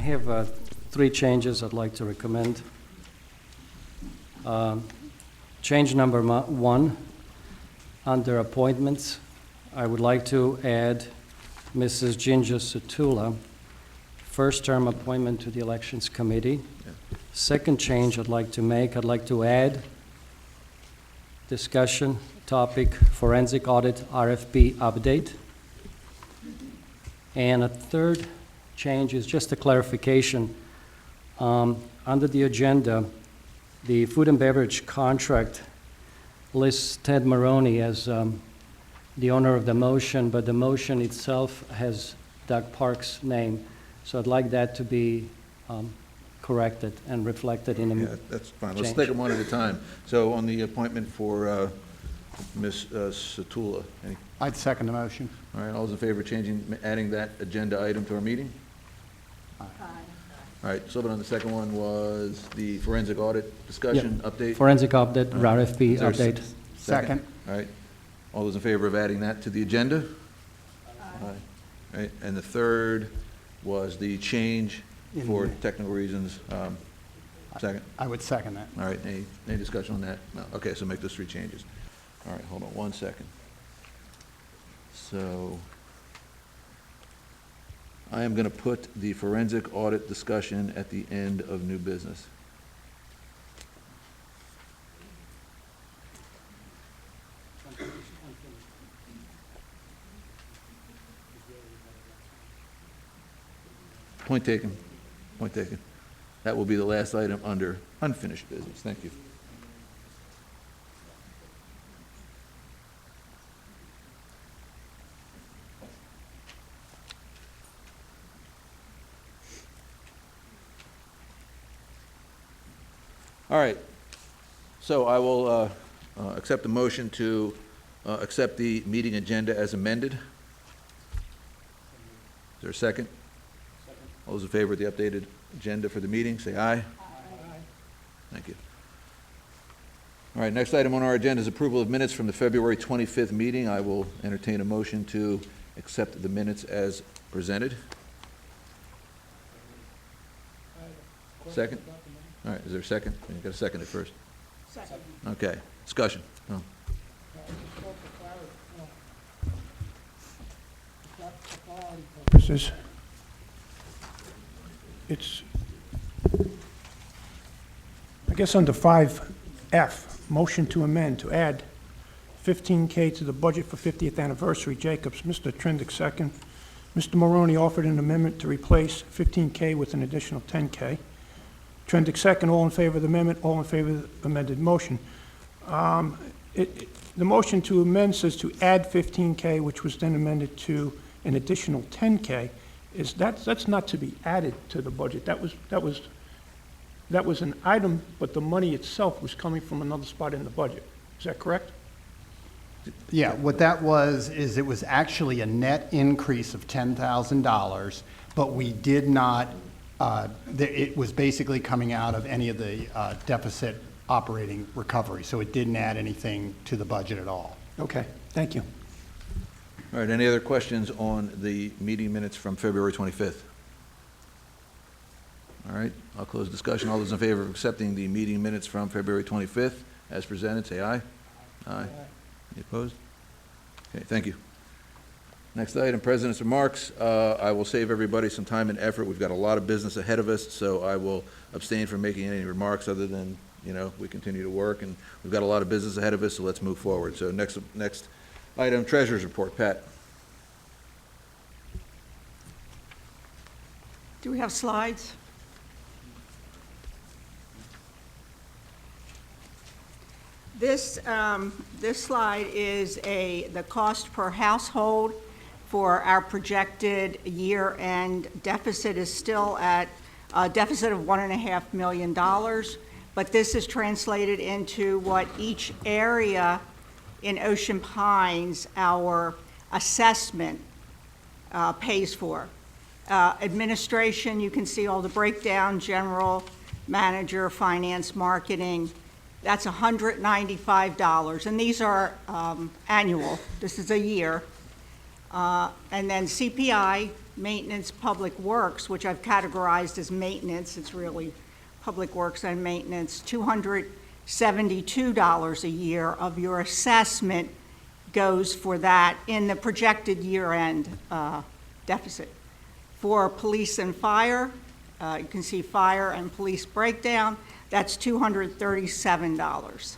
have 3 changes I'd like to recommend. Change number 1, under appointments, I would like to add Mrs. Ginger Sutula, first term appointment to the Elections Committee. Second change I'd like to add discussion topic, forensic audit RFP update. And a third change is just a clarification. Under the agenda, the food and beverage contract lists Ted Maroney as the owner of the motion, but the motion itself has Doug Park's name. So I'd like that to be corrected and reflected in the Yeah, that's fine. Let's change. take them one at a time. So on the appointment for Ms. Satula, I'd second the motion. all right, all those in favor of adding that agenda item to our meeting? Aye. All right, so but on the second one was the forensic audit discussion update? Forensic update, RFP Is there a update. Second. All right, all those in favor of adding that to the agenda? Aye. All right, and the third was the change for technical reasons. Second? I would second that. All right, any discussion on that? No, okay, so make those 3 changes. All right, hold on 1 second. So, I am gonna put the forensic audit discussion at the end of new business. Point taken, point taken. That will be the last item under unfinished business. Thank you. All right, so I will accept the motion to accept the meeting agenda as amended. Is there a second? All those in favor of the updated agenda for the meeting, say aye. Aye. Thank you. All right, next item on our agenda is approval of minutes from the February 25th meeting. I will entertain a motion to accept the minutes as presented. Second? All right, is there a second? You got to second it first. Second. Okay, discussion. No. Purposes. It's, I guess under 5F, motion to amend, to add $15K to the budget for 50th anniversary Jacobs. Mr. Trindick, second. Mr. Maroney offered an amendment to replace $15K with an additional $10K. Trindick, second. All in favor of the amendment, all in favor of the amended motion. The motion to amend says to add $15K, which was then amended to an additional $10K. That's not to be added to the budget. That was an item, but the money itself was coming from another spot in the budget. Is that correct? Yeah, what that was, is it was actually a net increase of $10,000, but we did not, it was basically coming out of any of the deficit operating recovery, so it didn't add anything to the budget at all. Okay, thank you. All right, any other questions on the meeting minutes from February 25th? All right, I'll close discussion. All those in favor of accepting the meeting minutes from February 25th as presented, say aye. Aye. Any opposed? Okay, thank you. Next item, President's remarks. I will save everybody some time and effort. We've got a lot of business ahead of us, so I will abstain from making any remarks other than, we continue to work, and we've got a lot of business ahead of us, so let's move forward. So next item, Treasurer's Report. Pat. Do we have slides? This slide is the cost per household for our projected year-end deficit is still at a deficit of $1.5 million, but this is translated into what each area in Ocean Pines, our assessment pays for. Administration, you can see all the breakdown, general, manager, finance, marketing. That's $195, and these are annual. This is a year. And then CPI, maintenance, public works, which I've categorized as maintenance, it's really public works and maintenance, $272 a year of your assessment goes for that in the projected year-end deficit. For police and fire, you can see fire and police breakdown, that's $237.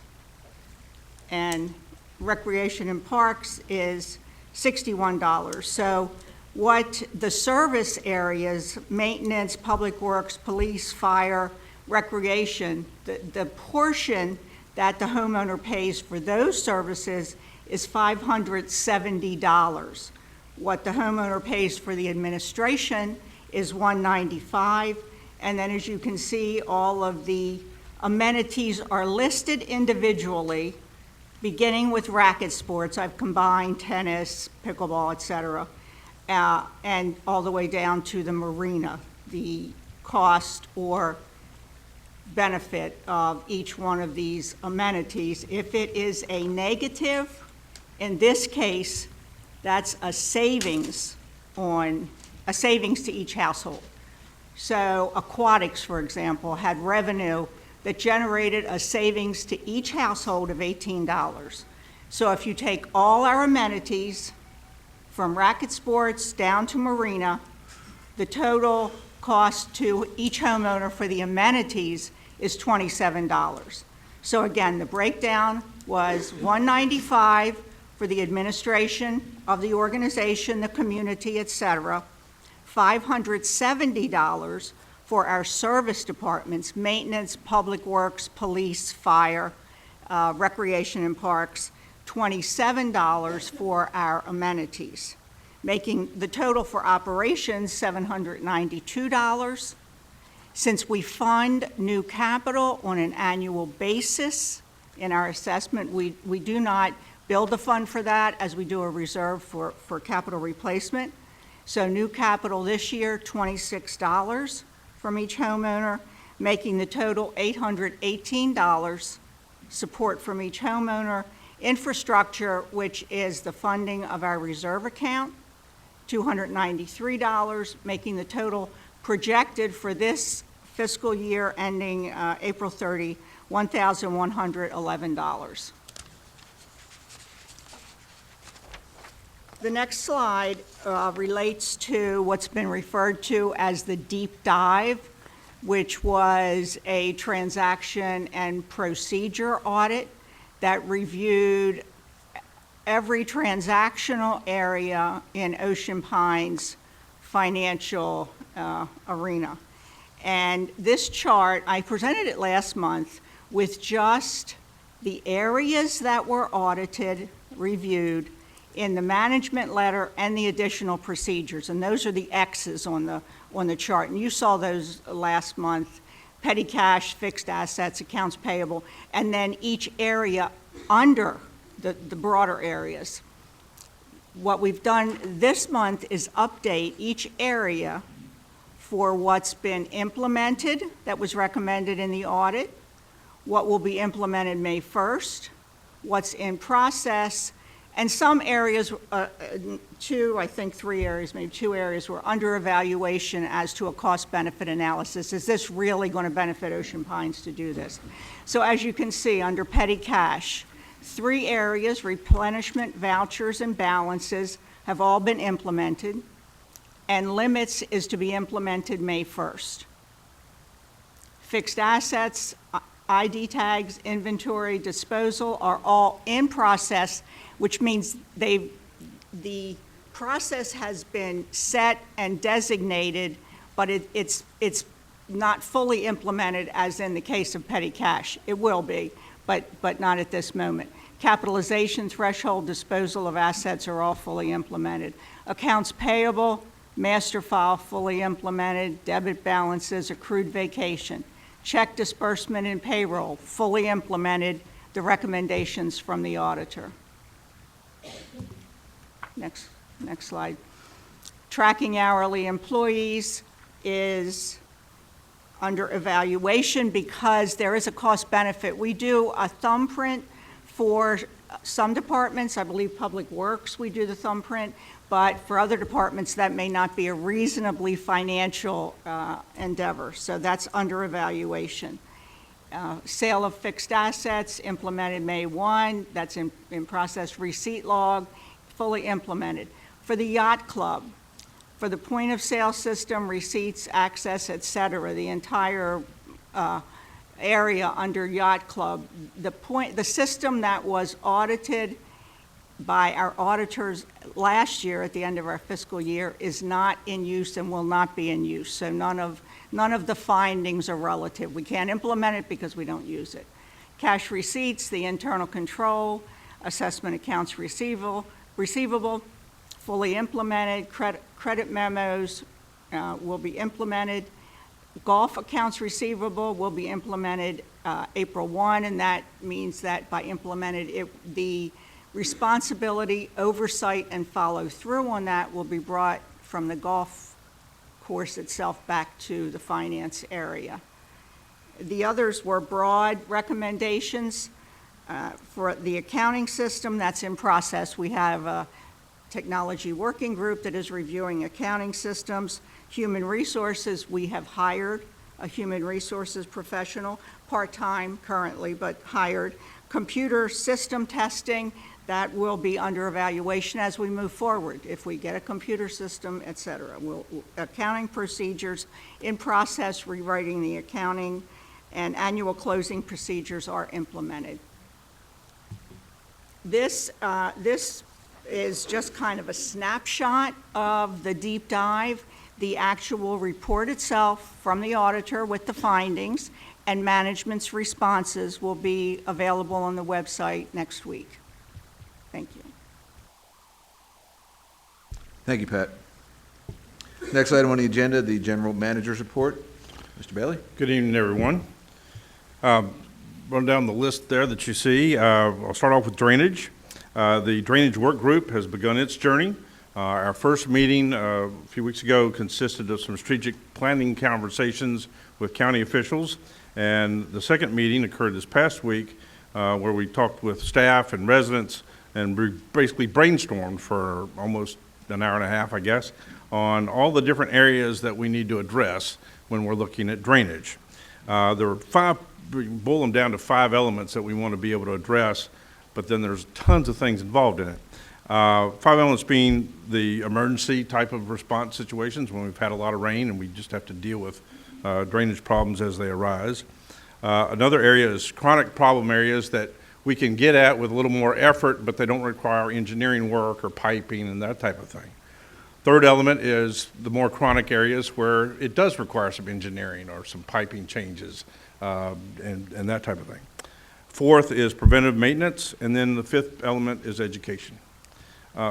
And recreation and parks is $61. So what the service areas, maintenance, public works, police, fire, recreation, the portion that the homeowner pays for those services is $570. What the homeowner pays for the administration is $195. And then as you can see, all of the amenities are listed individually, beginning with racket sports. I've combined tennis, pickleball, et cetera, and all the way down to the marina, the cost or benefit of each one of these amenities. If it is a negative, in this case, that's a savings to each household. So aquatics, for example, had revenue that generated a savings to each household of $18. So if you take all our amenities, from racket sports down to marina, the total cost to each homeowner for the amenities is $27. So again, the breakdown was $195 for the administration of the organization, the community, et cetera, $570 for our service departments, maintenance, public works, police, fire, recreation and parks, $27 for our amenities, making the total for operations $792. Since we fund new capital on an annual basis in our assessment, we do not build a fund for that as we do a reserve for capital replacement. So new capital this year, $26 from each homeowner, making the total $818 support from each homeowner. Infrastructure, which is the funding of our reserve account, $293, making the total projected for this fiscal year ending April 30, $1,111. The next slide relates to what's been referred to as the deep dive, which was a transaction and procedure audit that reviewed every transactional area in Ocean Pines' financial arena. And this chart, I presented it last month with just the areas that were audited, reviewed, in the management letter and the additional procedures. And those are the X's on the chart. And you saw those last month: petty cash, fixed assets, accounts payable, and then each area under the broader areas. What we've done this month is update each area for what's been implemented that was recommended in the audit, what will be implemented May 1st, what's in process, and some areas, three areas, maybe two areas, were under evaluation as to a cost-benefit analysis. Is this really going to benefit Ocean Pines to do this? So as you can see, under petty cash, 3 areas, replenishment, vouchers, and balances, have all been implemented, and limits is to be implemented May 1st. Fixed assets, ID tags, inventory, disposal are all in process, which means the process has been set and designated, but it's not fully implemented as in the case of petty cash. It will be, but not at this moment. Capitalization, threshold, disposal of assets are all fully implemented. Accounts payable, master file fully implemented, debit balances, accrued vacation, check disbursement and payroll fully implemented, the recommendations from the auditor. Next slide. Tracking hourly employees is under evaluation because there is a cost benefit. We do a thumbprint for some departments. I believe Public Works, we do the thumbprint, but for other departments, that may not be a reasonably financial endeavor, so that's under evaluation. Sale of fixed assets, implemented May 1, that's in process. Receipt log, fully implemented. For the yacht club, for the point-of-sale system, receipts, access, et cetera, the entire area under yacht club, the system that was audited by our auditors last year at the end of our fiscal year is not in use and will not be in use. So none of the findings are relative. We can't implement it because we don't use it. Cash receipts, the internal control, assessment accounts receivable, fully implemented. Credit memos will be implemented. Golf accounts receivable will be implemented April 1, and that means that by implemented, the responsibility, oversight, and follow-through on that will be brought from the golf course itself back to the finance area. The others were broad recommendations for the accounting system. That's in process. We have a technology working group that is reviewing accounting systems. Human resources, we have hired a human resources professional, part-time currently, but hired. Computer system testing, that will be under evaluation as we move forward. If we get a computer system, et cetera. Accounting procedures in process, rewriting the accounting, and annual closing procedures are implemented. This is just kind of a snapshot of the deep dive. The actual report itself from the auditor with the findings and management's responses will be available on the website next week. Thank you. Thank you, Pat. Next item on the agenda, the general manager's report. Mr. Bailey? Good evening, everyone. Run down the list there that you see. I'll start off with drainage. The drainage work group has begun its journey. Our first meeting a few weeks ago consisted of some strategic planning conversations with county officials, and the second meeting occurred this past week where we talked with staff and residents and we basically brainstormed for almost an hour and a half, I guess, on all the different areas that we need to address when we're looking at drainage. There were boil them down to 5 elements that we want to be able to address, but then there's tons of things involved in it. 5 elements being the emergency type of response situations when we've had a lot of rain and we just have to deal with drainage problems as they arise. Another area is chronic problem areas that we can get at with a little more effort, but they don't require engineering work or piping and that type of thing. Third element is the more chronic areas where it does require some engineering or some piping changes and that type of thing. Fourth is preventive maintenance, and then the 5th element is education.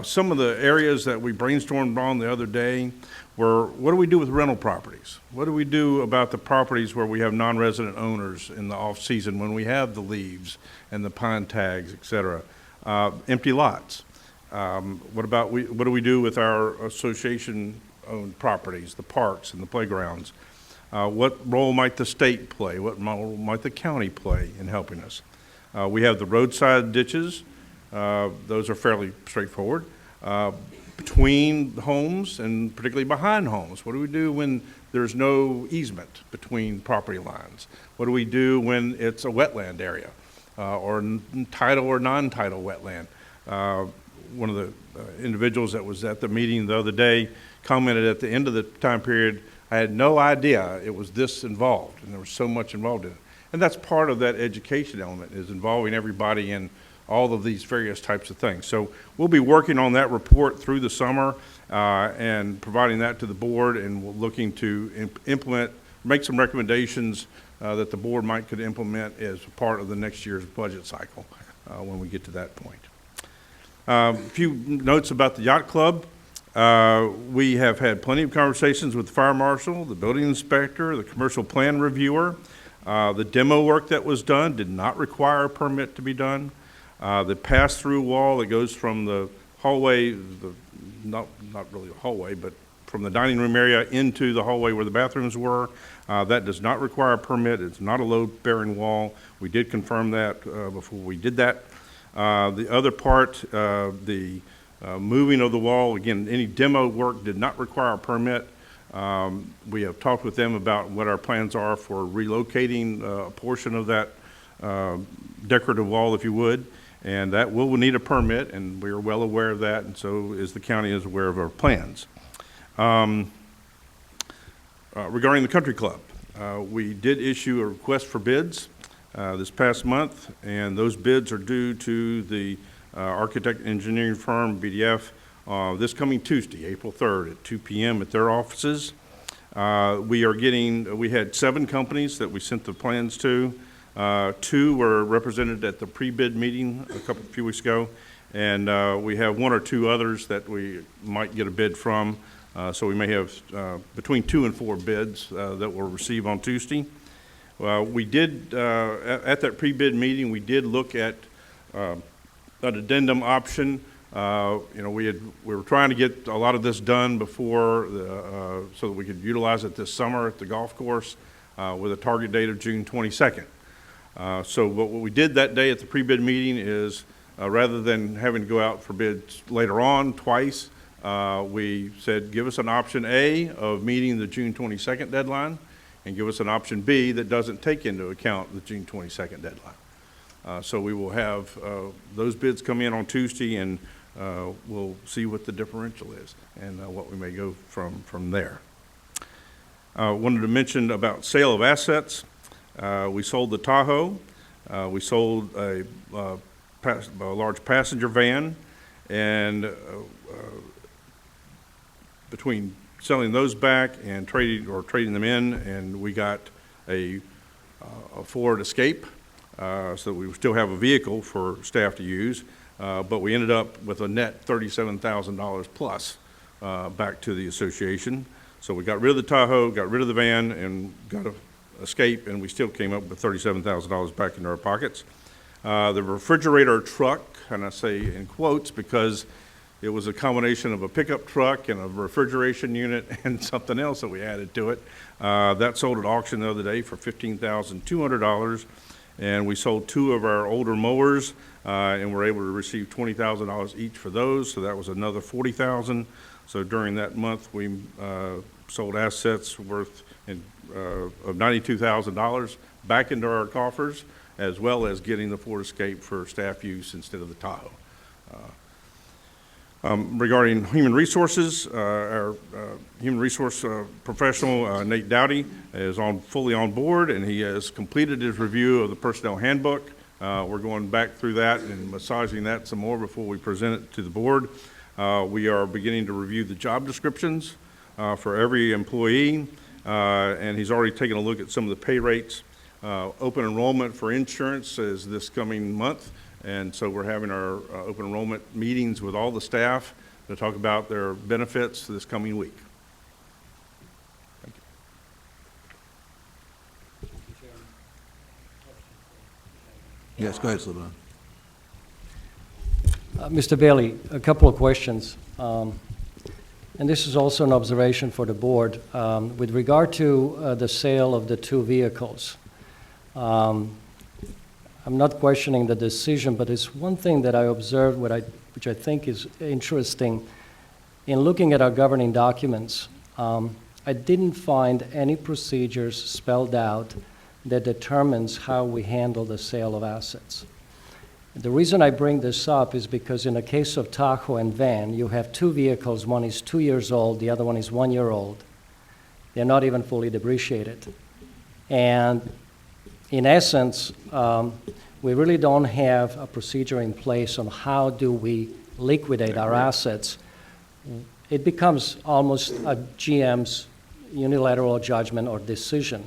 Some of the areas that we brainstormed on the other day were, what do we do with rental properties? What do we do about the properties where we have non-resident owners in the off-season when we have the leaves and the pine tags, et cetera? Empty lots. What do we do with our association-owned properties, the parks and the playgrounds? What role might the state play? What role might the county play in helping us? We have the roadside ditches. Those are fairly straightforward. Between homes and particularly behind homes, what do we do when there's no easement between property lines? What do we do when it's a wetland area or tidal or non-tidal wetland? One of the individuals that was at the meeting the other day commented at the end of the time period, I had no idea it was this involved, and there was so much involved in it. And that's part of that education element, is involving everybody in all of these various types of things. So we'll be working on that report through the summer and providing that to the board, and we're looking to make some recommendations that the board could implement as part of the next year's budget cycle when we get to that point. A few notes about the yacht club. We have had plenty of conversations with the fire marshal, the building inspector, the commercial plan reviewer. The demo work that was done did not require a permit to be done. The pass-through wall that goes from the hallway, not really a hallway, but from the dining room area into the hallway where the bathrooms were, that does not require a permit. It's not a load-bearing wall. We did confirm that before we did that. The other part, the moving of the wall. Again, any demo work did not require a permit. We have talked with them about what our plans are for relocating a portion of that decorative wall, if you would, and that will need a permit, and we are well aware of that, and so is the county is aware of our plans. Regarding the country club, we did issue a request for bids this past month, and those bids are due to the architect engineering firm, BDF, this coming Tuesday, April 3rd at 2 p.m. at their offices. We had 7 companies that we sent the plans to. 2 were represented at the pre-bid meeting a few weeks ago, and we have 1 or 2 others that we might get a bid from. So we may have between 2 and 4 bids that we'll receive on Tuesday. We did, at that pre-bid meeting, we did look at an addendum option. We were trying to get a lot of this done before, so that we could utilize it this summer at the golf course with a target date of June 22nd. So what we did that day at the pre-bid meeting is, rather than having to go out for bids later on twice, we said, give us an option A of meeting the June 22nd deadline, and give us an option B that doesn't take into account the June 22nd deadline. So we will have those bids come in on Tuesday, and we'll see what the differential is and what we may go from there. Wanted to mention about sale of assets. We sold the Tahoe. We sold a large passenger van, and between selling those back and trading them in, and we got a Ford Escape, so we still have a vehicle for staff to use, but we ended up with a net $37,000 plus back to the association. So we got rid of the Tahoe, got rid of the van, and got a Escape, and we still came up with $37,000 back into our pockets. The refrigerator truck, and I say in quotes because it was a combination of a pickup truck and a refrigeration unit and something else that we added to it. That sold at auction the other day for $15,200, and we sold 2 of our older mowers, and we're able to receive $20,000 each for those, so that was another $40,000. So during that month, we sold assets worth of $92,000 back into our coffers, as well as getting the Ford Escape for staff use instead of the Tahoe. Regarding human resources, our human resource professional, Nate Dowdy, is fully on board, and he has completed his review of the personnel handbook. We're going back through that and massaging that some more before we present it to the board. We are beginning to review the job descriptions for every employee, and he's already taken a look at some of the pay rates. Open enrollment for insurance is this coming month, and so we're having our open enrollment meetings with all the staff to talk about their benefits this coming week. Thank you. Yes, go ahead, Slobodan. Mr. Bailey, a couple of questions. And this is also an observation for the board. With regard to the sale of the 2 vehicles, I'm not questioning the decision, but it's one thing that I observed, which I think is interesting. In looking at our governing documents, I didn't find any procedures spelled out that determines how we handle the sale of assets. The reason I bring this up is because in the case of Tahoe and van, you have 2 vehicles. One is 2 years old, the other one is 1 year old. They're not even fully depreciated. And in essence, we really don't have a procedure in place on how do we liquidate our assets. It becomes almost a GM's unilateral judgment or decision.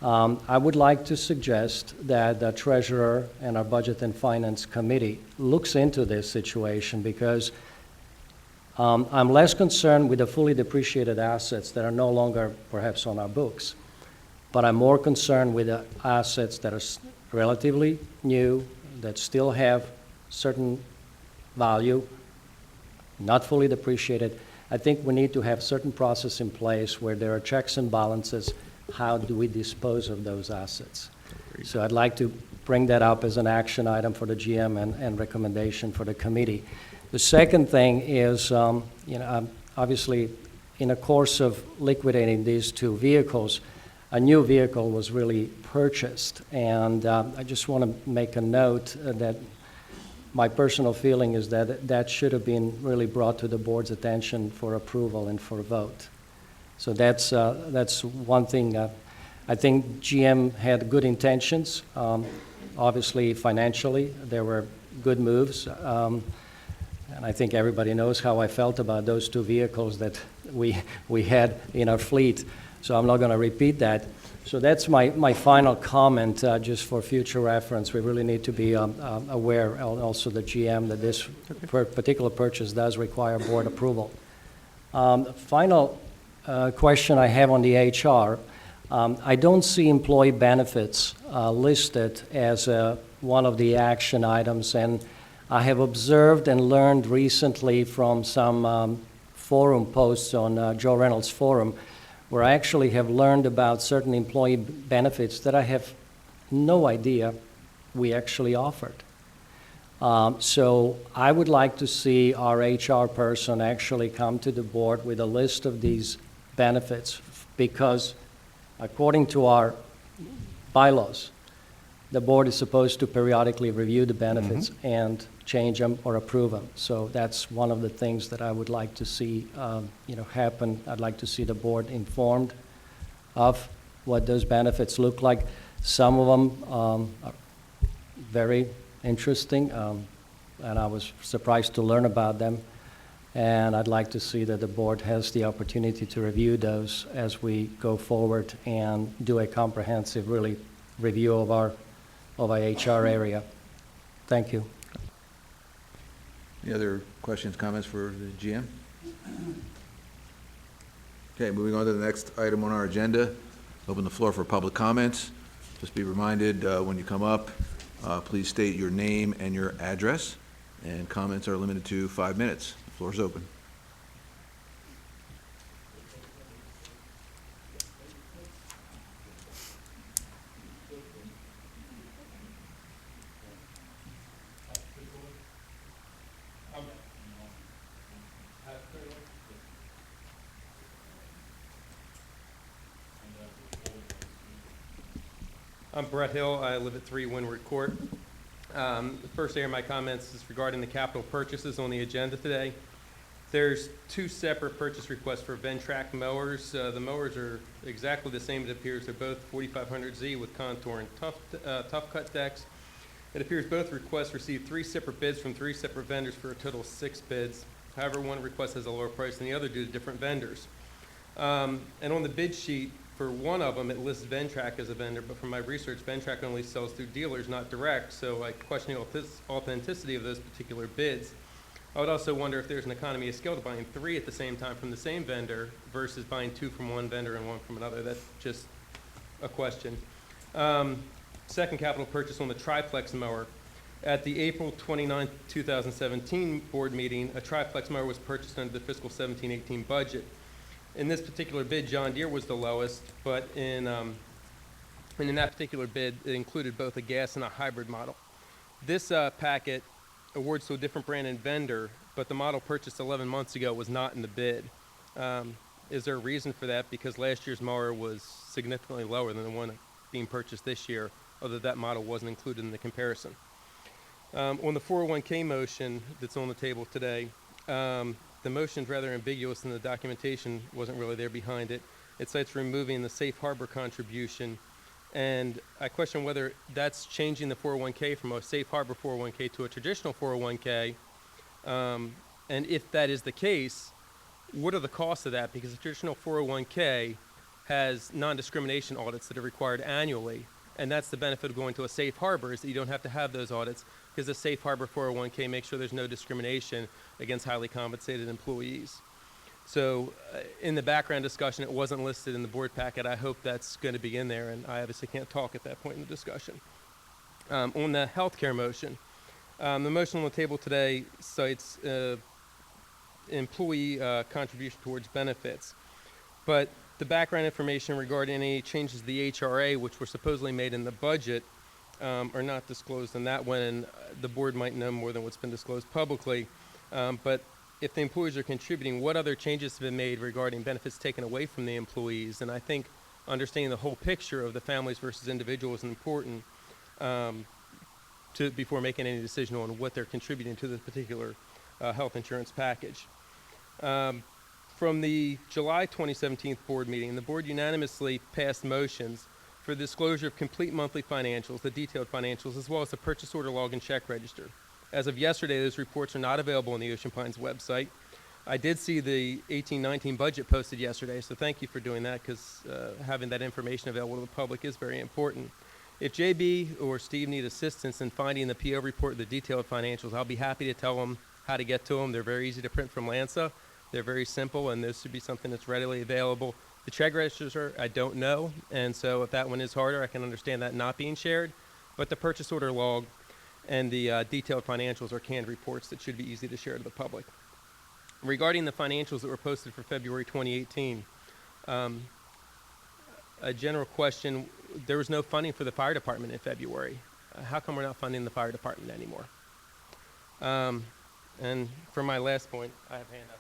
I would like to suggest that the treasurer and our Budget and Finance Committee looks into this situation, because I'm less concerned with the fully depreciated assets that are no longer perhaps on our books, but I'm more concerned with the assets that are relatively new, that still have certain value, not fully depreciated. I think we need to have certain process in place where there are checks and balances. How do we dispose of those assets? So I'd like to bring that up as an action item for the GM and recommendation for the committee. The second thing is, obviously, in the course of liquidating these two vehicles, a new vehicle was really purchased. And I just want to make a note that my personal feeling is that that should have been really brought to the board's attention for approval and for vote. So that's one thing. I think GM had good intentions. Obviously, financially, there were good moves. And I think everybody knows how I felt about those two vehicles that we had in our fleet. So I'm not going to repeat that. So that's my final comment, just for future reference. We really need to be aware, also the GM, that this particular purchase does require board approval. Final question I have on the HR. I don't see employee benefits listed as one of the action items, and I have observed and learned recently from some forum posts on Joe Reynolds Forum, where I actually have learned about certain employee benefits that I have no idea we actually offered. So I would like to see our HR person actually come to the board with a list of these benefits, because according to our bylaws, the board is supposed to periodically review the benefits and change them or approve them. So that's one of the things that I would like to see, happen. I'd like to see the board informed of what those benefits look like. Some of them are very interesting, and I was surprised to learn about them. And I'd like to see that the board has the opportunity to review those as we go forward and do a comprehensive, really, review of our HR area. Thank you. Any other questions, comments for the GM? Okay, moving on to the next item on our agenda. Open the floor for public comments. Just be reminded, when you come up, please state your name and your address, and comments are limited to 5 minutes. The floor is open. I'm Brett Hill. I live at 3 Windward Court. The first area of my comments is regarding the capital purchases on the agenda today. There's 2 separate purchase requests for Ventrac mowers. The mowers are exactly the same, it appears. They're both 4500Z with contour and tough cut decks. It appears both requests received 3 separate bids from 3 separate vendors for a total of 6 bids. However, one request has a lower price than the other due to different vendors. And on the bid sheet, for one of them, it lists Ventrac as a vendor, but from my research, Ventrac only sells through dealers, not direct, so I question the authenticity of those particular bids. I would also wonder if there's an economy of scale to buying 3 at the same time from the same vendor versus buying 2 from one vendor and 1 from another. That's just a question. Second capital purchase on the triplex mower. At the April 29, 2017 board meeting, a triplex mower was purchased under the fiscal 17-18 budget. In this particular bid, John Deere was the lowest, but in that particular bid, it included both a gas and a hybrid model. This packet awards to a different brand and vendor, but the model purchased 11 months ago was not in the bid. Is there a reason for that? Because last year's mower was significantly lower than the one being purchased this year, although that model wasn't included in the comparison. On the 401k motion that's on the table today, the motion's rather ambiguous and the documentation wasn't really there behind it. It cites removing the safe harbor contribution, and I question whether that's changing the 401k from a safe harbor 401k to a traditional 401k, and if that is the case, what are the costs of that? Because the traditional 401k has non-discrimination audits that are required annually, and that's the benefit of going to a safe harbor, is that you don't have to have those audits, because the safe harbor 401k makes sure there's no discrimination against highly compensated employees. So in the background discussion, it wasn't listed in the board packet. I hope that's going to be in there, and I obviously can't talk at that point in the discussion. On the healthcare motion, the motion on the table today cites employee contribution towards benefits, but the background information regarding any changes to the HRA, which were supposedly made in the budget, are not disclosed in that one, and the board might know more than what's been disclosed publicly. But if the employees are contributing, what other changes have been made regarding benefits taken away from the employees? And I think understanding the whole picture of the families versus individuals is important before making any decision on what they're contributing to the particular health insurance package. From the July 2017 board meeting, the board unanimously passed motions for the disclosure of complete monthly financials, the detailed financials, as well as the purchase order log and check register. As of yesterday, those reports are not available on the Ocean Pines website. I did see the 18-19 budget posted yesterday, so thank you for doing that, because having that information available to the public is very important. If JB or Steve need assistance in finding the PO report, the detailed financials, I'll be happy to tell them how to get to them. They're very easy to print from LANSA. They're very simple, and this should be something that's readily available. The check registers I don't know, and so if that one is harder, I can understand that not being shared. But the purchase order log and the detailed financials are canned reports that should be easy to share to the public. Regarding the financials that were posted for February 2018, a general question, there was no funding for the fire department in February. How come we're not funding the fire department anymore? And for my last point, I have handouts.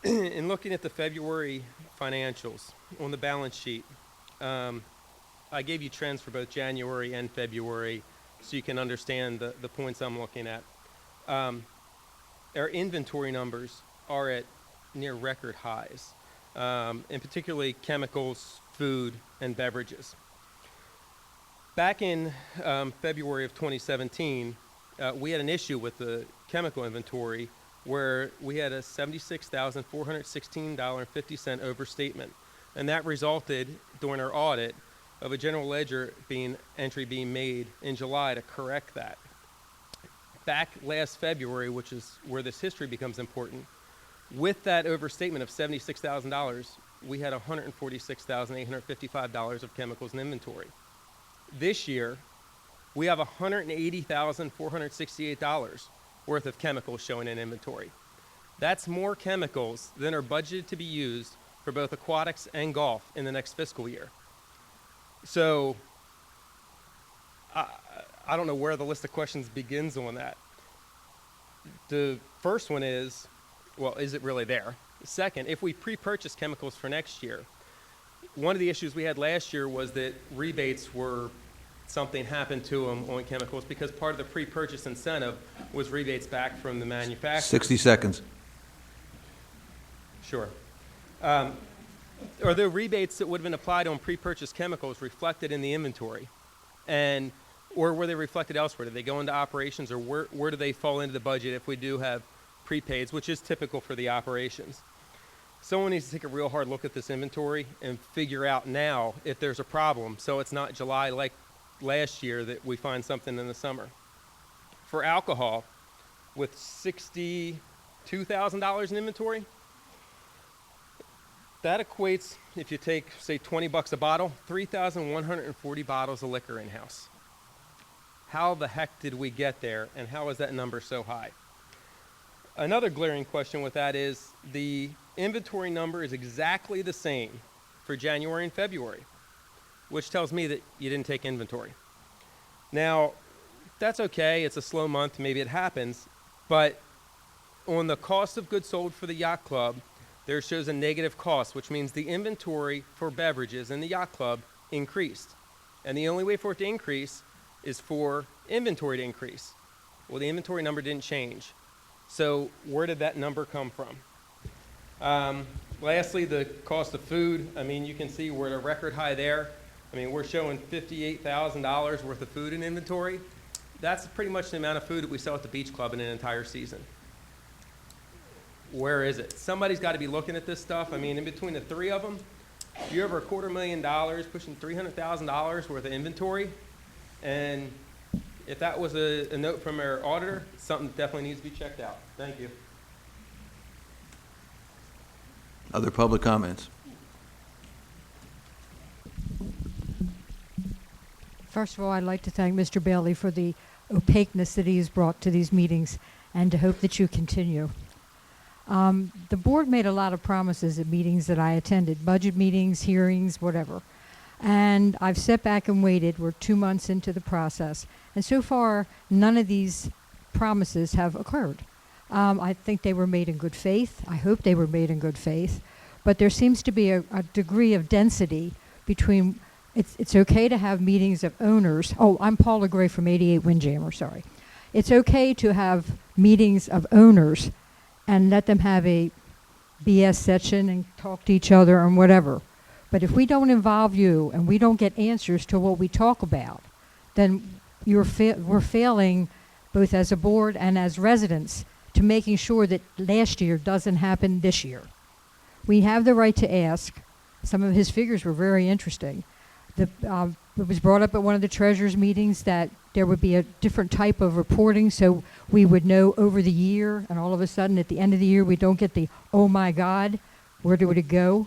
In looking at the February financials on the balance sheet, I gave you trends for both January and February so you can understand the points I'm looking at. Our inventory numbers are at near record highs, and particularly chemicals, food, and beverages. Back in February of 2017, we had an issue with the chemical inventory where we had a $76,416.50 overstatement. And that resulted, during our audit, of a general ledger entry being made in July to correct that. Back last February, which is where this history becomes important, with that overstatement of $76,000, we had $146,855 of chemicals in inventory. This year, we have $180,468 worth of chemicals showing in inventory. That's more chemicals than are budgeted to be used for both aquatics and golf in the next fiscal year. So I don't know where the list of questions begins on that. The first one is, well, is it really there? Second, if we pre-purchase chemicals for next year, one of the issues we had last year was that rebates were something happened to them on chemicals because part of the pre-purchase incentive was rebates back from the manufacturer. 60 seconds. Sure. Are the rebates that would have been applied on pre-purchase chemicals reflected in the inventory? Or were they reflected elsewhere? Did they go into operations, or where do they fall into the budget if we do have prepaids, which is typical for the operations? Someone needs to take a real hard look at this inventory and figure out now if there's a problem, so it's not July like last year that we find something in the summer. For alcohol, with $62,000 in inventory, that equates, if you take, say, $20 a bottle, 3,140 bottles of liquor in-house. How the heck did we get there, and how is that number so high? Another glaring question with that is the inventory number is exactly the same for January and February, which tells me that you didn't take inventory. Now, that's okay, it's a slow month, maybe it happens, but on the cost of goods sold for the yacht club, there shows a negative cost, which means the inventory for beverages in the yacht club increased. And the only way for it to increase is for inventory to increase. Well, the inventory number didn't change. So where did that number come from? Lastly, the cost of food. I mean, you can see we're at a record high there. I mean, we're showing $58,000 worth of food in inventory. That's pretty much the amount of food that we sell at the beach club in an entire season. Where is it? Somebody's got to be looking at this stuff. I mean, in between the three of them, you're over $250,000, pushing $300,000 worth of inventory. And if that was a note from our auditor, something definitely needs to be checked out. Thank you. Other public comments? First of all, I'd like to thank Mr. Bailey for the opaqueness that he has brought to these meetings and to hope that you continue. The board made a lot of promises at meetings that I attended, budget meetings, hearings, whatever. And I've sat back and waited. We're 2 months into the process. And so far, none of these promises have occurred. I think they were made in good faith. I hope they were made in good faith. But there seems to be a degree of density between, it's okay to have meetings of owners. Oh, I'm Paula Gray from 88 Windjammer, sorry. It's okay to have meetings of owners and let them have a BS session and talk to each other and whatever. But if we don't involve you and we don't get answers to what we talk about, then we're failing both as a board and as residents to making sure that last year doesn't happen this year. We have the right to ask. Some of his figures were very interesting. It was brought up at one of the treasurers' meetings that there would be a different type of reporting so we would know over the year, and all of a sudden at the end of the year we don't get the, oh my God, where did it go?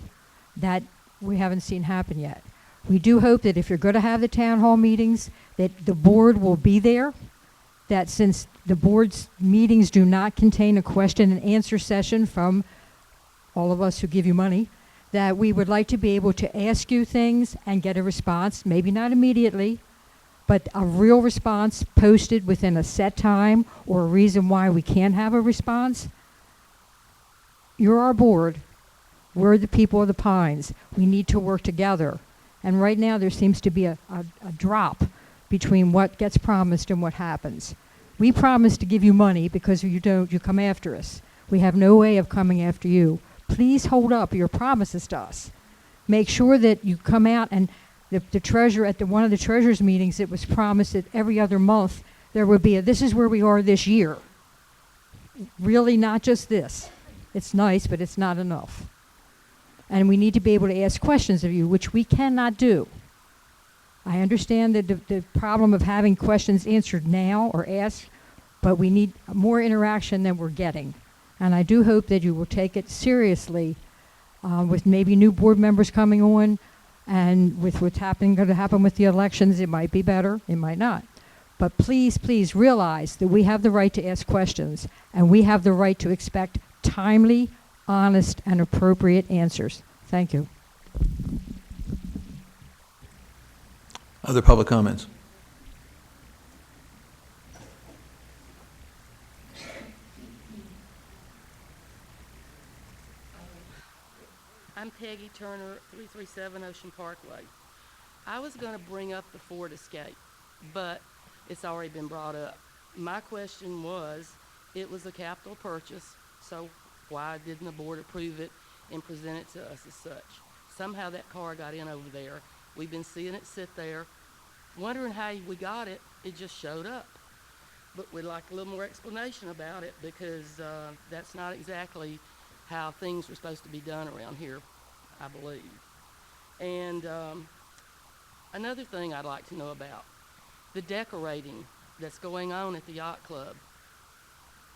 That we haven't seen happen yet. We do hope that if you're going to have the town hall meetings, that the board will be there, that since the board's meetings do not contain a question and answer session from all of us who give you money, that we would like to be able to ask you things and get a response, maybe not immediately, but a real response posted within a set time or a reason why we can't have a response. You're our board. We're the people of the Pines. We need to work together. And right now there seems to be a drop between what gets promised and what happens. We promise to give you money because if you don't, you come after us. We have no way of coming after you. Please hold up your promises to us. Make sure that you come out, and the treasurer at one of the treasurers' meetings, it was promised that every other month there would be this is where we are this year. Really not just this. It's nice, but it's not enough. And we need to be able to ask questions of you, which we cannot do. I understand that the problem of having questions answered now or asked, but we need more interaction than we're getting. And I do hope that you will take it seriously with maybe new board members coming on, and with what's going to happen with the elections. It might be better, it might not. But please, please realize that we have the right to ask questions, and we have the right to expect timely, honest, and appropriate answers. Thank you. Other public comments? I'm Peggy Turner, 337 Ocean Parkway. I was going to bring up the Ford Escape, but it's already been brought up. My question was, it was a capital purchase, so why didn't the board approve it and present it to us as such? Somehow that car got in over there. We've been seeing it sit there, wondering how we got it. It just showed up. But we'd like a little more explanation about it, because that's not exactly how things were supposed to be done around here, I believe. And another thing I'd like to know about, the decorating that's going on at the yacht club.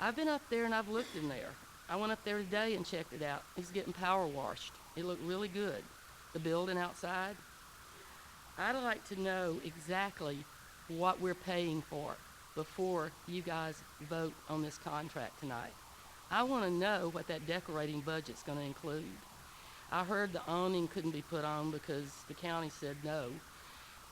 I've been up there and I've looked in there. I went up there today and checked it out. It's getting power washed. It looked really good. The building outside. I'd like to know exactly what we're paying for before you guys vote on this contract tonight. I want to know what that decorating budget's going to include. I heard the awning couldn't be put on because the county said no.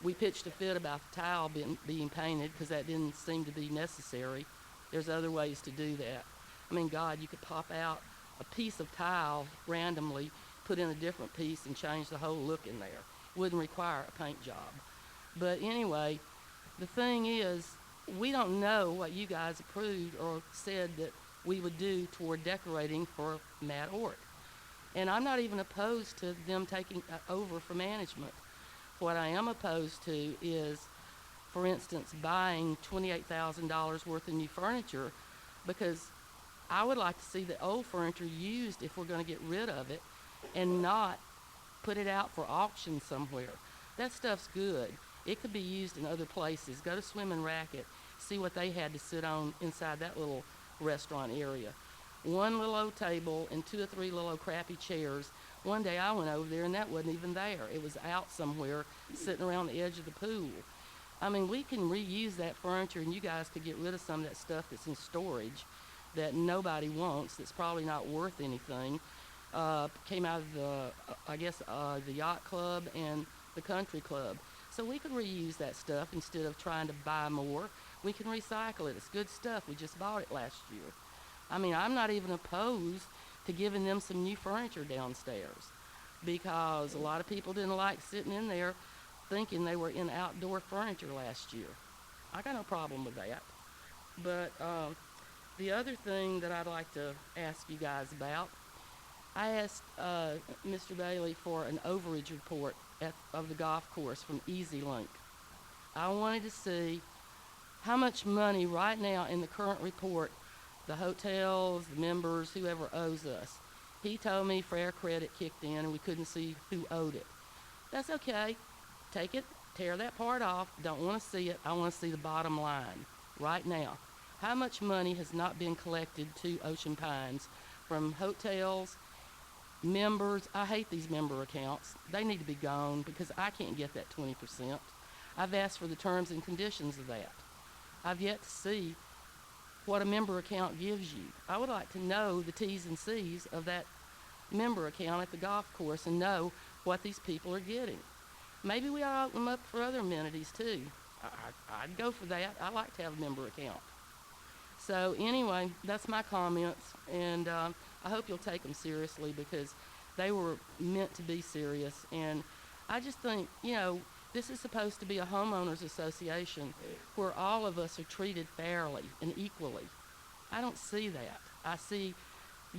We pitched a fit about the tile being painted because that didn't seem to be necessary. There's other ways to do that. I mean, God, you could pop out a piece of tile randomly, put in a different piece, and change the whole look in there. Wouldn't require a paint job. But anyway, the thing is, we don't know what you guys approved or said that we would do toward decorating for Matt Ort. And I'm not even opposed to them taking over for management. What I am opposed to is, for instance, buying $28,000 worth of new furniture, because I would like to see the old furniture used if we're going to get rid of it and not put it out for auction somewhere. That stuff's good. It could be used in other places. Go to Swim and Racket, see what they had to sit on inside that little restaurant area. One little old table and 2 or 3 little old crappy chairs. One day I went over there and that wasn't even there. It was out somewhere sitting around the edge of the pool. I mean, we can reuse that furniture, and you guys could get rid of some of that stuff that's in storage that nobody wants, that's probably not worth anything. Came out of the, I guess, the yacht club and the country club. So we could reuse that stuff instead of trying to buy more. We can recycle it. It's good stuff. We just bought it last year. I mean, I'm not even opposed to giving them some new furniture downstairs, because a lot of people didn't like sitting in there thinking they were in outdoor furniture last year. I got no problem with that. But the other thing that I'd like to ask you guys about, I asked Mr. Bailey for an overage report of the golf course from EasyLink. I wanted to see how much money right now in the current report the hotels, the members, whoever owes us. He told me Fair Credit kicked in and we couldn't see who owed it. That's okay. Take it, tear that part off. Don't want to see it. I want to see the bottom line right now. How much money has not been collected to Ocean Pines from hotels, members? I hate these member accounts. They need to be gone because I can't get that 20%. I've asked for the terms and conditions of that. I've yet to see what a member account gives you. I would like to know the T's and C's of that member account at the golf course and know what these people are getting. Maybe we ought to open them up for other amenities too. I'd go for that. I like to have a member account. So anyway, that's my comments, and I hope you'll take them seriously because they were meant to be serious. And I just think, you know, this is supposed to be a homeowners association where all of us are treated fairly and equally. I don't see that. I see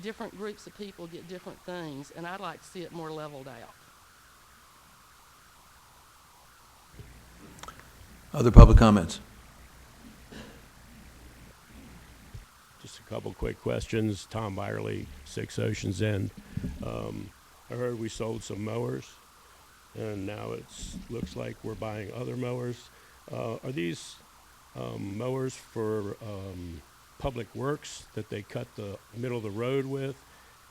different groups of people get different things, and I'd like to see it more leveled out. Other public comments? Just a couple quick questions. Tom Byerly, 6 Oceans End. I heard we sold some mowers, and now it looks like we're buying other mowers. Are these mowers for public works that they cut the middle of the road with,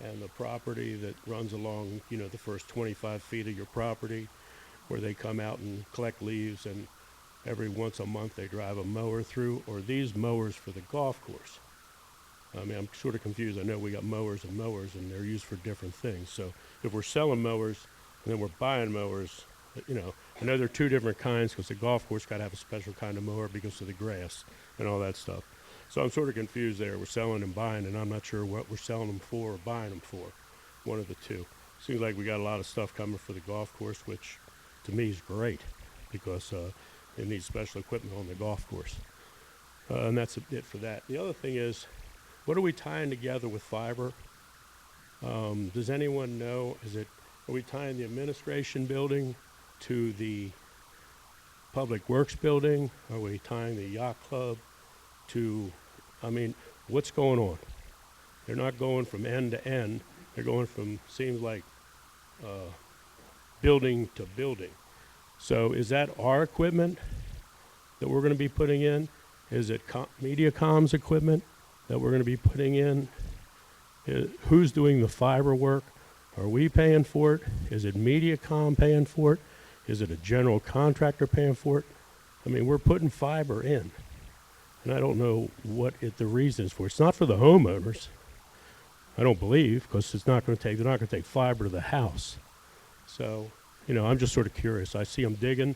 and the property that runs along, you know, the first 25 feet of your property, where they come out and collect leaves, and every once a month they drive a mower through? Or are these mowers for the golf course? I mean, I'm sort of confused. I know we got mowers, and they're used for different things. So if we're selling mowers and then we're buying mowers, you know, I know there are 2 different kinds because the golf course got to have a special kind of mower because of the grass and all that stuff. So I'm sort of confused there. We're selling and buying, and I'm not sure what we're selling them for or buying them for. One of the two. Seems like we got a lot of stuff coming for the golf course, which to me is great because it needs special equipment on the golf course. And that's it for that. The other thing is, what are we tying together with fiber? Does anyone know? Are we tying the administration building to the public works building? Are we tying the yacht club to, I mean, what's going on? They're not going from end to end. They're going from, seems like, building to building. So is that our equipment that we're going to be putting in? Is it MediaCom's equipment that we're going to be putting in? Who's doing the fiber work? Are we paying for it? Is it MediaCom paying for it? Is it a general contractor paying for it? I mean, we're putting fiber in, and I don't know what the reason is for. It's not for the homeowners, I don't believe, because they're not going to take fiber to the house. So, you know, I'm just sort of curious. I see them digging,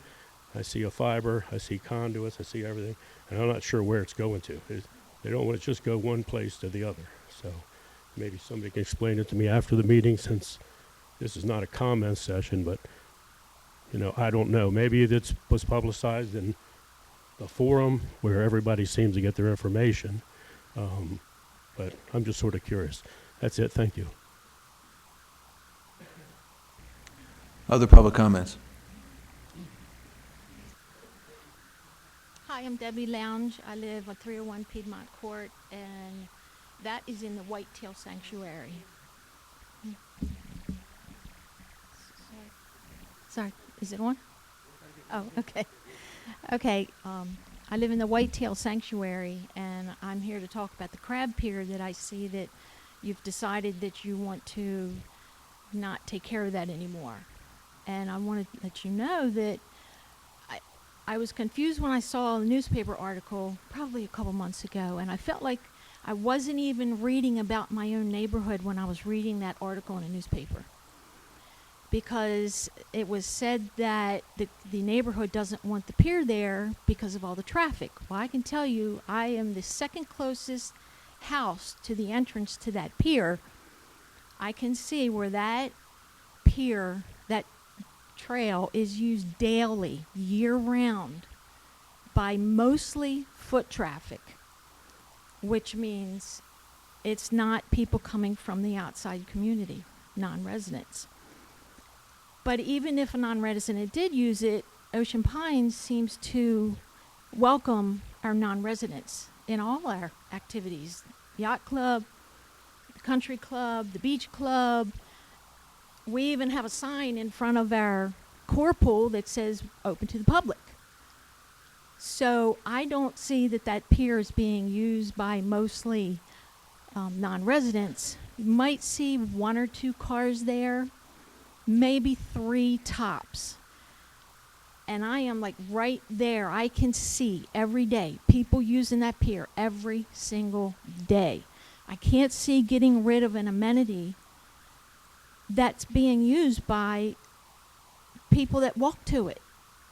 I see a fiber, I see conduits, I see everything, and I'm not sure where it's going to. They don't want to just go one place to the other. So maybe somebody can explain it to me after the meeting, since this is not a comment session, but, you know, I don't know. Maybe it was publicized in a forum where everybody seems to get their information, but I'm just sort of curious. That's it. Thank you. Other public comments? Hi, I'm Debbie Lounge. I live at 301 Piedmont Court, and that is in the Whitetail Sanctuary. Sorry, is it on? Oh, okay. Okay, I live in the Whitetail Sanctuary, and I'm here to talk about the crab pier that I see that you've decided that you want to not take care of that anymore. And I want to let you know that I was confused when I saw a newspaper article probably a couple months ago, and I felt like I wasn't even reading about my own neighborhood when I was reading that article in a newspaper. Because it was said that the neighborhood doesn't want the pier there because of all the traffic. Well, I can tell you, I am the second closest house to the entrance to that pier. I can see where that pier, that trail is used daily, year-round, by mostly foot traffic, which means it's not people coming from the outside community, non-residents. But even if a non-resident did use it, Ocean Pines seems to welcome our non-residents in all our activities. Yacht Club, the Country Club, the Beach Club. We even have a sign in front of our core pool that says open to the public. So I don't see that pier is being used by mostly non-residents. You might see 1 or 2 cars there, maybe 3 tops. And I am like right there. I can see every day people using that pier every single day. I can't see getting rid of an amenity that's being used by people that walk to it.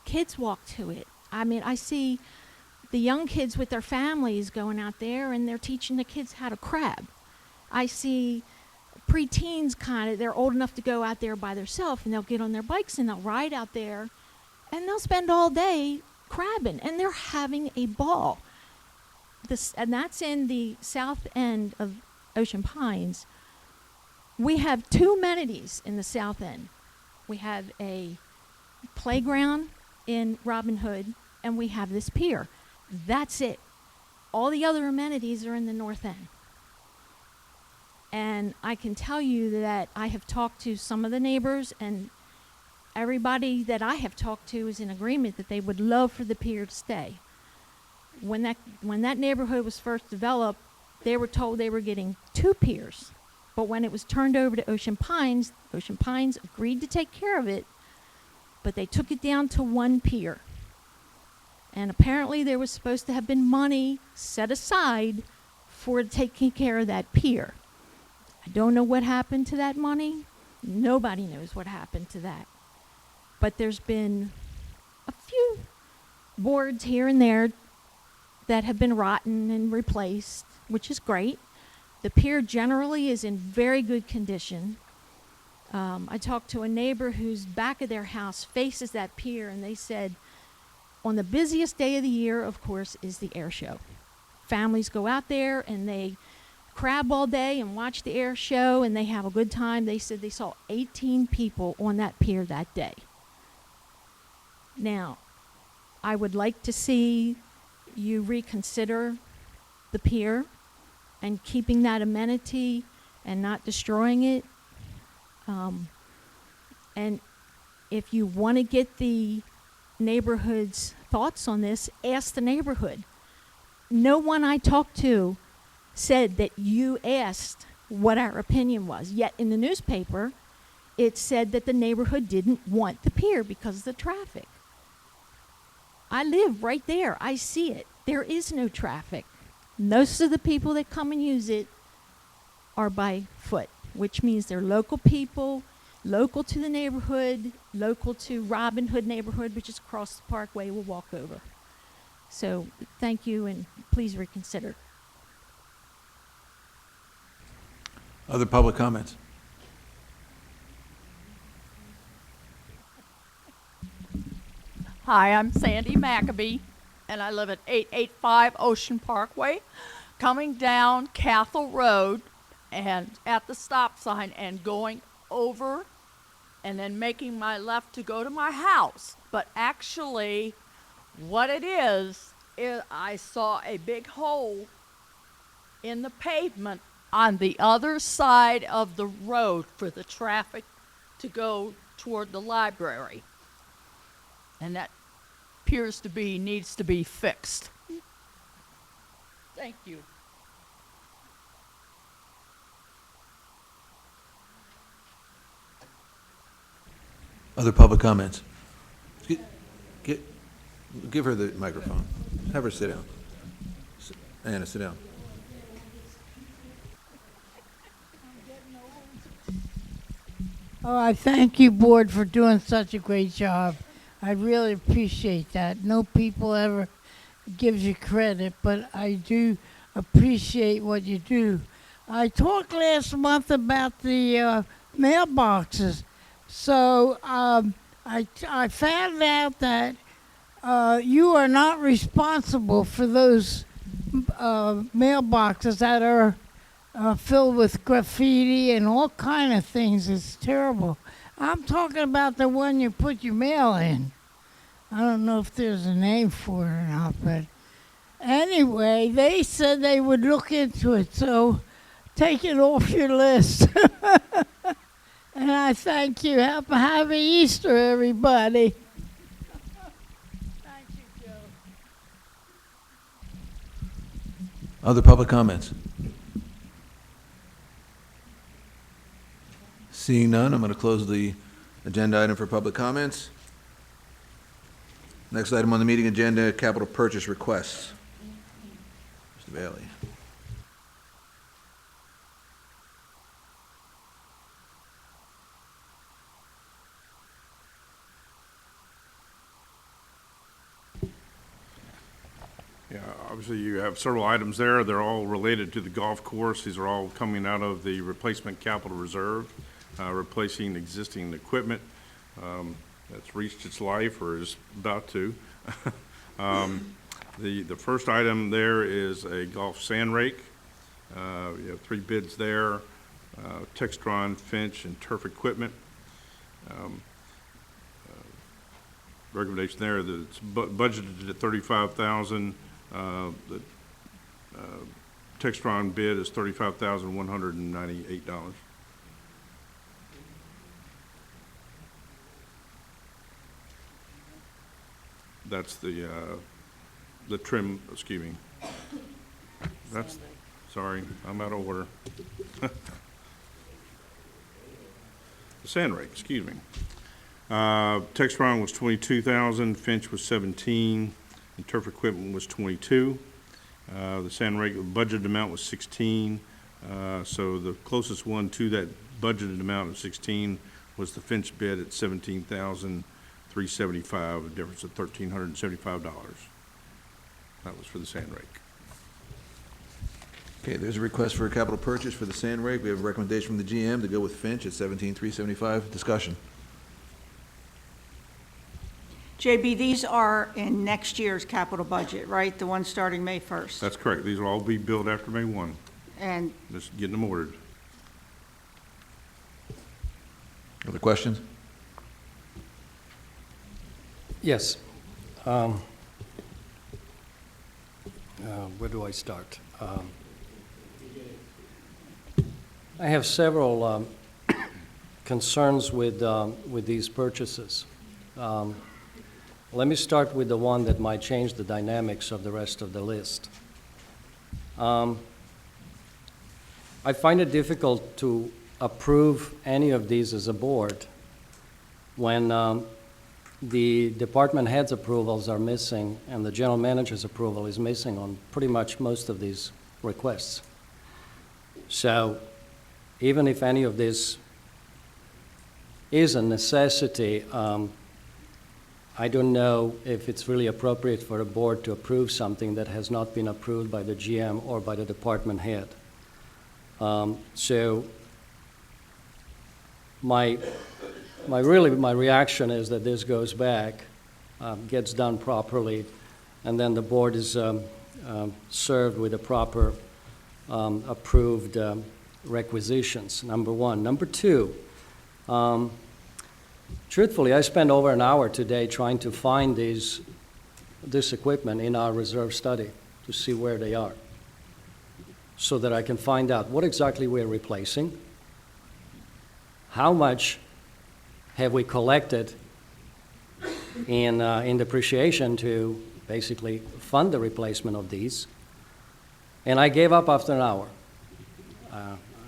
Kids walk to it. I mean, I see the young kids with their families going out there and they're teaching the kids how to crab. I see preteens they're old enough to go out there by themselves, and they'll get on their bikes and they'll ride out there and they'll spend all day crabbing, and they're having a ball. And that's in the south end of Ocean Pines. We have 2 amenities in the south end. We have a playground in Robin Hood, and we have this pier. That's it. All the other amenities are in the north end. And I can tell you that I have talked to some of the neighbors, and everybody that I have talked to is in agreement that they would love for the pier to stay. When that neighborhood was first developed, they were told they were getting 2 piers. But when it was turned over to Ocean Pines agreed to take care of it, but they took it down to 1 pier. And apparently there was supposed to have been money set aside for taking care of that pier. I don't know what happened to that money. Nobody knows what happened to that. But there's been a few boards here and there that have been rotten and replaced, which is great. The pier generally is in very good condition. I talked to a neighbor whose back of their house faces that pier, and they said on the busiest day of the year, of course, is the air show. Families go out there and they crab all day and watch the air show, and they have a good time. They said they saw 18 people on that pier that day. Now, I would like to see you reconsider the pier and keeping that amenity and not destroying it. And if you want to get the neighborhood's thoughts on this, ask the neighborhood. No one I talked to said that you asked what our opinion was. Yet in the newspaper, it said that the neighborhood didn't want the pier because of the traffic. I live right there. I see it. There is no traffic. Most of the people that come and use it are by foot, which means they're local people, local to the neighborhood, local to Robin Hood neighborhood, which is across the parkway. We'll walk over. So thank you, and please reconsider. Other public comments? Hi, I'm Sandy Maccabee, and I live at 885 Ocean Parkway, coming down Cathel Road and at the stop sign and going over and then making my left to go to my house. But actually, what it is I saw a big hole in the pavement on the other side of the road for the traffic to go toward the library. And that appears to be, needs to be fixed. Thank you. Other public comments? Give her the microphone. Have her sit down. Anna, sit down. Oh, I thank you, Board, for doing such a great job. I really appreciate that. No people ever gives you credit, but I do appreciate what you do. I talked last month about the mailboxes. So I found out that you are not responsible for those mailboxes that are filled with graffiti and all kind of things. It's terrible. I'm talking about the one you put your mail in. I don't know if there's a name for it or not, but anyway, they said they would look into it, so take it off your list. And I thank you. Happy Easter, everybody. Thank you, Joe. Other public comments? Seeing none, I'm going to close the agenda item for public comments. Next item on the meeting agenda, capital purchase requests. Mr. Bailey. Yeah, obviously you have several items there. They're all related to the golf course. These are all coming out of the replacement capital reserve, replacing existing equipment that's reached its life or is about to. The first item there is a golf sand rake. You have 3 bids there, Textron, Finch, and Turf Equipment. Recommendation there that it's budgeted at $35,000. The Textron bid is $35,198. That's the trim, excuse me. That's, sorry, I'm out of order. The sand rake, excuse me. Textron was $22,000, Finch was $17,000, and Turf Equipment was $22,000. The sand rake budgeted amount was $16,000. So the closest one to that budgeted amount of $16,000 was the Finch bid at $17,375, a difference of $1,375. That was for the sand rake. Okay, there's a request for a capital purchase for the sand rake. We have a recommendation from the GM to go with Finch at $17,375. Discussion. JB, these are in next year's capital budget, right? The ones starting May 1st? That's correct. These will all be billed after May 1. And Just getting them ordered. Other questions? Yes. Where do I start? I have several concerns with these purchases. Let me start with the one that might change the dynamics of the rest of the list. I find it difficult to approve any of these as a board when the department head's approvals are missing and the general manager's approval is missing on pretty much most of these requests. So even if any of this is a necessity, I don't know if it's really appropriate for a board to approve something that has not been approved by the GM or by the department head. So my reaction is that this goes back, gets done properly, and then the board is served with the proper approved requisitions, number one. Number two, truthfully, I spent over an hour today trying to find this equipment in our reserve study to see where they are, so that I can find out what exactly we're replacing, how much have we collected in depreciation to basically fund the replacement of these. And I gave up after an hour.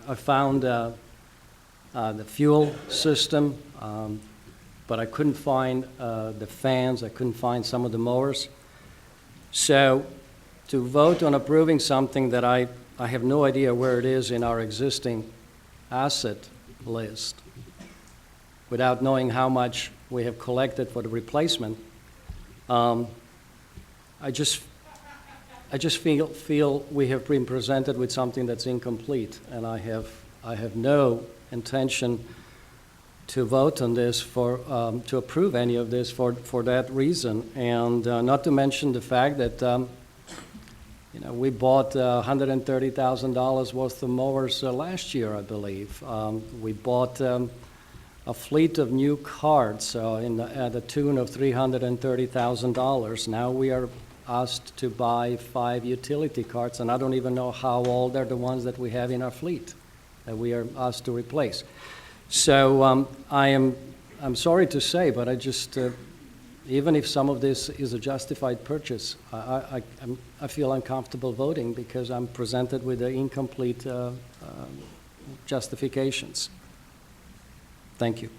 I found the fuel system, but I couldn't find the fans, I couldn't find some of the mowers. So to vote on approving something that I have no idea where it is in our existing asset list, without knowing how much we have collected for the replacement, I just feel we have been presented with something that's incomplete, and I have no intention to vote on this to approve any of this for that reason, and not to mention the fact that we bought $130,000 worth of mowers last year, I believe. We bought a fleet of new carts at the tune of $330,000. Now we are asked to buy 5 utility carts, and I don't even know how old are the ones that we have in our fleet that we are asked to replace. So I'm sorry to say, but I just, even if some of this is a justified purchase, I feel uncomfortable voting because I'm presented with the incomplete justifications. Thank you.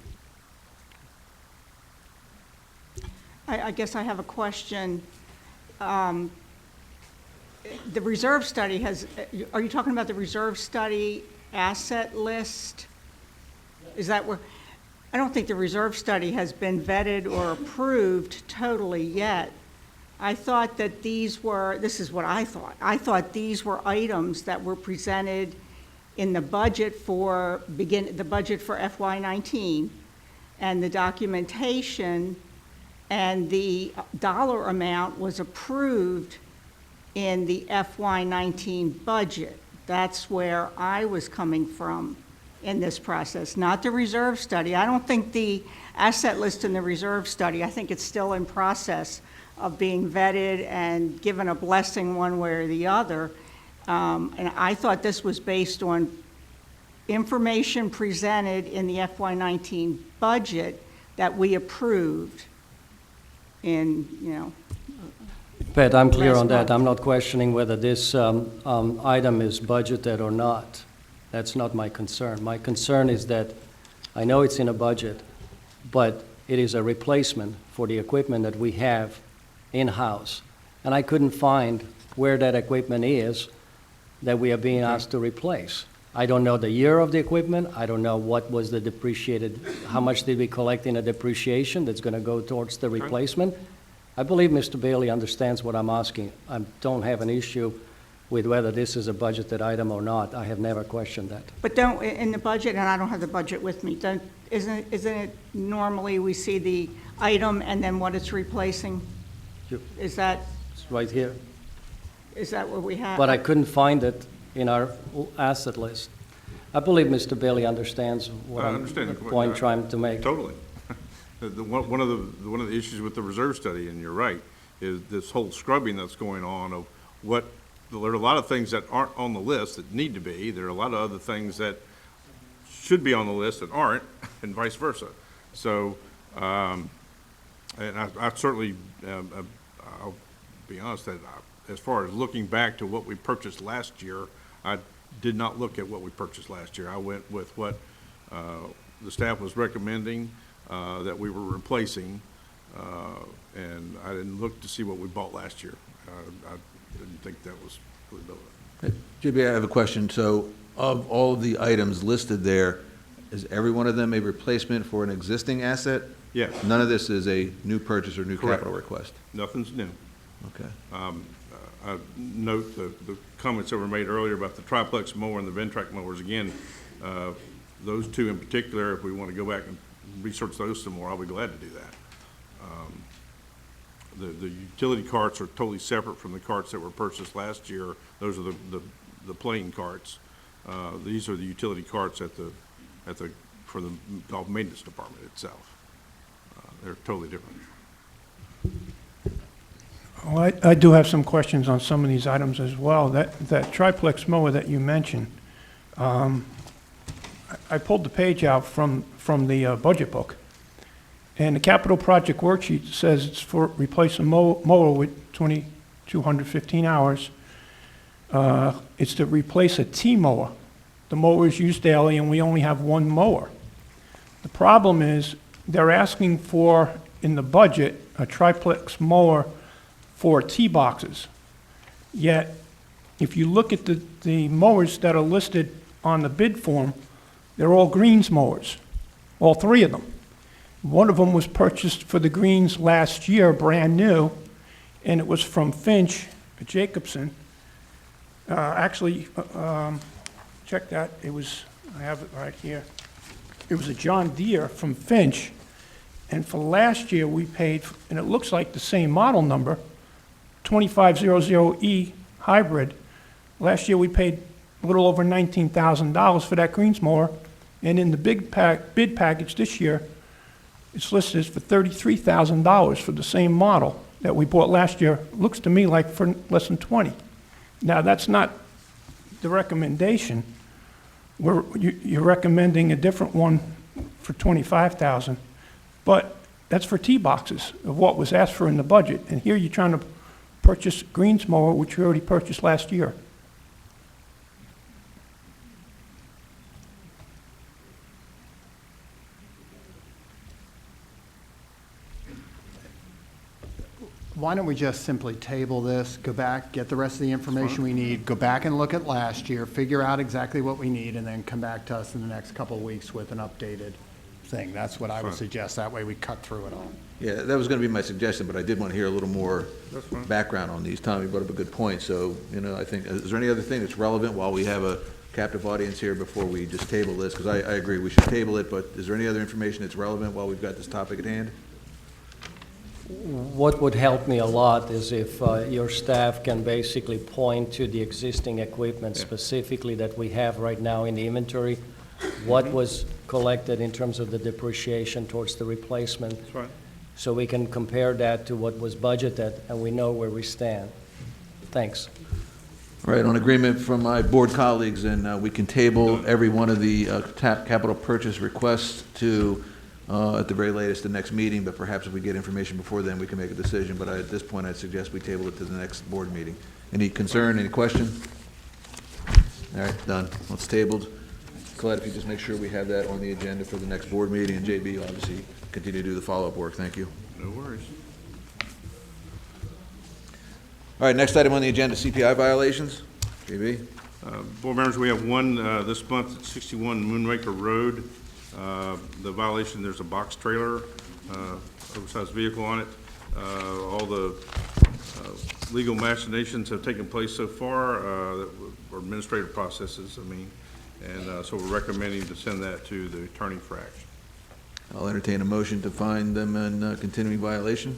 I guess I have a question. The reserve study are you talking about the reserve study asset list? Is that where, I don't think the reserve study has been vetted or approved totally yet. I thought that this is what I thought these were items that were presented in the budget for FY19, and the documentation and the dollar amount was approved in the FY19 budget. That's where I was coming from in this process, not the reserve study. I don't think the asset list in the reserve study, I think it's still in process of being vetted and given a blessing one way or the other. And I thought this was based on information presented in the FY19 budget that we approved in, Pat, I'm clear last on that. month. I'm not questioning whether this item is budgeted or not. That's not my concern. My concern is that I know it's in a budget, but it is a replacement for the equipment that we have in-house. And I couldn't find where that equipment is that we are being asked to replace. I don't know the year of the equipment. I don't know what was the depreciated, how much did we collect in a depreciation that's going to go towards the replacement. I believe Mr. Bailey understands what I'm asking. I don't have an issue with whether this is a budgeted item or not. I have never questioned that. But in the budget, and I don't have the budget with me, isn't it normally we see the item and then what it's replacing? Is that It's right here. what we have? But I couldn't find it in our asset list. I believe Mr. Bailey understands what I understand the the point point. trying to make. Totally. One of the issues with the reserve study, and you're right, is this whole scrubbing that's going on of there are a lot of things that aren't on the list that need to be. There are a lot of other things that should be on the list that aren't, and vice versa. So, and I certainly, I'll be honest, that as far as looking back to what we purchased last year, I did not look at what we purchased last year. I went with what the staff was recommending that we were replacing, and I didn't look to see what we bought last year. I didn't think that was really relevant. JB, I have a question. So of all of the items listed there, is every one of them a replacement for an existing asset? Yes. None of this is a new purchase or new Correct. capital request? Nothing's new. Okay. I note the comments that were made earlier about the triplex mower and the Ventrac mowers. Again, those two in particular, if we want to go back and research those some more, I'll be glad to do that. The utility carts are totally separate from the carts that were purchased last year. Those are the plain carts. These are the utility carts for the golf maintenance department itself. They're totally different. Well, I do have some questions on some of these items as well. That triplex mower that you mentioned, I pulled the page out from the budget book, and the capital project worksheet says it's for replace a mower with 2,215 hours. It's to replace a T-mower. The mower is used daily, and we only have one mower. The problem is they're asking for, in the budget, a triplex mower for tee boxes. Yet, if you look at the mowers that are listed on the bid form, they're all greens mowers, all three of them. One of them was purchased for the greens last year, brand new, and it was from Finch Jacobson. Check that, I have it right here. It was a John Deere from Finch, and for last year, we paid, and it looks like the same model number, 2500E hybrid. Last year, we paid a little over $19,000 for that greens mower, and in the bid package this year, it's listed for $33,000 for the same model that we bought last year. Looks to me like for less than 20. Now, that's not the recommendation. You're recommending a different one for $25,000, but that's for tee boxes of what was asked for in the budget. And here you're trying to purchase greens mower, which we already purchased last year. Why don't we just simply table this, go back, get the rest of the information we need, go back and look at last year, figure out exactly what we need, and then come back to us in the next couple of weeks with an updated thing. That's what I would suggest. That way we cut through it all. Yeah, that was going to be my suggestion, but I did want to hear a little more background on these. Tom, you brought up a good point, so, I think, is there any other thing that's relevant while we have a captive audience here before we just table this? Because I agree, we should table it, but is there any other information that's relevant while we've got this topic at hand? What would help me a lot is if your staff can basically point to the existing equipment specifically that we have right now in the inventory, what was collected in terms of the depreciation towards the replacement. That's right. So we can compare that to what was budgeted, and we know where we stand. Thanks. All right, on agreement from my board colleagues, and we can table every one of the capital purchase requests to, at the very latest, the next meeting, but perhaps if we get information before then, we can make a decision. But at this point, I'd suggest we table it to the next board meeting. Any concern, any question? All right, done. Well, it's tabled. Colette, if you just make sure we have that on the agenda for the next board meeting, and JB, obviously, continue to do the follow-up work. Thank you. No worries. All right, next item on the agenda, CPI violations. JB? Board members, we have one this month at 61 Moonraker Road. The violation, there's a box trailer, oversized vehicle on it. All the legal machinations have taken place so far, or administrative processes, and so we're recommending to send that to the attorney for action. I'll entertain a motion to find them in continuing violation.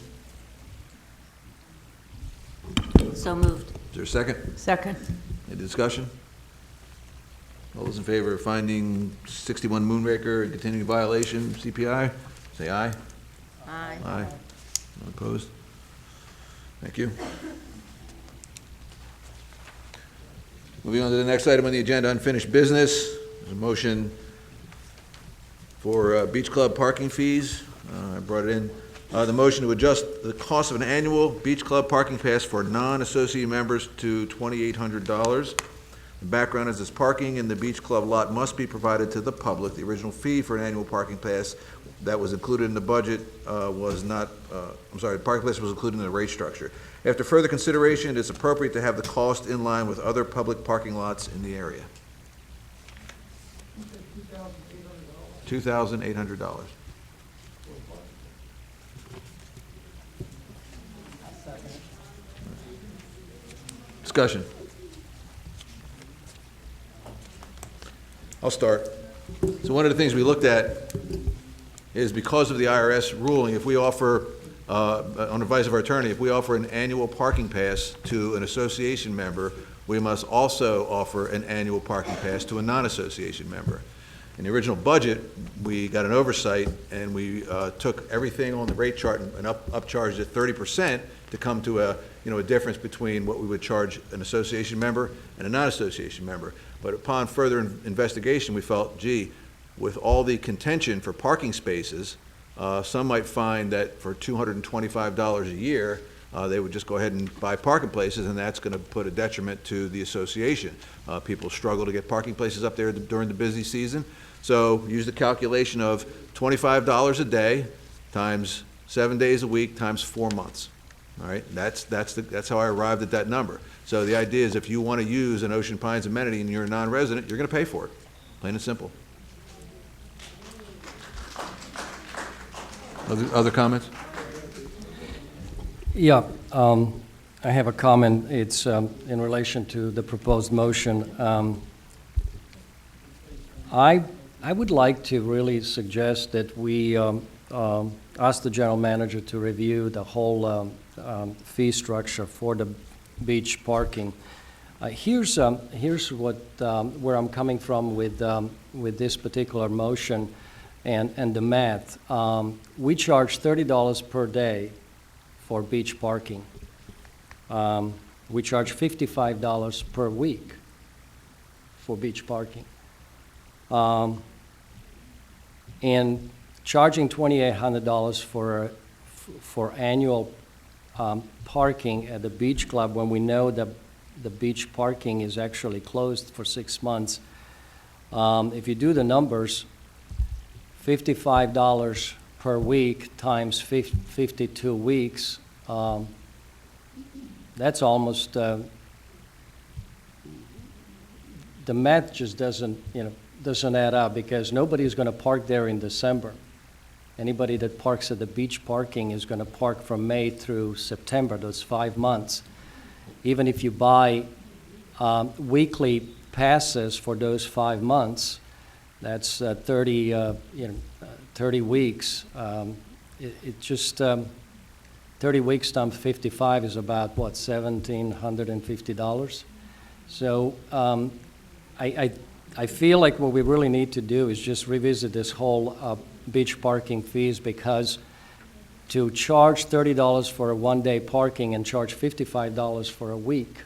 So moved. Is there a second? Second. Any discussion? All those in favor of finding 61 Moonraker in continuing violation, CPI, say aye. Aye. Aye. None opposed? Thank you. Moving on to the next item on the agenda, unfinished business. There's a motion for beach club parking fees. I brought it in. The motion to adjust the cost of an annual beach club parking pass for non-associate members to $2,800. The background is this: parking in the beach club lot must be provided to the public. The original fee for an annual parking pass that was included in the budget was not, the parking pass was included in the rate structure. After further consideration, it is appropriate to have the cost in line with other public parking lots in the area. $2,800. Discussion. I'll start. So one of the things we looked at is, because of the IRS ruling, if we offer, on advice of our attorney, if we offer an annual parking pass to an association member, we must also offer an annual parking pass to a non-association member. In the original budget, we got an oversight, and we took everything on the rate chart and upcharged it 30% to come to a difference between what we would charge an association member and a non-association member. But upon further investigation, we felt, gee, with all the contention for parking spaces, some might find that for $225 a year, they would just go ahead and buy parking places, and that's going to put a detriment to the association. People struggle to get parking places up there during the busy season. So use the calculation of $25 a day times 7 days a week times 4 months. All right, that's how I arrived at that number. So the idea is if you want to use an Ocean Pines amenity and you're a non-resident, you're going to pay for it, plain and simple. Other comments? Yeah, I have a comment. It's in relation to the proposed motion. I would like to really suggest that we ask the general manager to review the whole fee structure for the beach parking. Here's what where I'm coming from with this particular motion and the math. We charge $30 per day for beach parking. We charge $55 per week for beach parking. And charging $2,800 for annual parking at the beach club when we know that the beach parking is actually closed for 6 months. If you do the numbers, $55 per week times 52 weeks, that's almost, the math just doesn't add up, because nobody's going to park there in December. Anybody that parks at the beach parking is going to park from May through September, those 5 months. Even if you buy weekly passes for those 5 months, that's 30 weeks. It just 30 weeks times 55 is about, what, $1,750? So I feel like what we really need to do is just revisit this whole beach parking fees, because to charge $30 for a one-day parking and charge $55 for a week,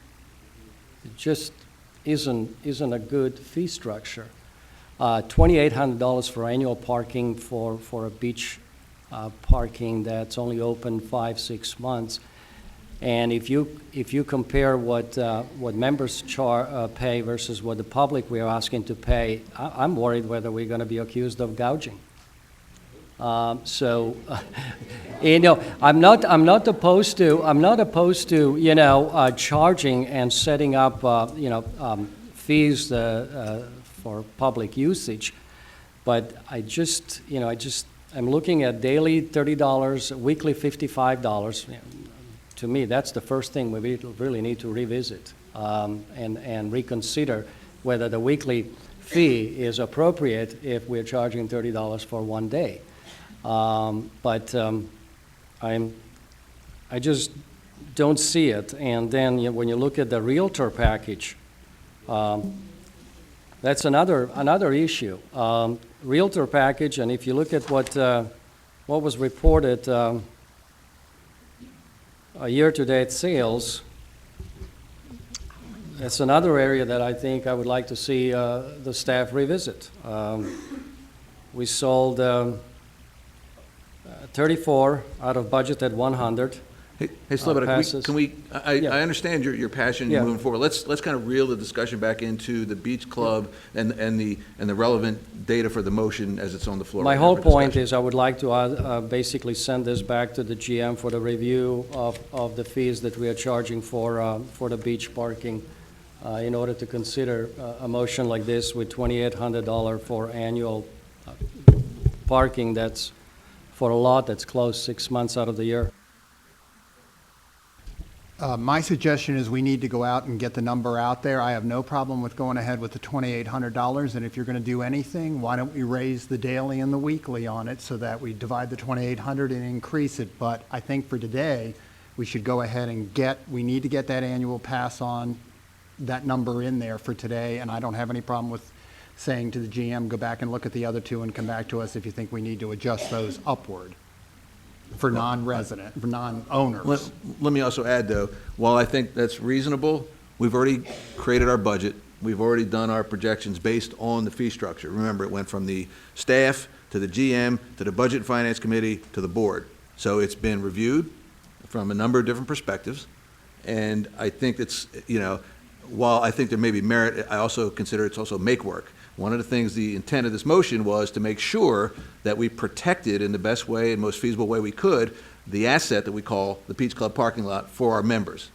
it just isn't a good fee structure. $2,800 for annual parking for a beach parking that's only open 5-6 months. And if you compare what members pay versus what the public we are asking to pay, I'm worried whether we're going to be accused of gouging. So, I'm not opposed to charging and setting up fees for public usage, but I'm looking at daily $30, weekly $55. To me, that's the first thing we really need to revisit and reconsider whether the weekly fee is appropriate if we're charging $30 for one day. But I just don't see it. And then when you look at the Realtor package, that's another issue. Realtor package, and if you look at what was reported year-to-date sales, that's another area that I think I would like to see the staff revisit. We sold 34 out of budget at 100. Hey, Slobodok, passes. I Yeah. understand your passion Yeah. moving forward. Let's kind of reel the discussion back into the beach club and the relevant data for the motion as it's on the floor. My right now whole for point discussion. is I would like to basically send this back to the GM for the review of the fees that we are charging for the beach parking in order to consider a motion like this with $2,800 for annual parking that's for a lot that's closed 6 months out of the year. My suggestion is we need to go out and get the number out there. I have no problem with going ahead with the $2,800, and if you're going to do anything, why don't we raise the daily and the weekly on it so that we divide the $2,800 and increase it? But I think for today, we should go ahead and we need to get that annual pass on, that number in there for today, and I don't have any problem with saying to the GM, go back and look at the other two and come back to us if you think we need to adjust those upward for non-resident, for non-owners. Let me also add, though, while I think that's reasonable, we've already created our budget. We've already done our projections based on the fee structure. Remember, it went from the staff to the GM to the Budget and Finance Committee to the board. So it's been reviewed, from a number of different perspectives. And I think it's, while I think there may be merit, I also consider it's also make work. One of the things, the intent of this motion was to make sure that we protected in the best way and most feasible way we could the asset that we call the Peach Club parking lot for our members.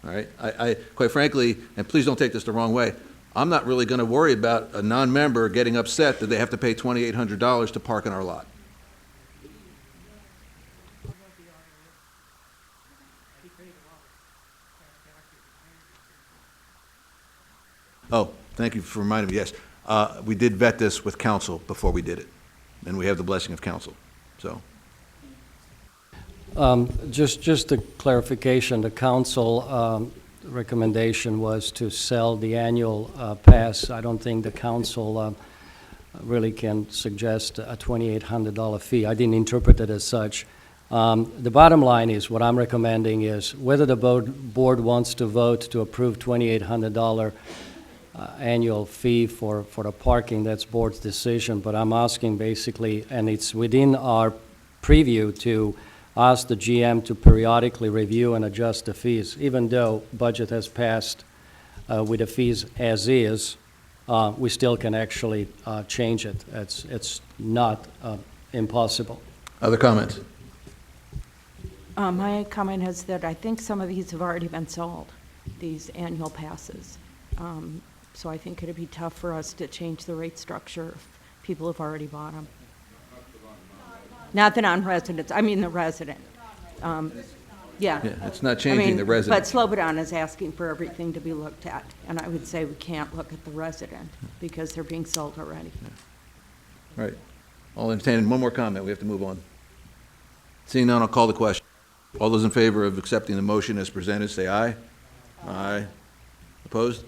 All right? I quite frankly, and please don't take this the wrong way, I'm not really going to worry about a non-member getting upset that they have to pay $2,800 to park in our lot. Oh, thank you for reminding me, yes. We did vet this with council before we did it, and we have the blessing of council, so. Just a clarification, the council recommendation was to sell the annual pass. I don't think the council really can suggest a $2,800 fee. I didn't interpret it as such. The bottom line is, what I'm recommending is whether the board wants to vote to approve $2,800 annual fee for the parking, that's board's decision, but I'm asking basically, and it's within our preview to ask the GM to periodically review and adjust the fees, even though budget has passed with the fees as is, we still can actually change it. It's not impossible. Other comments? My comment is that I think some of these have already been sold, these annual passes. So I think it'd be tough for us to change the rate structure if people have already bought them. Not the non-residents, I mean the resident. Yeah. Yeah, it's not changing the resident. But Slobodan is asking for everything to be looked at, and I would say we can't look at the resident because they're being sold already. Right. I'll entertain one more comment. We have to move on. Seeing none, I'll call the question. All those in favor of accepting the motion as presented, say aye. Aye. Opposed?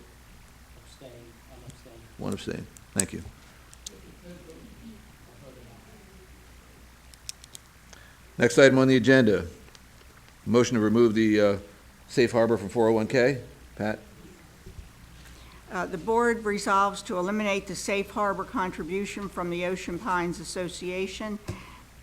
One abstain. Thank you. Next item on the agenda, motion to remove the safe harbor from 401K. Pat? The board resolves to eliminate the safe harbor contribution from the Ocean Pines Association,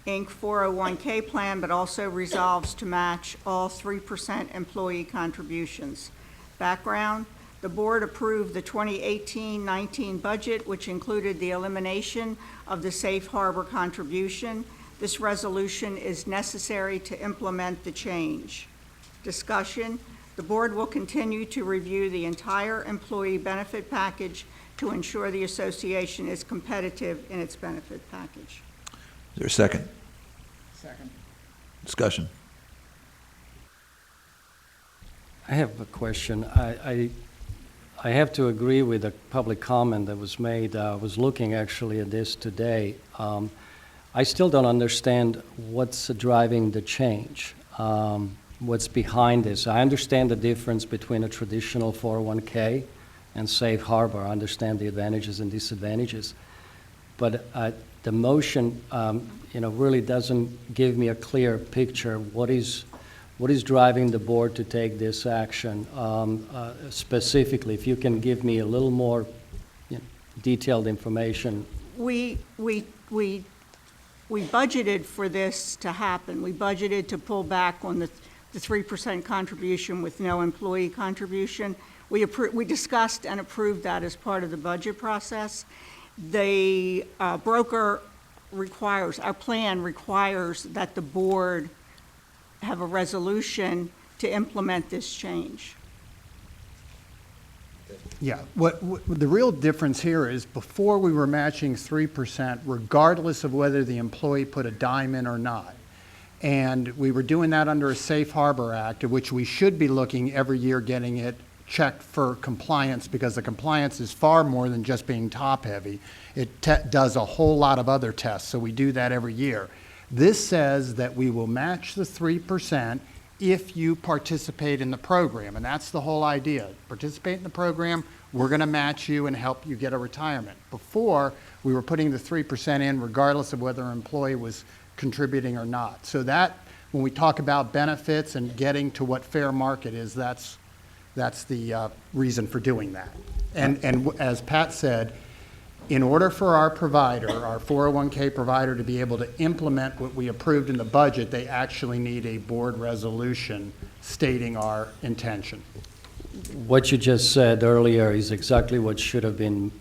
Inc. 401K plan, but also resolves to match all 3% employee contributions. Background, the board approved the 2018-19 budget, which included the elimination of the safe harbor contribution. This resolution is necessary to implement the change. Discussion, the board will continue to review the entire employee benefit package to ensure the association is competitive in its benefit package. Is there a second? Second. Discussion. I have a question. I have to agree with the public comment that was made. I was looking actually at this today. I still don't understand what's driving the change, what's behind this. I understand the difference between a traditional 401K and safe harbor. I understand the advantages and disadvantages. But the motion really doesn't give me a clear picture. What is driving the board to take this action? Specifically, if you can give me a little more detailed information. We budgeted for this to happen. We budgeted to pull back on the 3% contribution with no employee contribution. We discussed and approved that as part of the budget process. The broker requires, our plan requires that the board have a resolution to implement this change. Yeah, what the real difference here is before we were matching 3% regardless of whether the employee put a dime in or not. And we were doing that under a Safe Harbor Act, of which we should be looking every year getting it checked for compliance, because the compliance is far more than just being top-heavy. It does a whole lot of other tests, so we do that every year. This says that we will match the 3% if you participate in the program, and that's the whole idea. Participate in the program, we're going to match you and help you get a retirement. Before, we were putting the 3% in regardless of whether an employee was contributing or not. So that, when we talk about benefits and getting to what fair market is, that's the reason for doing that. And as Pat said, in order for our provider, our 401K provider, to be able to implement what we approved in the budget, they actually need a board resolution stating our intention. What you just said earlier is exactly what should have been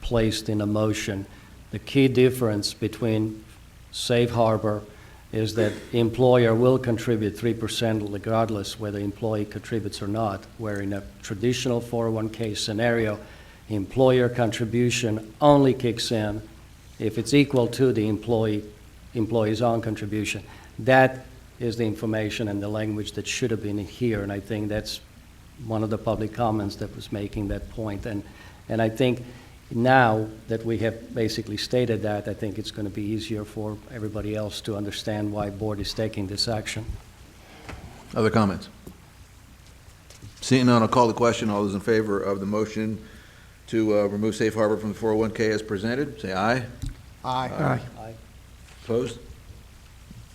placed in a motion. The key difference between Safe Harbor is that the employer will contribute 3% regardless whether the employee contributes or not, where in a traditional 401K scenario, employer contribution only kicks in if it's equal to the employee's own contribution. That is the information and the language that should have been here, and I think that's one of the public comments that was making that point. And I think now that we have basically stated that, I think it's going to be easier for everybody else to understand why board is taking this action. Other comments? Seeing none, I'll call the question. All those in favor of the motion to remove safe harbor from the 401K as presented, say aye. Aye. Aye. Opposed?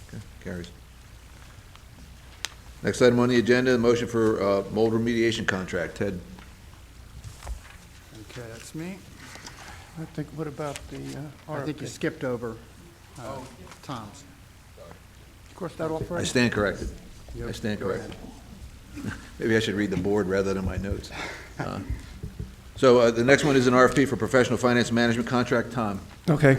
Okay, carries. Next item on the agenda, the motion for mold remediation contract. Ted? Okay, that's me. I think, what about the I think you RFP? skipped over Tom's. Cross that off I right? stand corrected. I Yep, stand go corrected. Maybe I should read the board rather than my notes. So the next one is an RFP for professional finance management contract. Tom? Okay.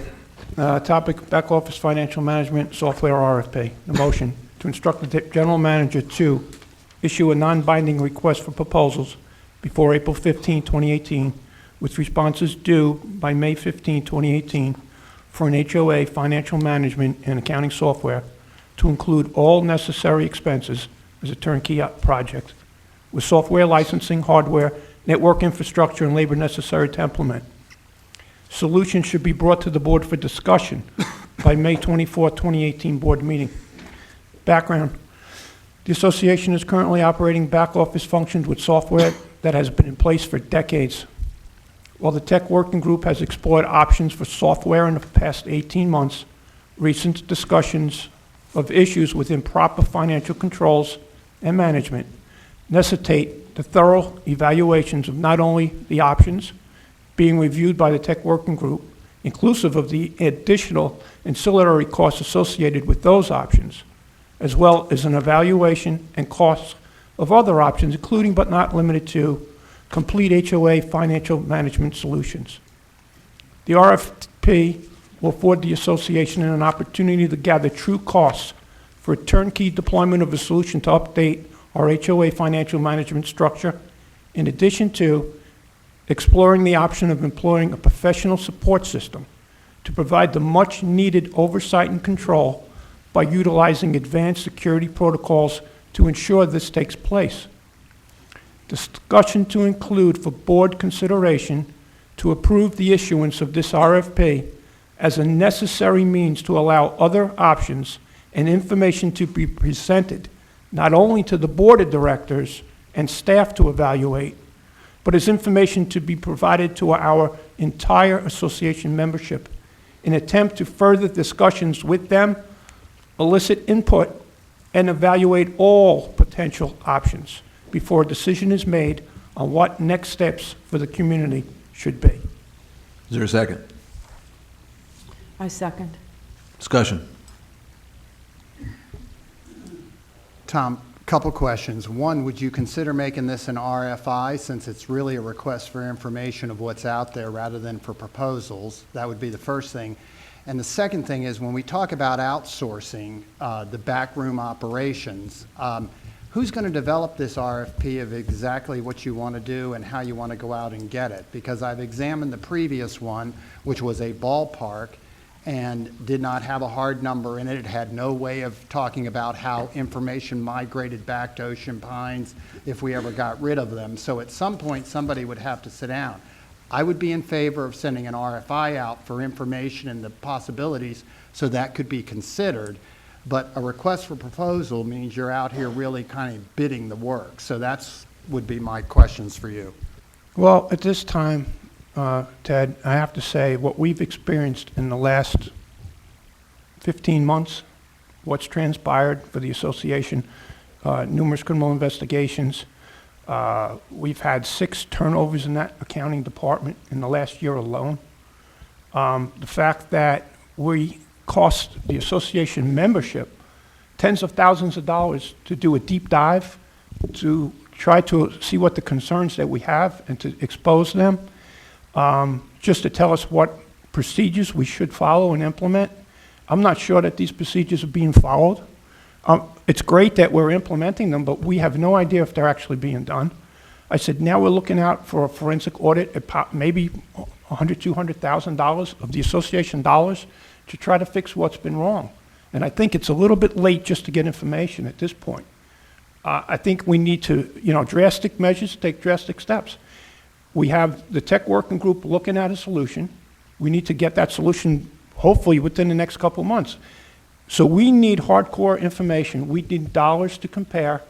Topic, back office financial management software RFP. The motion to instruct the general manager to issue a non-binding request for proposals before April 15, 2018, with responses due by May 15, 2018, for an HOA financial management and accounting software to include all necessary expenses as a turnkey project, with software licensing, hardware, network infrastructure, and labor necessary to implement. Solution should be brought to the board for discussion by May 24, 2018 board meeting. Background. The association is currently operating back office functions with software that has been in place for decades. While the tech working group has explored options for software in the past 18 months, recent discussions of issues with improper financial controls and management necessitate the thorough evaluations of not only the options being reviewed by the tech working group, inclusive of the additional ancillary costs associated with those options, as well as an evaluation and costs of other options, including but not limited to complete HOA financial management solutions. The RFP will afford the association an opportunity to gather true costs for a turnkey deployment of a solution to update our HOA financial management structure, in addition to exploring the option of employing a professional support system to provide the much-needed oversight and control by utilizing advanced security protocols to ensure this takes place. Discussion to include for board consideration to approve the issuance of this RFP as a necessary means to allow other options and information to be presented not only to the board of directors and staff to evaluate, but as information to be provided to our entire association membership in attempt to further discussions with them, elicit input, and evaluate all potential options before a decision is made on what next steps for the community should be. Is there a second? I second. Discussion. Tom, couple questions. One, would you consider making this an RFI, since it's really a request for information of what's out there rather than for proposals? That would be the first thing. And the second thing is, when we talk about outsourcing the backroom operations, who's going to develop this RFP of exactly what you want to do and how you want to go out and get it? Because I've examined the previous one, which was a ballpark, and did not have a hard number in it. It had no way of talking about how information migrated back to Ocean Pines if we ever got rid of them. So at some point, somebody would have to sit down. I would be in favor of sending an RFI out for information and the possibilities so that could be considered. But a request for proposal means you're out here really kind of bidding the work. So that's would be my questions for you. Well, at this time, Ted, I have to say what we've experienced in the last 15 months, what's transpired for the association, numerous criminal investigations. We've had 6 turnovers in that accounting department in the last year alone. The fact that we cost the association membership tens of thousands of dollars to do a deep dive, to try to see what the concerns that we have and to expose them, just to tell us what procedures we should follow and implement. I'm not sure that these procedures are being followed. It's great that we're implementing them, but we have no idea if they're actually being done. I said, now we're looking out for a forensic audit at maybe $100,000, $200,000 of the association dollars to try to fix what's been wrong. And I think it's a little bit late just to get information at this point. I think we need to, drastic measures, take drastic steps. We have the tech working group looking at a solution. We need to get that solution hopefully within the next couple of months. So we need hardcore information. We need dollars to compare.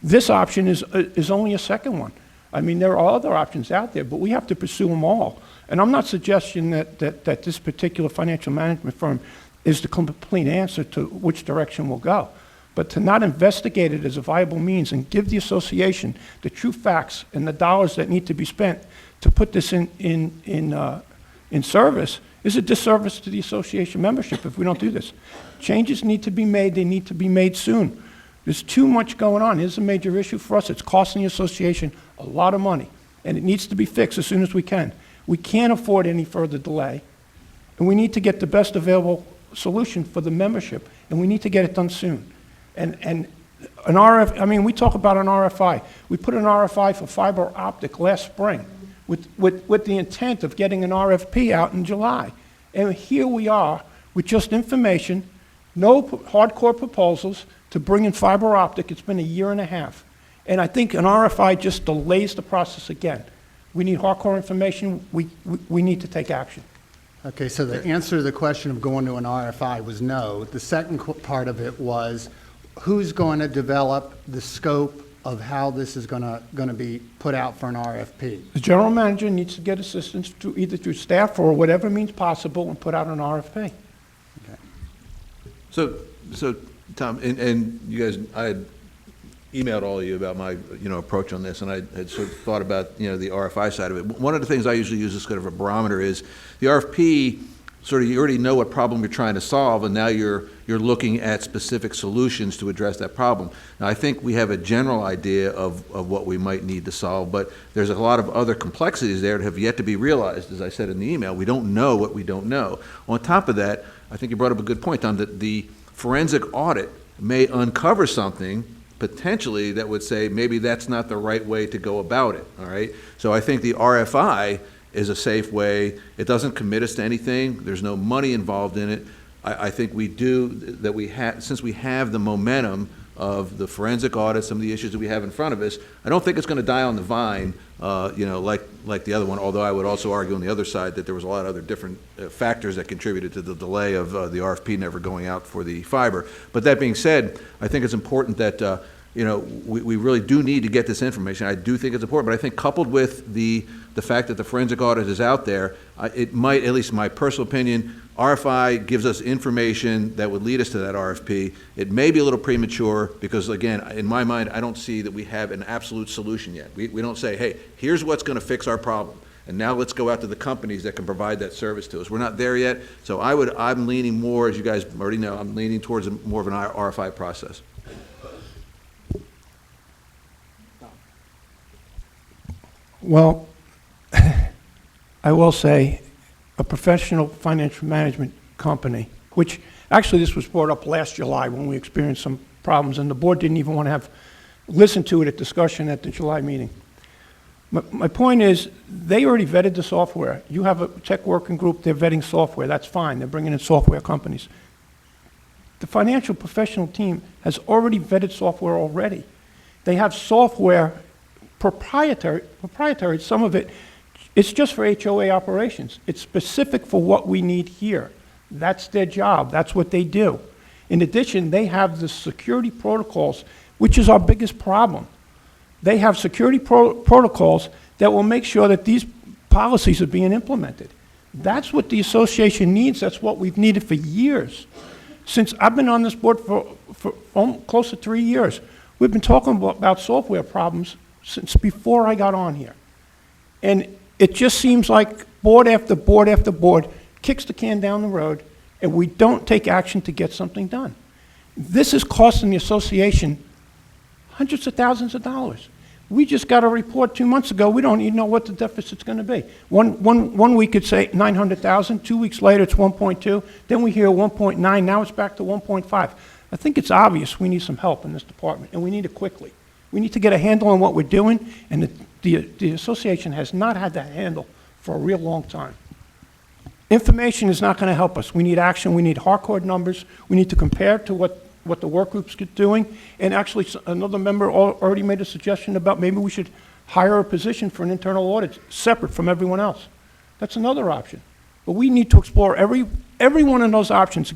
This option is only a second one. I mean, there are other options out there, but we have to pursue them all. And I'm not suggesting that this particular financial management firm is the complete answer to which direction we'll go. But to not investigate it as a viable means and give the association the true facts and the dollars that need to be spent to put this in service is a disservice to the association membership if we don't do this. Changes need to be made. They need to be made soon. There's too much going on. It's a major issue for us. It's costing the association a lot of money, and it needs to be fixed as soon as we can. We can't afford any further delay, and we need to get the best available solution for the membership, and we need to get it done soon. And an we talk about an RFI. We put an RFI for fiber optic last spring with the intent of getting an RFP out in July. And here we are with just information, no hardcore proposals to bring in fiber optic. It's been a year and a half. And I think an RFI just delays the process again. We need hardcore information. We need to take action. Okay, so the answer to the question of going to an RFI was no. The second part of it was, who's going to develop the scope of how this is going to be put out for an RFP? The general manager needs to get assistance either through staff or whatever means possible and put out an RFP. Okay. So Tom, and you guys, I had emailed all of you about my, approach on this, and I had sort of thought about, the RFI side of it. One of the things I usually use as kind of a barometer is the RFP, sort of you already know what problem you're trying to solve, and now you're looking at specific solutions to address that problem. Now, I think we have a general idea of what we might need to solve, but there's a lot of other complexities there that have yet to be realized. As I said in the email, we don't know what we don't know. On top of that, I think you brought up a good point, Tom, that the forensic audit may uncover something potentially that would say maybe that's not the right way to go about it, all right? So I think the RFI is a safe way. It doesn't commit us to anything. There's no money involved in it. I think since we have the momentum of the forensic audit, some of the issues that we have in front of us, I don't think it's going to die on the vine, like the other one, although I would also argue on the other side that there was a lot of other different factors that contributed to the delay of the RFP never going out for the fiber. But that being said, I think it's important that we really do need to get this information. I do think it's important, but I think coupled with the fact that the forensic audit is out there, it might, at least in my personal opinion, RFI gives us information that would lead us to that RFP. It may be a little premature because, again, in my mind, I don't see that we have an absolute solution yet. We don't say, hey, here's what's going to fix our problem, and now let's go out to the companies that can provide that service to us. We're not there yet, so I'm leaning more, as you guys already know, I'm leaning towards more of an RFI process. Well, I will say a professional financial management company, which actually this was brought up last July when we experienced some problems, and the board didn't even want to listen to it at discussion at the July meeting. My point is, they already vetted the software. You have a tech working group, they're vetting software. That's fine. They're bringing in software companies. The financial professional team has already vetted software already. They have software proprietary, some of it, it's just for HOA operations. It's specific for what we need here. That's their job. That's what they do. In addition, they have the security protocols, which is our biggest problem. They have security protocols that will make sure that these policies are being implemented. That's what the association needs. That's what we've needed for years. Since I've been on this board for close to 3 years, we've been talking about software problems since before I got on here. And it just seems like board after board after board kicks the can down the road, and we don't take action to get something done. This is costing the association hundreds of thousands of dollars. We just got a report 2 months ago. We don't even know what the deficit's going to be. One week it's say 900,000. 2 weeks later it's 1.2. Then we hear 1.9. Now it's back to 1.5. I think it's obvious we need some help in this department, and we need it quickly. We need to get a handle on what we're doing, and the association has not had that handle for a real long time. Information is not going to help us. We need action. We need hardcore numbers. We need to compare to what the work group's doing. And actually, another member already made a suggestion about maybe we should hire a position for an internal audit separate from everyone else. That's another option. But we need to explore every one of those options.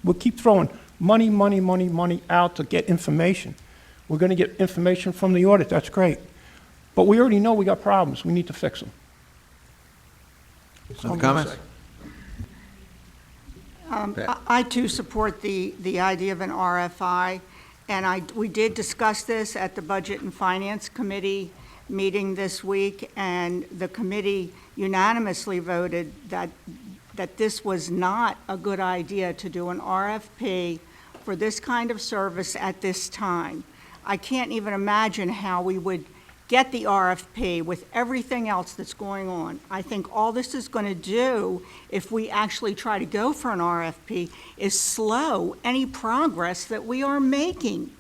We'll keep throwing money out to get information. We're going to get information from the audit. That's great. But we already know we got problems. We need to fix them. Other comments? I too support the idea of an RFI, and we did discuss this at the Budget and Finance Committee meeting this week, and the committee unanimously voted that this was not a good idea to do an RFP for this kind of service at this time. I can't even imagine how we would get the RFP with everything else that's going on. I think all this is going to do, if we actually try to go for an RFP, is slow any progress that we are making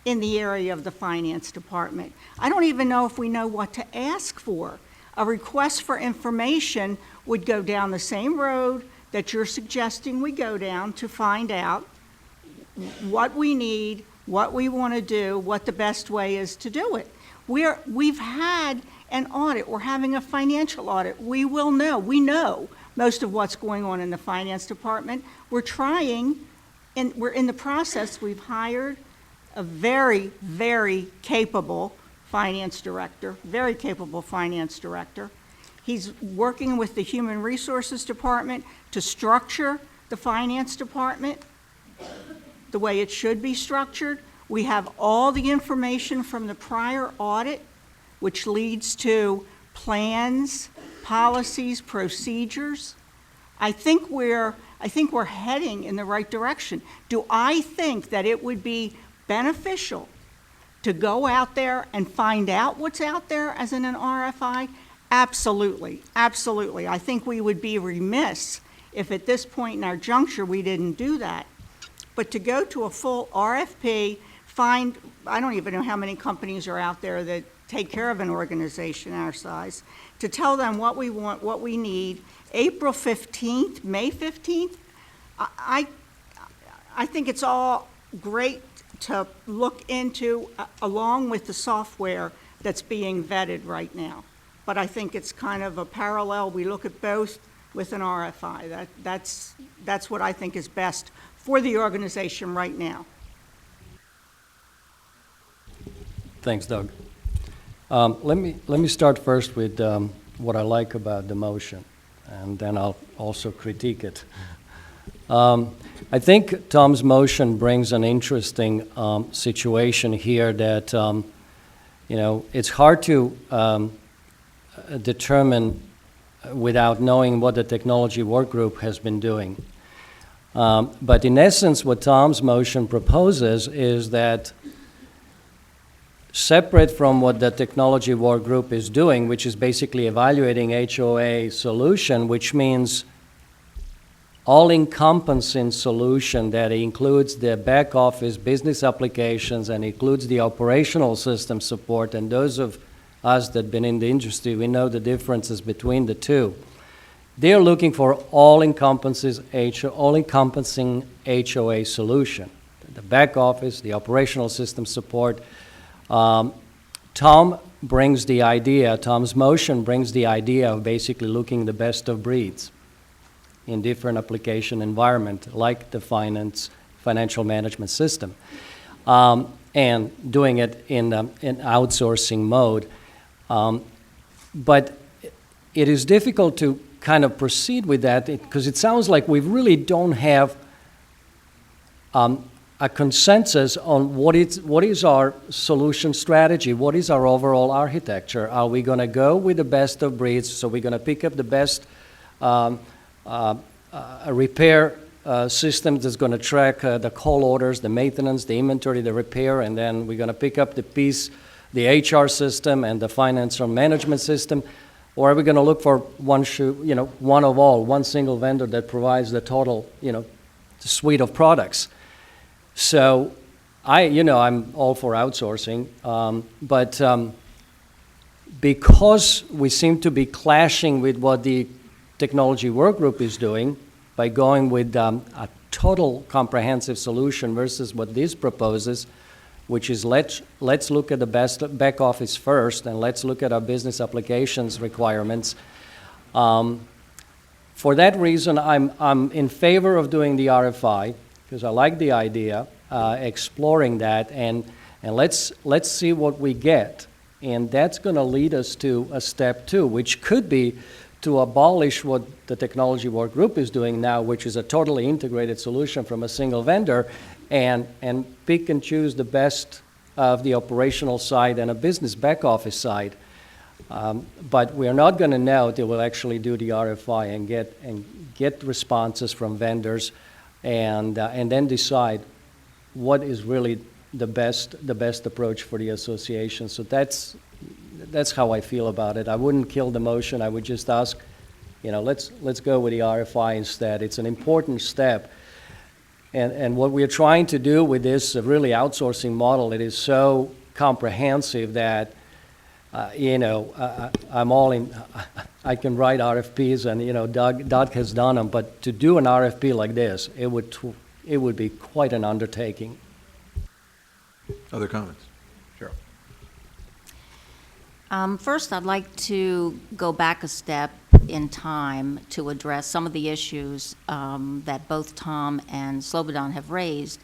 in the area of the finance department. I don't even know if we know what to ask for. A request for information would go down the same road that you're suggesting we go down to find out what we need, what we want to do, what the best way is to do it. We've had an audit. We're having a financial audit. We know most of what's going on in the finance department. We're trying, and we're in the process. We've hired a very, very capable finance director, He's working with the Human Resources Department to structure the finance department the way it should be structured. We have all the information from the prior audit, which leads to plans, policies, procedures. I think we're heading in the right direction. Do I think that it would be beneficial to go out there and find out what's out there as in an RFI? Absolutely, absolutely. I think we would be remiss if at this point in our juncture we didn't do that. But to go to a full RFP, I don't even know how many companies are out there that take care of an organization our size, to tell them what we want, what we need, April 15th, May 15th, I think it's all great to look into along with the software that's being vetted right now. But I think it's kind of a parallel. We look at both with an RFI. That's what I think is best for the organization right now. Thanks, Doug. Let me start first with what I like about the motion, and then I'll also critique it. I think Tom's motion brings an interesting situation here that, it's hard to determine without knowing what the technology work group has been doing. But in essence, what Tom's motion proposes is that separate from what the technology work group is doing, which is basically evaluating HOA solution, which means all-encompassing solution that includes the back office business applications and includes the operational system support. And those of us that have been in the industry, we know the differences between the two. They're looking for all-encompassing HOA solution. The back office, the operational system support. Tom's motion brings the idea of basically looking the best of breeds in different application environment, like the financial management system, and doing it in outsourcing mode. But it is difficult to kind of proceed with that because it sounds like we really don't have a consensus on what is our solution strategy, what is our overall architecture. Are we going to go with the best of breeds, so we're going to pick up the best a repair system that's going to track the call orders, the maintenance, the inventory, the repair, and then we're going to pick up the piece, the HR system and the financial management system, or are we going to look for one of all, one single vendor that provides the total, suite of products? So I'm all for outsourcing, but because we seem to be clashing with what the technology work group is doing by going with a total comprehensive solution versus what this proposes, which is let's look at the best back office first and let's look at our business applications requirements. For that reason, I'm in favor of doing the RFI because I like the idea, exploring that, and let's see what we get. And that's going to lead us to a step 2, which could be to abolish what the technology work group is doing now, which is a totally integrated solution from a single vendor, and pick and choose the best of the operational side and a business back office side. But we are not going to know till we'll actually do the RFI and get responses from vendors, and then decide what is really the best approach for the association. So that's how I feel about it. I wouldn't kill the motion. I would just ask, let's go with the RFI instead. It's an important step. And what we're trying to do with this really outsourcing model, it is so comprehensive that, I'm all in. I can write RFPs, and Doug has done them. But to do an RFP like this, it would be quite an undertaking. Other comments? Cheryl. First, I'd like to go back a step in time to address some of the issues that both Tom and Slobodan have raised,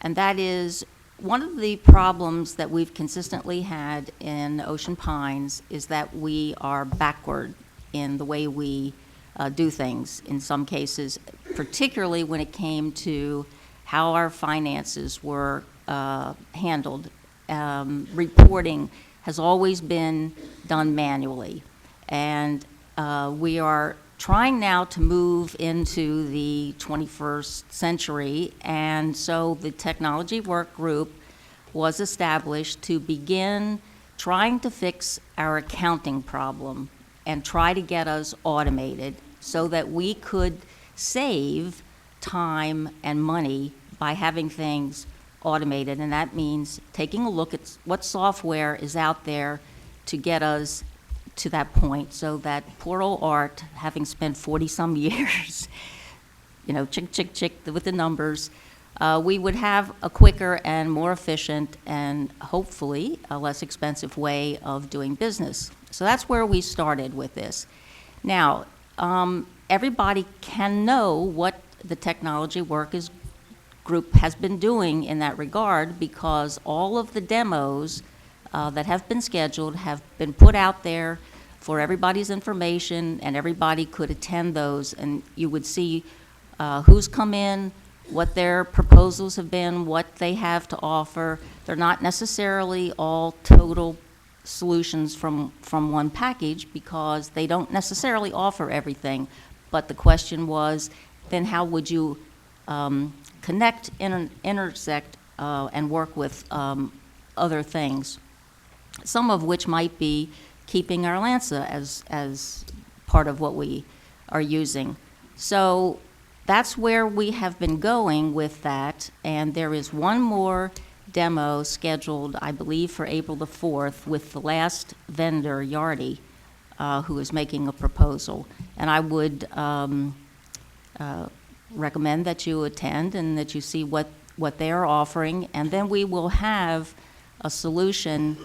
and that is one of the problems that we've consistently had in Ocean Pines is that we are backward in the way we do things in some cases, particularly when it came to how our finances were handled. Reporting has always been done manually, and we are trying now to move into the 21st century, and so the technology work group was established to begin trying to fix our accounting problem and try to get us automated so that we could save time and money by having things automated. And that means taking a look at what software is out there to get us to that point, so that poor old Art, having spent 40-some years, chick with the numbers, we would have a quicker and more efficient and hopefully a less expensive way of doing business. So that's where we started with this. Now, everybody can know what the technology work group has been doing in that regard, because all of the demos that have been scheduled have been put out there for everybody's information, and everybody could attend those, and you would see who's come in, what their proposals have been, what they have to offer. They're not necessarily all total solutions from one package, because they don't necessarily offer everything. But the question was, then how would you connect, intersect, and work with other things, some of which might be keeping our LANSA as part of what we are using. So that's where we have been going with that, and there is one more demo scheduled, I believe, for April the 4th with the last vendor, Yardi, who is making a proposal. And I would recommend that you attend and that you see what they are offering, and then we will have a solution,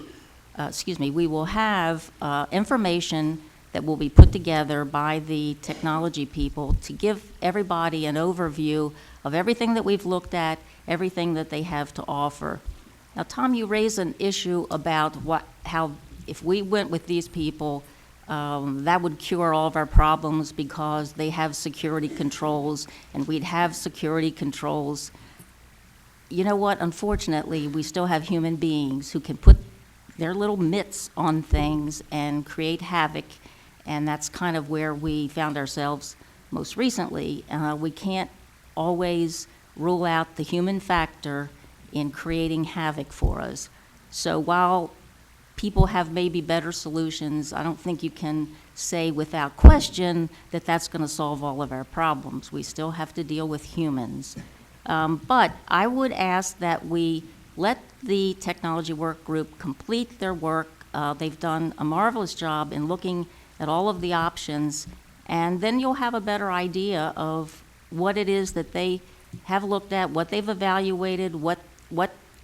we will have information that will be put together by the technology people to give everybody an overview of everything that we've looked at, everything that they have to offer. Now, Tom, you raised an issue about how if we went with these people, that would cure all of our problems because they have security controls, and we'd have security controls. You know what? Unfortunately, we still have human beings who can put their little mitts on things and create havoc And that's kind of where we found ourselves most recently. We can't always rule out the human factor in creating havoc for us. So while people have maybe better solutions, I don't think you can say without question that that's going to solve all of our problems. We still have to deal with humans. But I would ask that we let the technology work group complete their work. They've done a marvelous job in looking at all of the options, and then you'll have a better idea of what it is that they have looked at, what they've evaluated, what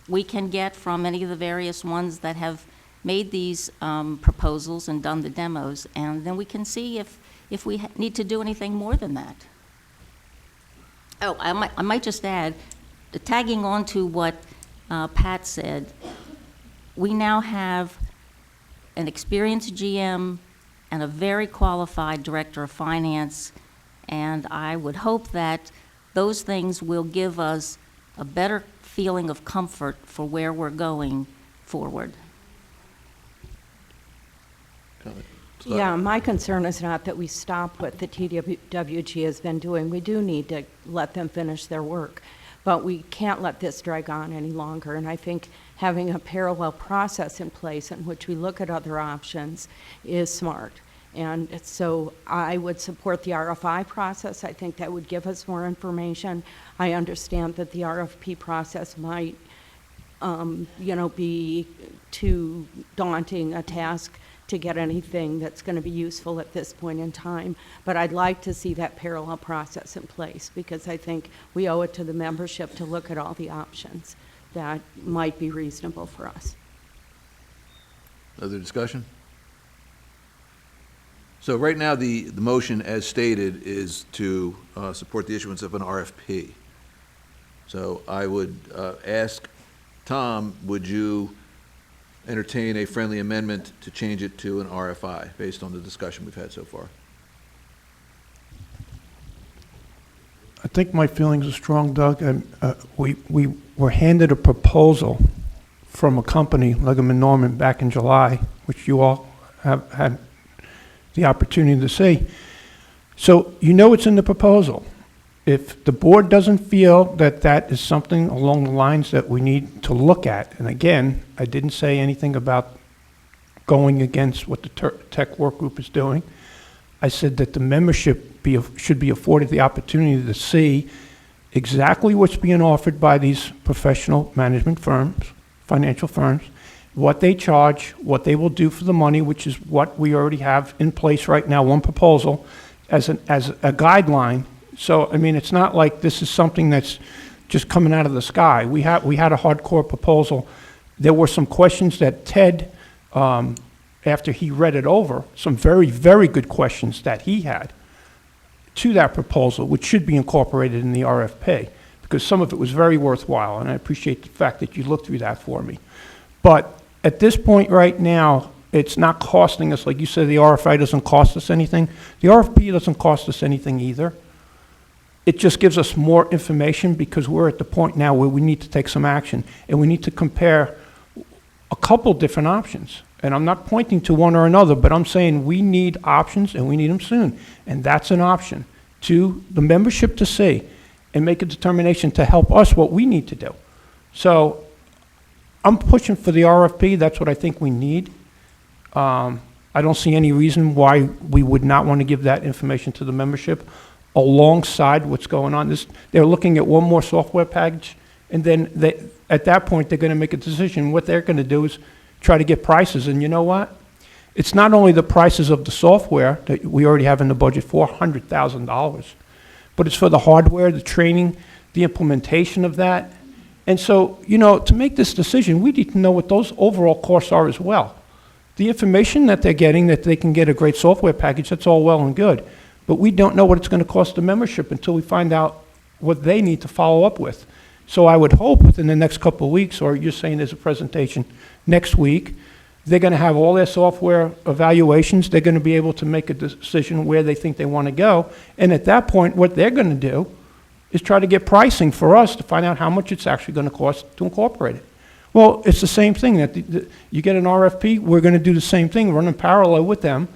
we can get from any of the various ones that have made these proposals and done the demos, and then we can see if we need to do anything more than that. Oh, I might just add, tagging on to what Pat said, we now have an experienced GM and a very qualified director of finance, and I would hope that those things will give us a better feeling of comfort for where we're going forward. Yeah, my concern is not that we stop what the TWG has been doing. We do need to let them finish their work, but we can't let this drag on any longer. And I think having a parallel process in place in which we look at other options is smart. And so I would support the RFI process. I think that would give us more information. I understand that the RFP process might, be too daunting a task to get anything that's going to be useful at this point in time. But I'd like to see that parallel process in place, because I think we owe it to the membership to look at all the options that might be reasonable for us. Other discussion? So right now, the motion as stated is to support the issuance of an RFP. So I would ask Tom, would you entertain a friendly amendment to change it to an RFI based on the discussion we've had so far? I think my feelings are strong, Doug. We were handed a proposal from a company, Legerman Norman, back in July, which you all have had the opportunity to see. So you know it's in the proposal. If the board doesn't feel that that is something along the lines that we need to look at, and again, I didn't say anything about going against what the tech work group is doing. I said that the membership should be afforded the opportunity to see exactly what's being offered by these professional management firms, financial firms, what they charge, what they will do for the money, which is what we already have in place right now, one proposal, as a guideline. So, I mean, it's not like this is something that's just coming out of the sky. We had a hardcore proposal. There were some questions that Ted, after he read it over, some very, very good questions that he had to that proposal, which should be incorporated in the RFP, because some of it was very worthwhile, and I appreciate the fact that you looked through that for me. But at this point right now, it's not costing us, like you said, the RFI doesn't cost us anything. The RFP doesn't cost us anything either. It just gives us more information, because we're at the point now where we need to take some action, and we need to compare a couple different options. And I'm not pointing to one or another, but I'm saying we need options, and we need them soon. And that's an option to the membership to see and make a determination to help us what we need to do. So I'm pushing for the RFP. That's what I think we need. I don't see any reason why we would not want to give that information to the membership alongside what's going on. They're looking at one more software package, and then at that point, they're going to make a decision. What they're going to do is try to get prices. And you know what? It's not only the prices of the software that we already have in the budget, $400,000, but it's for the hardware, the training, the implementation of that. And so, to make this decision, we need to know what those overall costs are as well. The information that they're getting, that they can get a great software package, that's all well and good. But we don't know what it's going to cost the membership until we find out what they need to follow up with. So I would hope within the next couple of weeks, or you're saying there's a presentation next week, they're going to have all their software evaluations. They're going to be able to make a decision where they think they want to go. And at that point, what they're going to do is try to get pricing for us to find out how much it's actually going to cost to incorporate it. Well, it's the same thing. That you get an RFP, we're going to do the same thing, run in parallel with them,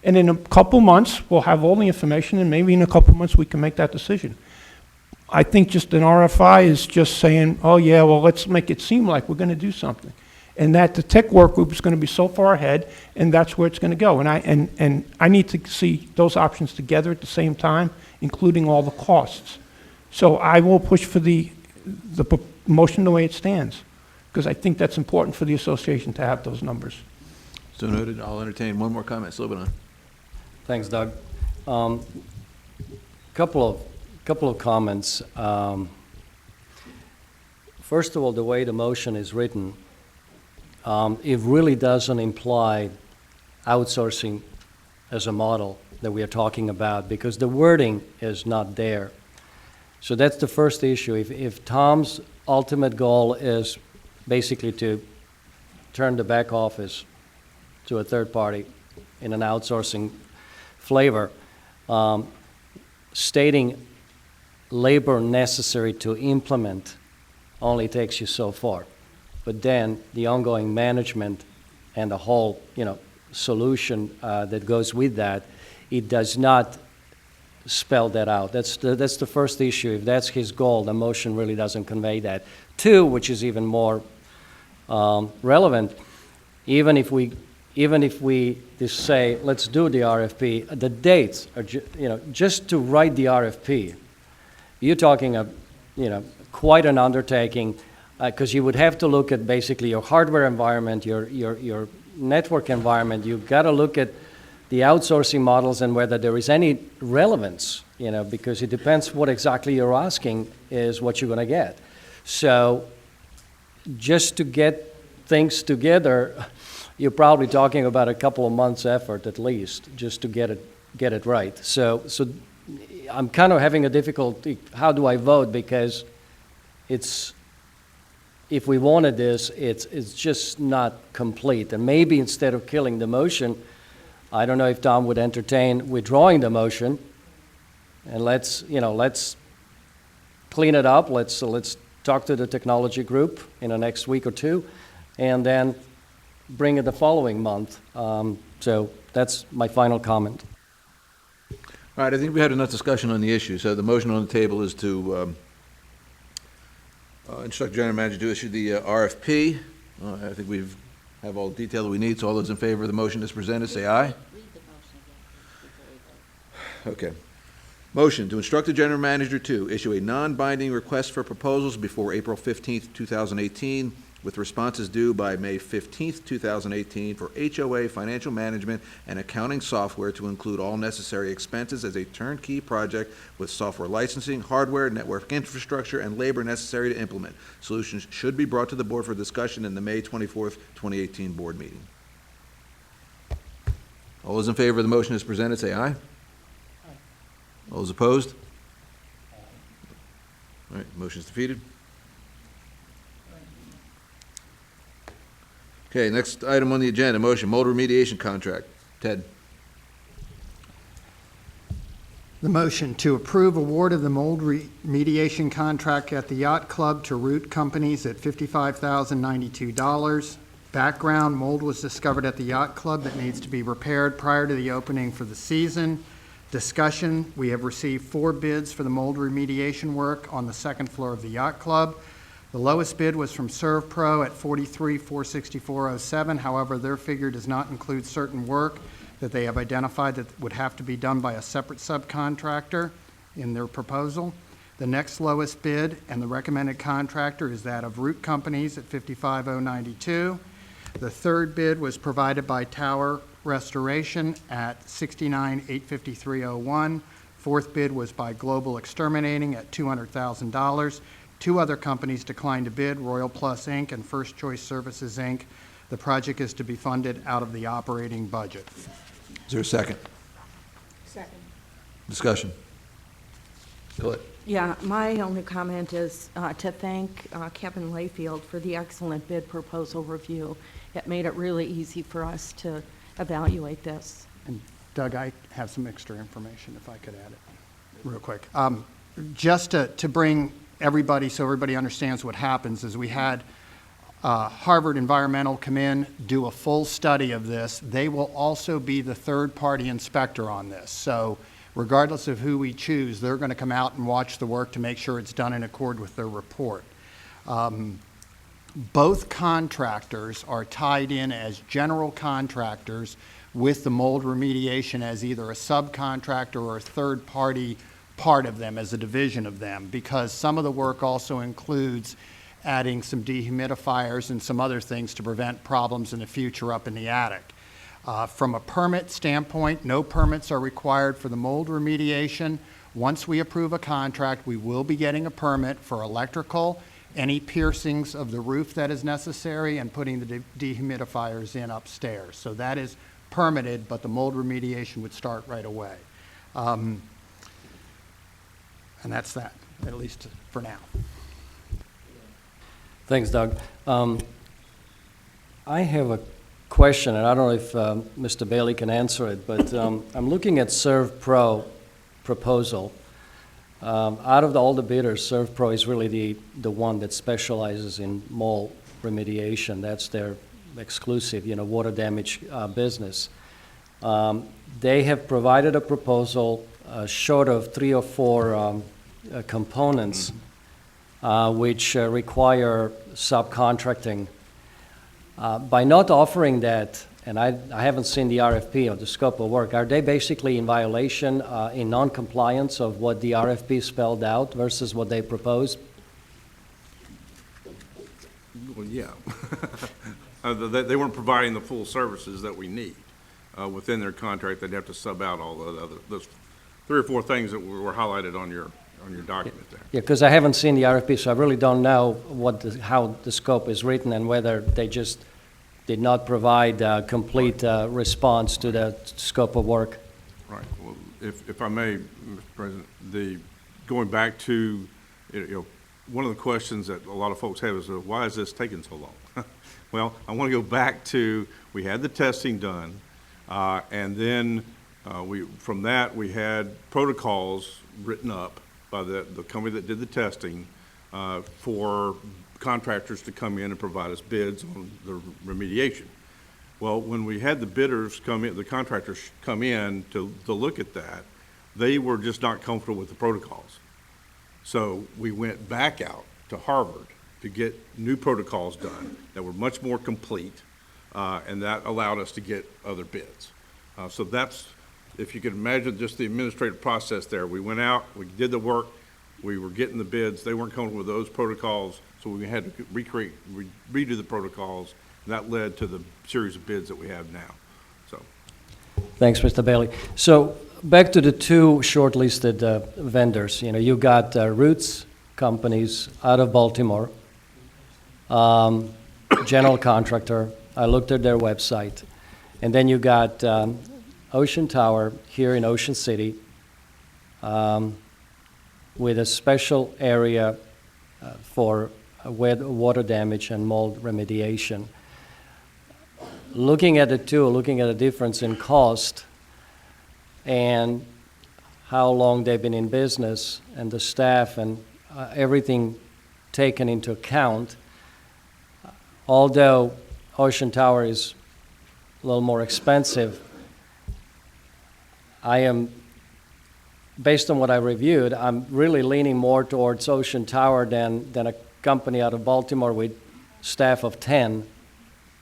And in a couple months, we'll have all the information, and maybe in a couple months, we can make that decision. I think just an RFI is just saying, oh, yeah, well, let's make it seem like we're going to do something. And that the tech work group is going to be so far ahead, and that's where it's going to go. And I need to see those options together at the same time, including all the costs. So I will push for the motion the way it stands, because I think that's important for the association to have those numbers. So noted. I'll entertain one more comment. Slobodan. Thanks, Doug. Couple of comments. First of all, the way the motion is written, it really doesn't imply outsourcing as a model that we are talking about, because the wording is not there. So that's the first issue. If Tom's ultimate goal is basically to turn the back office to a third party in an outsourcing flavor, stating labor necessary to implement only takes you so far. But then the ongoing management and the whole, solution that goes with that, it does not spell that out. That's the first issue. If that's his goal, the motion really doesn't convey that. Two, which is even more relevant, even if we just say, let's do the RFP, the dates are, just to write the RFP, you're talking quite an undertaking, because you would have to look at basically your hardware environment, your network environment. You've got to look at the outsourcing models and whether there is any relevance, because it depends what exactly you're asking is what you're going to get. So just to get things together, you're probably talking about a couple of months' effort at least, just to get it right. So I'm kind of having a difficulty. How do I vote? Because if we wanted this, it's just not complete. And maybe instead of killing the motion, I don't know if Tom would entertain withdrawing the motion, and let's clean it up. Let's talk to the technology group in the next week or two, and then bring it the following month. So that's my final comment. All right, I think we had enough discussion on the issue. So the motion on the table is to instruct the general manager to issue the RFP. I think we have all the detail that we need. So all those in favor of the motion as presented, say aye. Okay. Motion to instruct the general manager to issue a non-binding request for proposals before April 15th, 2018, with responses due by May 15th, 2018 for HOA financial management and accounting software to include all necessary expenses as a turnkey project with software licensing, hardware, network infrastructure, and labor necessary to implement. Solutions should be brought to the board for discussion in the May 24th, 2018 board meeting. All those in favor of the motion as presented, say aye. All those opposed? All right, motion is defeated. Okay, next item on the agenda, motion, mold remediation contract. Ted. The motion to approve award of the mold remediation contract at the Yacht Club to Root Companies at $55,092. Background, mold was discovered at the Yacht Club that needs to be repaired prior to the opening for the season. Discussion, we have received 4 bids for the mold remediation work on the second floor of the Yacht Club. The lowest bid was from ServPro at $43,464.07. However, their figure does not include certain work that they have identified that would have to be done by a separate subcontractor in their proposal. The next lowest bid and the recommended contractor is that of Root Companies at $55,092. The third bid was provided by Tower Restoration at $69,853.01. Fourth bid was by Global Exterminating at $200,000. 2 other companies declined to bid, Royal Plus Inc. and First Choice Services Inc. The project is to be funded out of the operating budget. Is there a second? Second. Discussion. Colette. Yeah, my only comment is to thank Kevin Layfield for the excellent bid proposal review. It made it really easy for us to evaluate this. And Doug, I have some extra information if I could add it real quick. Just to bring everybody, so everybody understands what happens, is we had Harvard Environmental come in, do a full study of this. They will also be the third-party inspector on this. So regardless of who we choose, they're going to come out and watch the work to make sure it's done in accord with their report. Both contractors are tied in as general contractors with the mold remediation as either a subcontractor or a third-party part of them, as a division of them, because some of the work also includes adding some dehumidifiers and some other things to prevent problems in the future up in the attic. From a permit standpoint, no permits are required for the mold remediation. Once we approve a contract, we will be getting a permit for electrical, any piercings of the roof that is necessary, and putting the dehumidifiers in upstairs. So that is permitted, but the mold remediation would start right away. And that's that, at least for now. Thanks, Doug. I have a question, and I don't know if Mr. Bailey can answer it, but I'm looking at ServPro proposal. Out of all the bidders, ServPro is really the one that specializes in mold remediation. That's their exclusive, water damage business. They have provided a proposal short of 3 or 4 components which require subcontracting. By not offering that, and I haven't seen the RFP or the scope of work, are they basically in violation, in non-compliance of what the RFP spelled out versus what they proposed? Well, yeah. They weren't providing the full services that we need. Within their contract, they'd have to sub out all those 3 or 4 things that were highlighted on your document there. Yeah, because I haven't seen the RFP, so I really don't know how the scope is written and whether they just did not provide a complete response to the scope of work. Right. Well, if I may, Mr. President, going back to, one of the questions that a lot of folks have is, why is this taking so long? Well, I want to go back to, we had the testing done, and then from that, we had protocols written up by the company that did the testing for contractors to come in and provide us bids on the remediation. Well, when we had the bidders come in, the contractors come in to look at that, they were just not comfortable with the protocols. So we went back out to Harvard to get new protocols done that were much more complete, and that allowed us to get other bids. So that's, if you could imagine just the administrative process there. We went out, we did the work, we were getting the bids, they weren't comfortable with those protocols, so we had to redo the protocols, and that led to the series of bids that we have now. So, Thanks, Mr. Bailey. So back to the 2 shortlisted vendors. You got Roots Companies out of Baltimore, general contractor. I looked at their website. And then you got Ocean Tower here in Ocean City with a special area for water damage and mold remediation. Looking at the 2, looking at the difference in cost and how long they've been in business and the staff and everything taken into account, although Ocean Tower is a little more expensive, I am, based on what I reviewed, I'm really leaning more towards Ocean Tower than a company out of Baltimore with staff of 10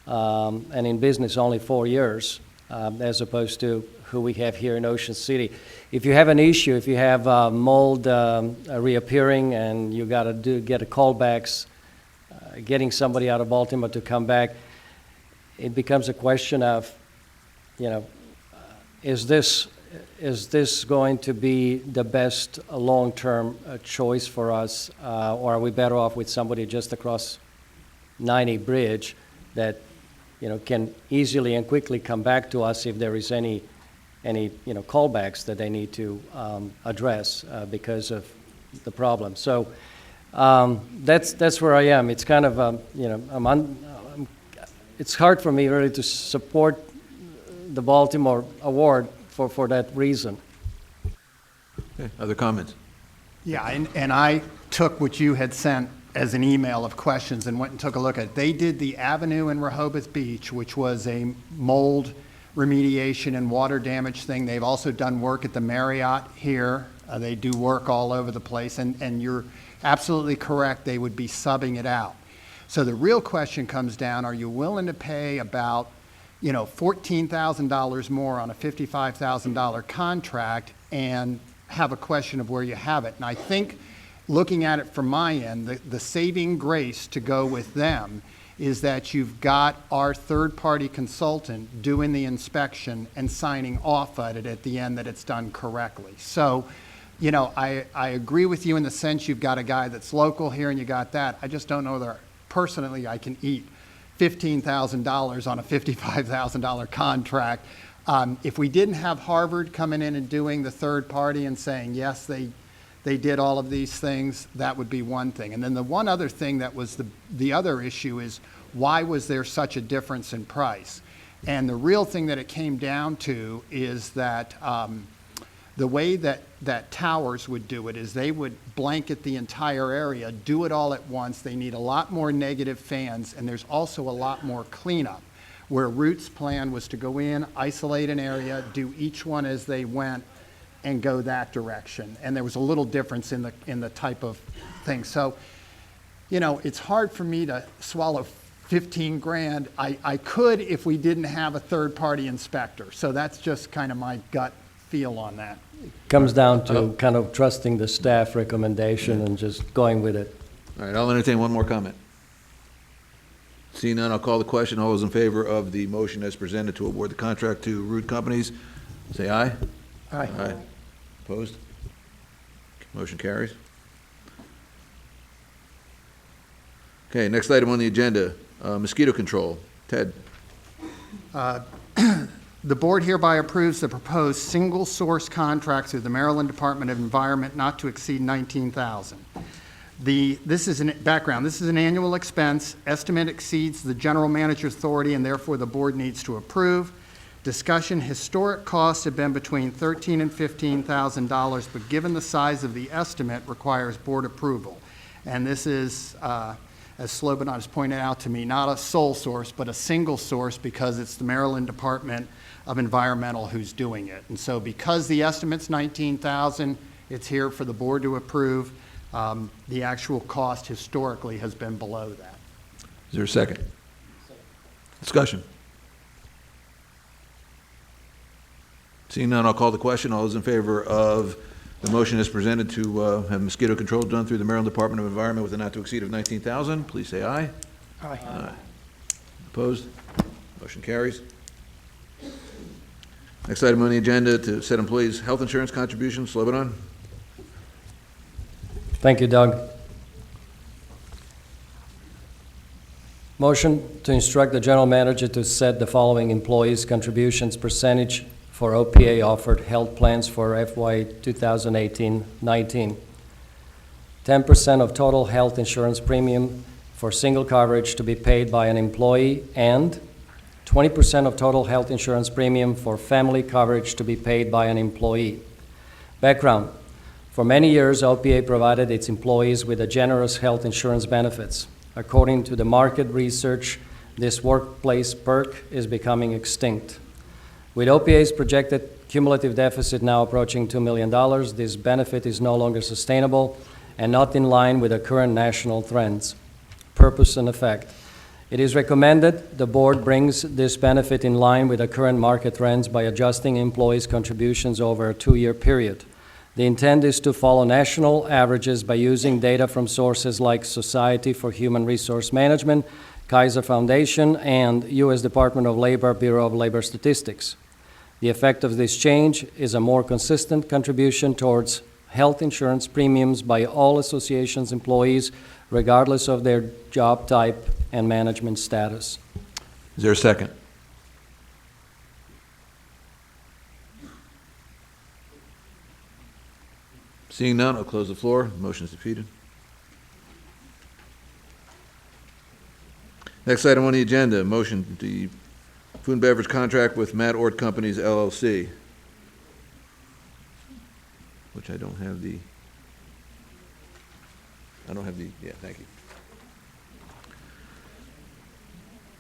and in business only 4 years, as opposed to who we have here in Ocean City. If you have an issue, if you have mold reappearing and you got to get a callbacks, getting somebody out of Baltimore to come back, it becomes a question of, is this going to be the best long-term choice for us, or are we better off with somebody just across 90 Bridge that can easily and quickly come back to us if there is any callbacks that they need to address because of the problem. So that's where I am. It's kind of it's hard for me really to support the Baltimore award for that reason. Okay, other comments? Yeah, and I took what you had sent as an email of questions and went and took a look at it. They did the Avenue in Rehoboth Beach, which was a mold remediation and water damage thing. They've also done work at the Marriott here. They do work all over the place, and you're absolutely correct, they would be subbing it out. So the real question comes down, are you willing to pay about, $14,000 more on a $55,000 contract and have a question of where you have it? And I think, looking at it from my end, the saving grace to go with them is that you've got our third-party consultant doing the inspection and signing off at it at the end that it's done correctly. So, I agree with you in the sense you've got a guy that's local here and you got that. I just don't know that personally I can eat $15,000 on a $55,000 contract. If we didn't have Harvard coming in and doing the third party and saying, yes, they did all of these things, that would be one thing. And then the one other thing that was the other issue is, why was there such a difference in price? And the real thing that it came down to is that the way that Towers would do it is they would blanket the entire area, do it all at once. They need a lot more negative fans, and there's also a lot more cleanup, where Root's plan was to go in, isolate an area, do each one as they went, and go that direction. And there was a little difference in the type of thing. So, it's hard for me to swallow 15 grand. I could if we didn't have a third-party inspector. So that's just kind of my gut feel on that. Comes down to kind of trusting the staff recommendation and just going with it. All right, I'll entertain one more comment. Seeing none, I'll call the question. All those in favor of the motion as presented to award the contract to Root Companies, say aye. Aye. Aye. Opposed? Motion carries. Okay, next item on the agenda, mosquito control. Ted? The board hereby approves the proposed single-source contract through the Maryland Department of Environment not to exceed $19,000. This is background. This is an annual expense. Estimate exceeds the general manager's authority, and therefore the board needs to approve. Discussion: historic costs have been between $13,000 and $15,000, but given the size of the estimate, requires board approval. And this is, as Slobodan has pointed out to me, not a sole source, but a single source, because it's the Maryland Department of Environmental who's doing it. And so because the estimate's $19,000, it's here for the board to approve. The actual cost historically has been below that. Is there a second? Discussion. Seeing none, I'll call the question. All those in favor of the motion as presented to have mosquito control done through the Maryland Department of Environment with a not to exceed of $19,000, please say aye. Aye. Aye. Opposed? Motion carries. Next item on the agenda, to set employees' health insurance contributions. Slobodan? Thank you, Doug. Motion to instruct the general manager to set the following employees' contributions percentage for OPA offered health plans for FY 2018-19. 10% of total health insurance premium for single coverage to be paid by an employee, and 20% of total health insurance premium for family coverage to be paid by an employee. Background: for many years, OPA provided its employees with a generous health insurance benefits. According to the market research, this workplace perk is becoming extinct. With OPA's projected cumulative deficit now approaching $2 million, this benefit is no longer sustainable and not in line with the current national trends. Purpose and effect: it is recommended the board brings this benefit in line with the current market trends by adjusting employees' contributions over a 2-year period. The intent is to follow national averages by using data from sources like Society for Human Resource Management, Kaiser Foundation, and U.S. Department of Labor Bureau of Labor Statistics. The effect of this change is a more consistent contribution towards health insurance premiums by all associations' employees, regardless of their job type and management status. Is there a second? Seeing none, I'll close the floor. Motion is defeated. Next item on the agenda, motion, the food and beverage contract with Matt Ort Companies LLC, which I don't have the I don't have the, yeah, thank you.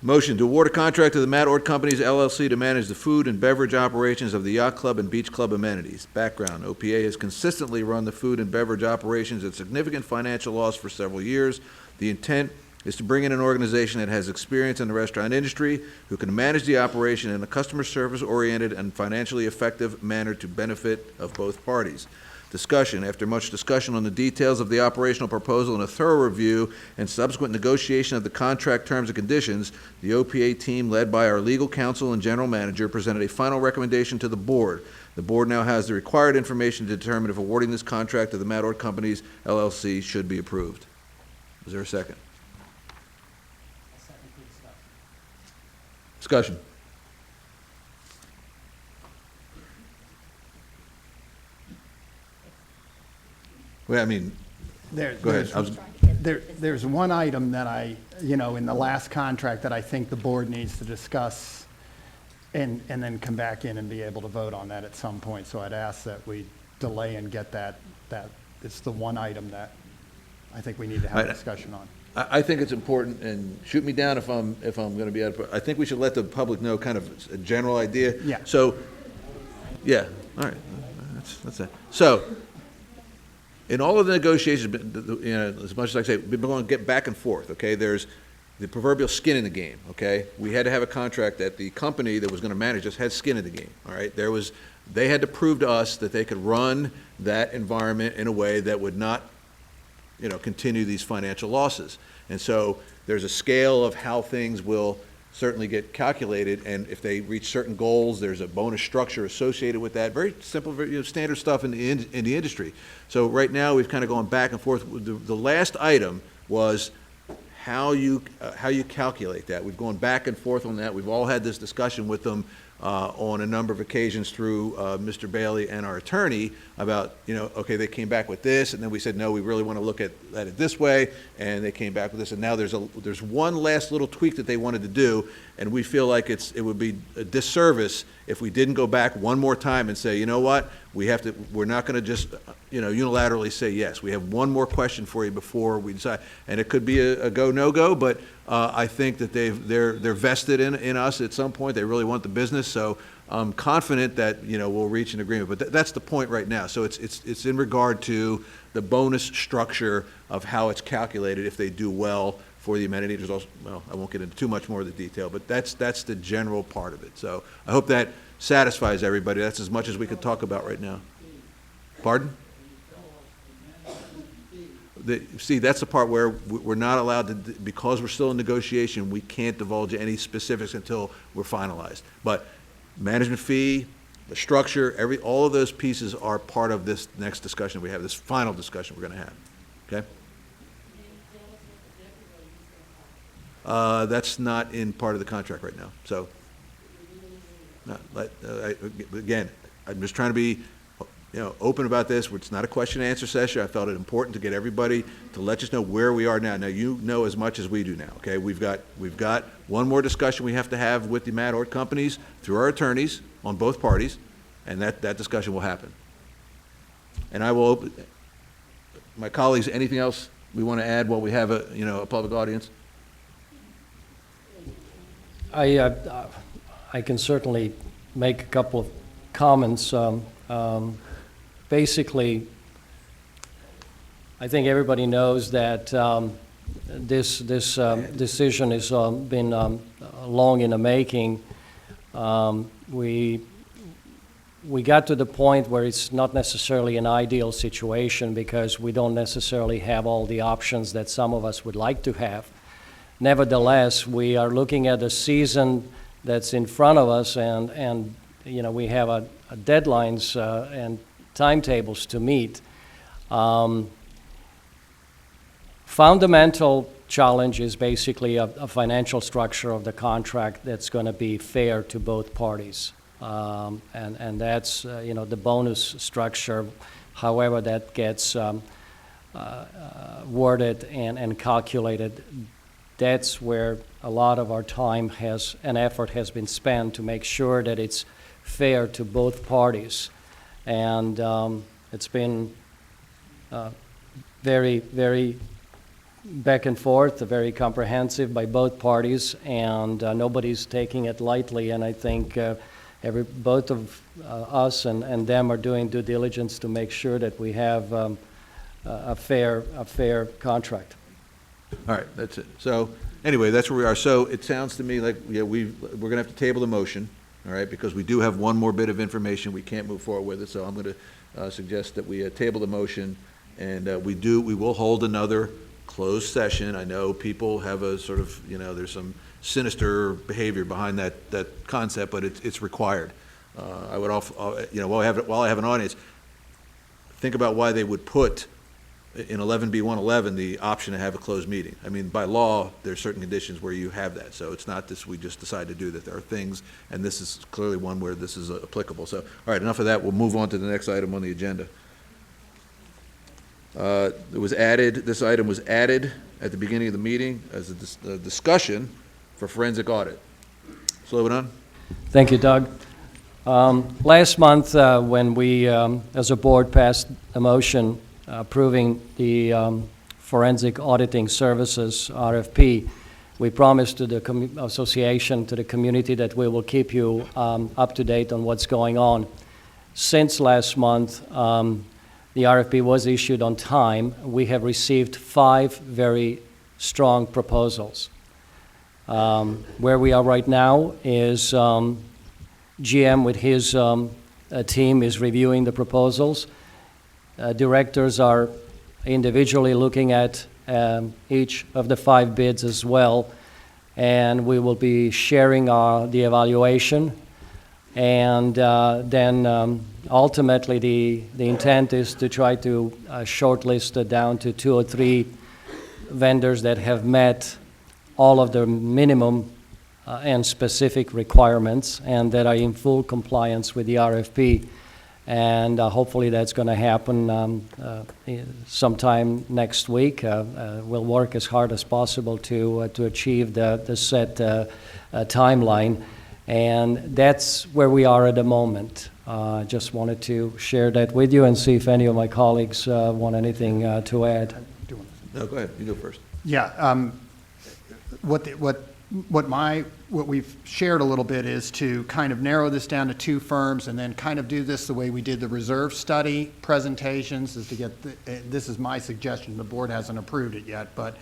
Motion to award a contract to the Matt Ort Companies LLC to manage the food and beverage operations of the yacht club and beach club amenities. Background, OPA has consistently run the food and beverage operations at significant financial loss for several years. The intent is to bring in an organization that has experience in the restaurant industry, who can manage the operation in a customer service-oriented and financially effective manner to benefit of both parties. Discussion. After much discussion on the details of the operational proposal and a thorough review and subsequent negotiation of the contract terms and conditions, the OPA team, led by our legal counsel and general manager, presented a final recommendation to the board. The board now has the required information to determine if awarding this contract to the Matt Ort Companies LLC should be approved. Is there a second? Discussion. Well, I mean, go ahead. There's one item that in the last contract that I think the board needs to discuss and then come back in and be able to vote on that at some point. So I'd ask that we delay and get that, it's the one item that I think we need to have a discussion on. I think it's important, and shoot me down if I'm going to be out of, I think we should let the public know kind of a general idea. Yeah. So, yeah, all right, that's that. So, in all of the negotiations, as much as I say, we've been going to get back and forth, okay? There's the proverbial skin in the game, okay? We had to have a contract that the company that was going to manage us had skin in the game, all right? They had to prove to us that they could run that environment in a way that would not continue these financial losses. And so there's a scale of how things will certainly get calculated, and if they reach certain goals, there's a bonus structure associated with that. Very simple, very, standard stuff in the industry. So right now, we've kind of gone back and forth. The last item was how you calculate that. We've gone back and forth on that. We've all had this discussion with them on a number of occasions through Mr. Bailey and our attorney about, okay, they came back with this, and then we said, no, we really want to look at it this way, and they came back with this, and now there's one last little tweak that they wanted to do, and we feel like it would be a disservice if we didn't go back one more time and say, you know what, we're not going to just, unilaterally say yes. We have one more question for you before we decide, and it could be a go, no-go, but I think that they're vested in us at some point. They really want the business, so I'm confident that we'll reach an agreement. But that's the point right now. So it's in regard to the bonus structure of how it's calculated if they do well for the amenity. There's also, well, I won't get into too much more of the detail, but that's the general part of it. So I hope that satisfies everybody. That's as much as we can talk about right now. Pardon? See, that's the part where we're not allowed to, because we're still in negotiation, we can't divulge any specifics until we're finalized. But management fee, the structure, all of those pieces are part of this next discussion we have, this final discussion we're going to have. Okay? That's not in part of the contract right now. So, again, I'm just trying to be open about this. It's not a question and answer session. I felt it important to get everybody to let us know where we are now. Now you know as much as we do now. Okay, we've got one more discussion we have to have with the Matt Ort Companies through our attorneys on both parties, and that discussion will happen. And I will open my colleagues. Anything else we want to add while we have a public audience? I can certainly make a couple of comments. Basically, I think everybody knows that this decision has been long in the making. We got to the point where it's not necessarily an ideal situation because we don't necessarily have all the options that some of us would like to have. Nevertheless, we are looking at a season that's in front of us, and we have a deadlines and timetables to meet. Fundamental challenge is basically a financial structure of the contract that's going to be fair to both parties, and that's the bonus structure, however that gets worded and calculated. That's where a lot of our time and effort has been spent to make sure that it's fair to both parties. And it's been very, very back and forth, very comprehensive by both parties, and nobody's taking it lightly. And I think both of us and them are doing due diligence to make sure that we have a fair contract. All right, that's it. So, anyway, that's where we are. So it sounds to me like, yeah, we're going to have to table the motion, all right, because we do have one more bit of information. We can't move forward with it, so I'm going to suggest that we table the motion, and we will hold another closed session. I know people have a sort of, there's some sinister behavior behind that concept, but it's required. I would also, while I have an audience, think about why they would put in 11B111 the option to have a closed meeting. I mean, by law, there's certain conditions where you have that. So it's not this, we just decide to do that. There are things, and this is clearly one where this is applicable. So, all right, enough of that. We'll move on to the next item on the agenda. This item was added at the beginning of the meeting as a discussion for forensic audit. Slobodan? Thank you, Doug. Last month, when we, as a board, passed a motion approving the forensic auditing services RFP, we promised to the association, to the community, that we will keep you up to date on what's going on. Since last month, the RFP was issued on time. We have received 5 very strong proposals. Where we are right now is GM with his team is reviewing the proposals. Directors are individually looking at each of the 5 bids as well, and we will be sharing the evaluation. And then ultimately the intent is to try to shortlist it down to 2 or 3 vendors that have met all of the minimum and specific requirements and that are in full compliance with the RFP. And hopefully that's going to happen sometime next week. We'll work as hard as possible to achieve the set timeline. And that's where we are at the moment. Just wanted to share that with you and see if any of my colleagues want anything to add. No, go ahead. You go first. Yeah. What we've shared a little bit is to kind of narrow this down to 2 firms and then kind of do this the way we did the reserve study presentations, is to get, this is my suggestion, the board hasn't approved it yet, but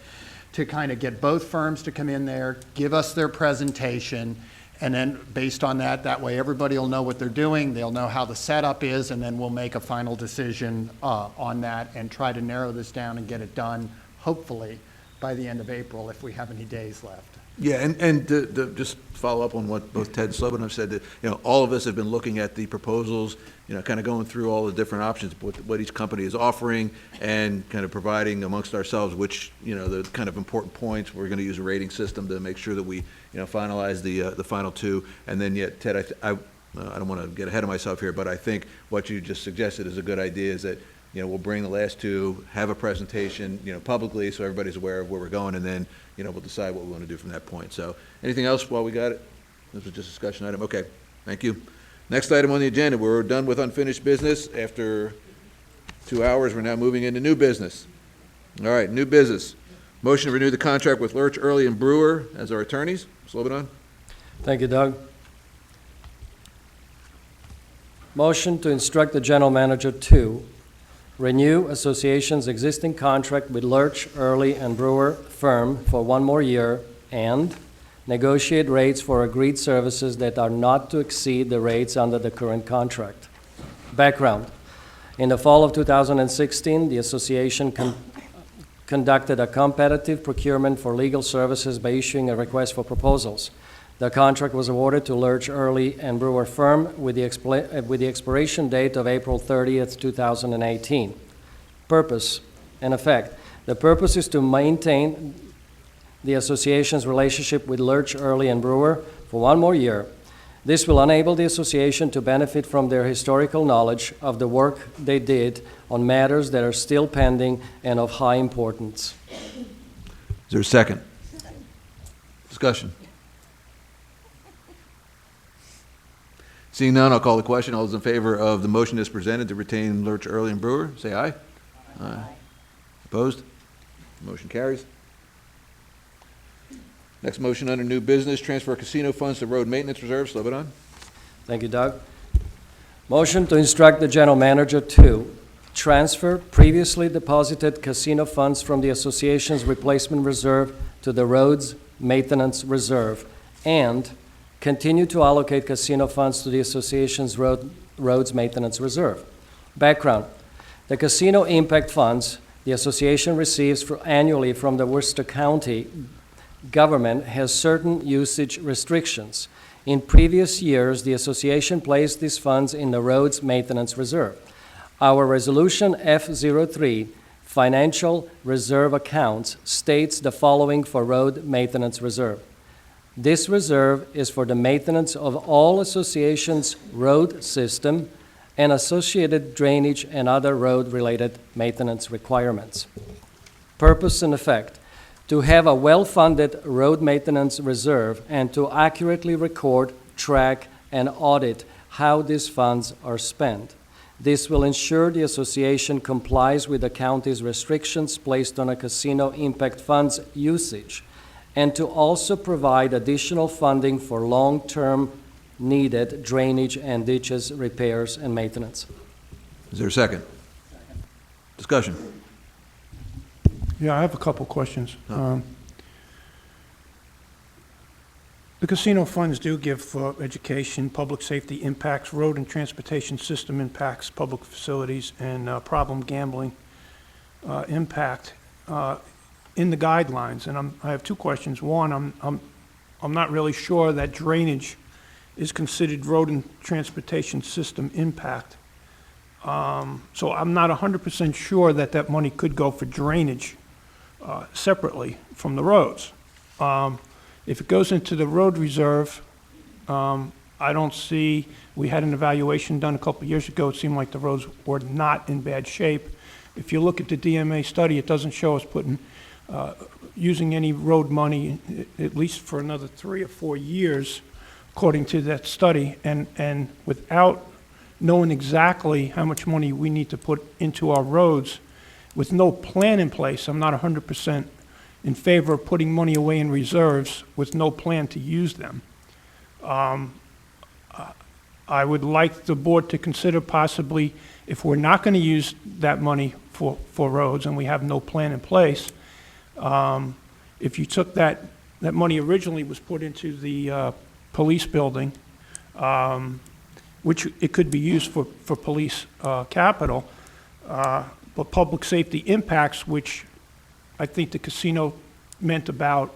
to kind of get both firms to come in there, give us their presentation, and then based on that way everybody will know what they're doing, they'll know how the setup is, and then we'll make a final decision on that and try to narrow this down and get it done, hopefully, by the end of April if we have any days left. Yeah, and to just follow up on what both Ted and Slobodan have said, that, all of us have been looking at the proposals, kind of going through all the different options, what each company is offering, and kind of providing amongst ourselves which, the kind of important points. We're going to use a rating system to make sure that we, finalize the final 2. And then yet, Ted, I don't want to get ahead of myself here, but I think what you just suggested is a good idea, is that, we'll bring the last 2, have a presentation, publicly, so everybody's aware of where we're going, and then, we'll decide what we want to do from that point. So, anything else while we got it? This was just a discussion item. Okay, thank you. Next item on the agenda, we're done with unfinished business. After 2 hours, we're now moving into new business. All right, new business. Motion to renew the contract with Lurch, Early, and Brewer as our attorneys. Slobodan? Thank you, Doug. Motion to instruct the general manager to renew association's existing contract with Lurch, Early, and Brewer firm for 1 more year, and negotiate rates for agreed services that are not to exceed the rates under the current contract. Background. In the fall of 2016, the association conducted a competitive procurement for legal services by issuing a request for proposals. The contract was awarded to Lurch, Early, and Brewer firm with the expiration date of April 30th, 2018. Purpose and effect. The purpose is to maintain the association's relationship with Lurch, Early, and Brewer for 1 more year. This will enable the association to benefit from their historical knowledge of the work they did on matters that are still pending and of high importance. Is there a second? Discussion. Seeing none, I'll call the question. All those in favor of the motion as presented to retain Lurch, Early, and Brewer, say aye. Aye. Opposed? Motion carries. Next motion under new business, transfer casino funds to road maintenance reserve. Slobodan. Thank you, Doug. Motion to instruct the general manager to transfer previously deposited casino funds from the association's replacement reserve to the roads maintenance reserve and continue to allocate casino funds to the association's roads maintenance reserve. Background: the casino impact funds the association receives annually from the Worcester County government has certain usage restrictions. In previous years, the association placed these funds in the roads maintenance reserve. Our resolution F03, financial reserve accounts, states the following for road maintenance reserve. This reserve is for the maintenance of all association's road system and associated drainage and other road-related maintenance requirements. Purpose and effect: to have a well-funded road maintenance reserve and to accurately record, track, and audit how these funds are spent. This will ensure the association complies with the county's restrictions placed on a casino impact funds usage, and to also provide additional funding for long-term needed drainage and ditches repairs and maintenance. Is there a second? Discussion. Yeah, I have a couple questions. The casino funds do give for education, public safety impacts, road and transportation system impacts, public facilities, and problem gambling impact in the guidelines. And I have two questions. One, I'm not really sure that drainage is considered road and transportation system impact. So I'm not 100% sure that that money could go for drainage separately from the roads. If it goes into the road reserve, I don't see, we had an evaluation done a couple of years ago. It seemed like the roads were not in bad shape. If you look at the DMA study, it doesn't show us using any road money, at least for another 3 or 4 years, according to that study. And without knowing exactly how much money we need to put into our roads, with no plan in place, I'm not 100% in favor of putting money away in reserves with no plan to use them. I would like the board to consider possibly, if we're not going to use that money for roads and we have no plan in place, if you took that money originally was put into the police building, which it could be used for police capital, but public safety impacts, which I think the casino meant about,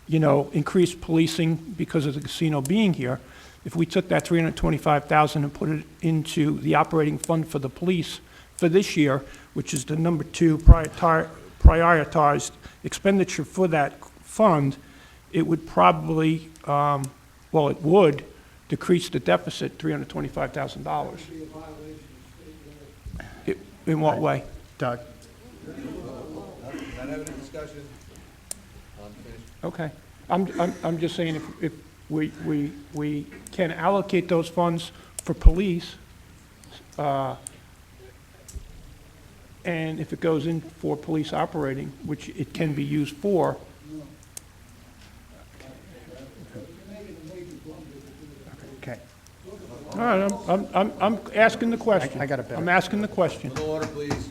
increased policing because of the casino being here. If we took that $325,000 and put it into the operating fund for the police for this year, which is the number 2 prioritized expenditure for that fund, it would probably, it would decrease the deficit $325,000. In what way? Doug? Not having a discussion. Okay. I'm just saying if we can allocate those funds for police, and if it goes in for police operating, which it can be used for. Okay. All right, I'm asking the question. I got it better. I'm asking the question. A little order, please.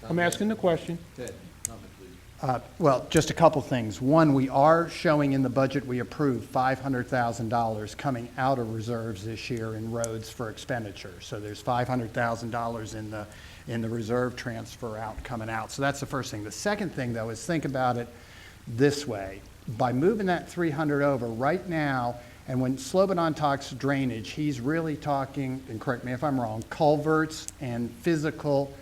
I'm asking the question. Ted, comment, please. Well, just a couple things. One, we are showing in the budget we approved $500,000 coming out of reserves this year in roads for expenditure. So there's $500,000 in the reserve transfer coming out. So that's the first thing. The second thing, though, is think about it this way. By moving that 300 over right now, and when Slobodan talks drainage, he's really talking, and correct me if I'm wrong, culverts and physical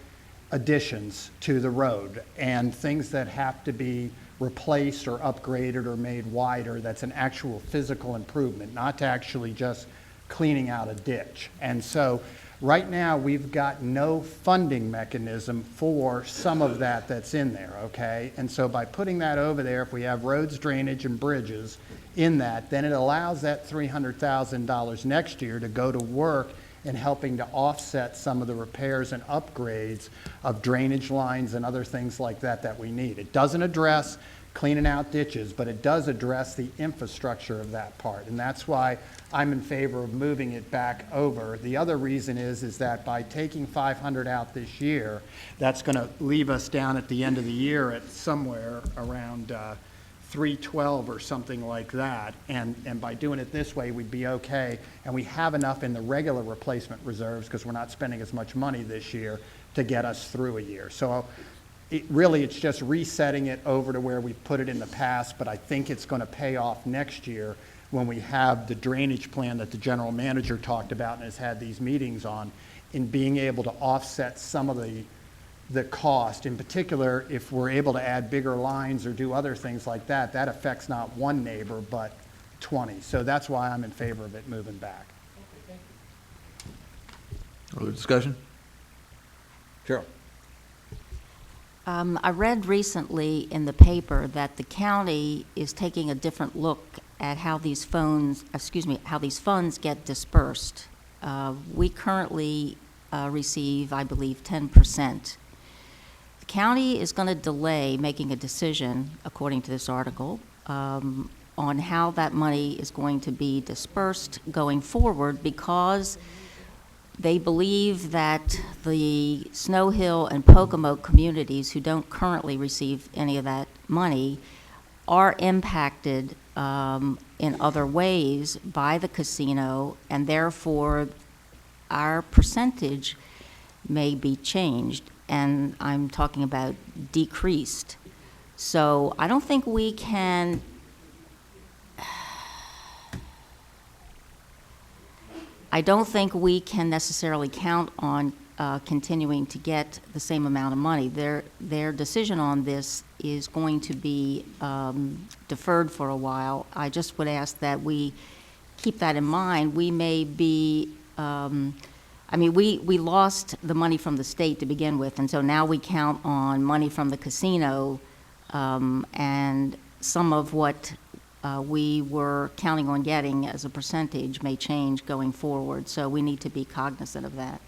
additions to the road and things that have to be replaced or upgraded or made wider. That's an actual physical improvement, not to actually just cleaning out a ditch. And so right now we've got no funding mechanism for some of that that's in there, okay? And so by putting that over there, if we have roads, drainage, and bridges in that, then it allows that $300,000 next year to go to work in helping to offset some of the repairs and upgrades of drainage lines and other things like that that we need. It doesn't address cleaning out ditches, but it does address the infrastructure of that part. And that's why I'm in favor of moving it back over. The other reason is that by taking 500 out this year, that's going to leave us down at the end of the year at somewhere around 312 or something like that. And by doing it this way, we'd be okay. And we have enough in the regular replacement reserves, because we're not spending as much money this year, to get us through a year. So it's just resetting it over to where we put it in the past, but I think it's going to pay off next year when we have the drainage plan that the general manager talked about and has had these meetings on, in being able to offset some of the cost. In particular, if we're able to add bigger lines or do other things like that, that affects not one neighbor, but 20. So that's why I'm in favor of it moving back. Other discussion? Cheryl? I read recently in the paper that the county is taking a different look at how these funds get dispersed. We currently receive, I believe, 10%. The county is going to delay making a decision, according to this article, on how that money is going to be dispersed going forward, because they believe that the Snow Hill and Pocomoke communities who don't currently receive any of that money are impacted in other ways by the casino, and therefore our percentage may be changed, and I'm talking about decreased. So I don't think we can necessarily count on continuing to get the same amount of money. Their decision on this is going to be deferred for a while. I just would ask that we keep that in mind. We may be, we lost the money from the state to begin with, and so now we count on money from the casino, and some of what we were counting on getting as a percentage may change going forward, so we need to be cognizant of that.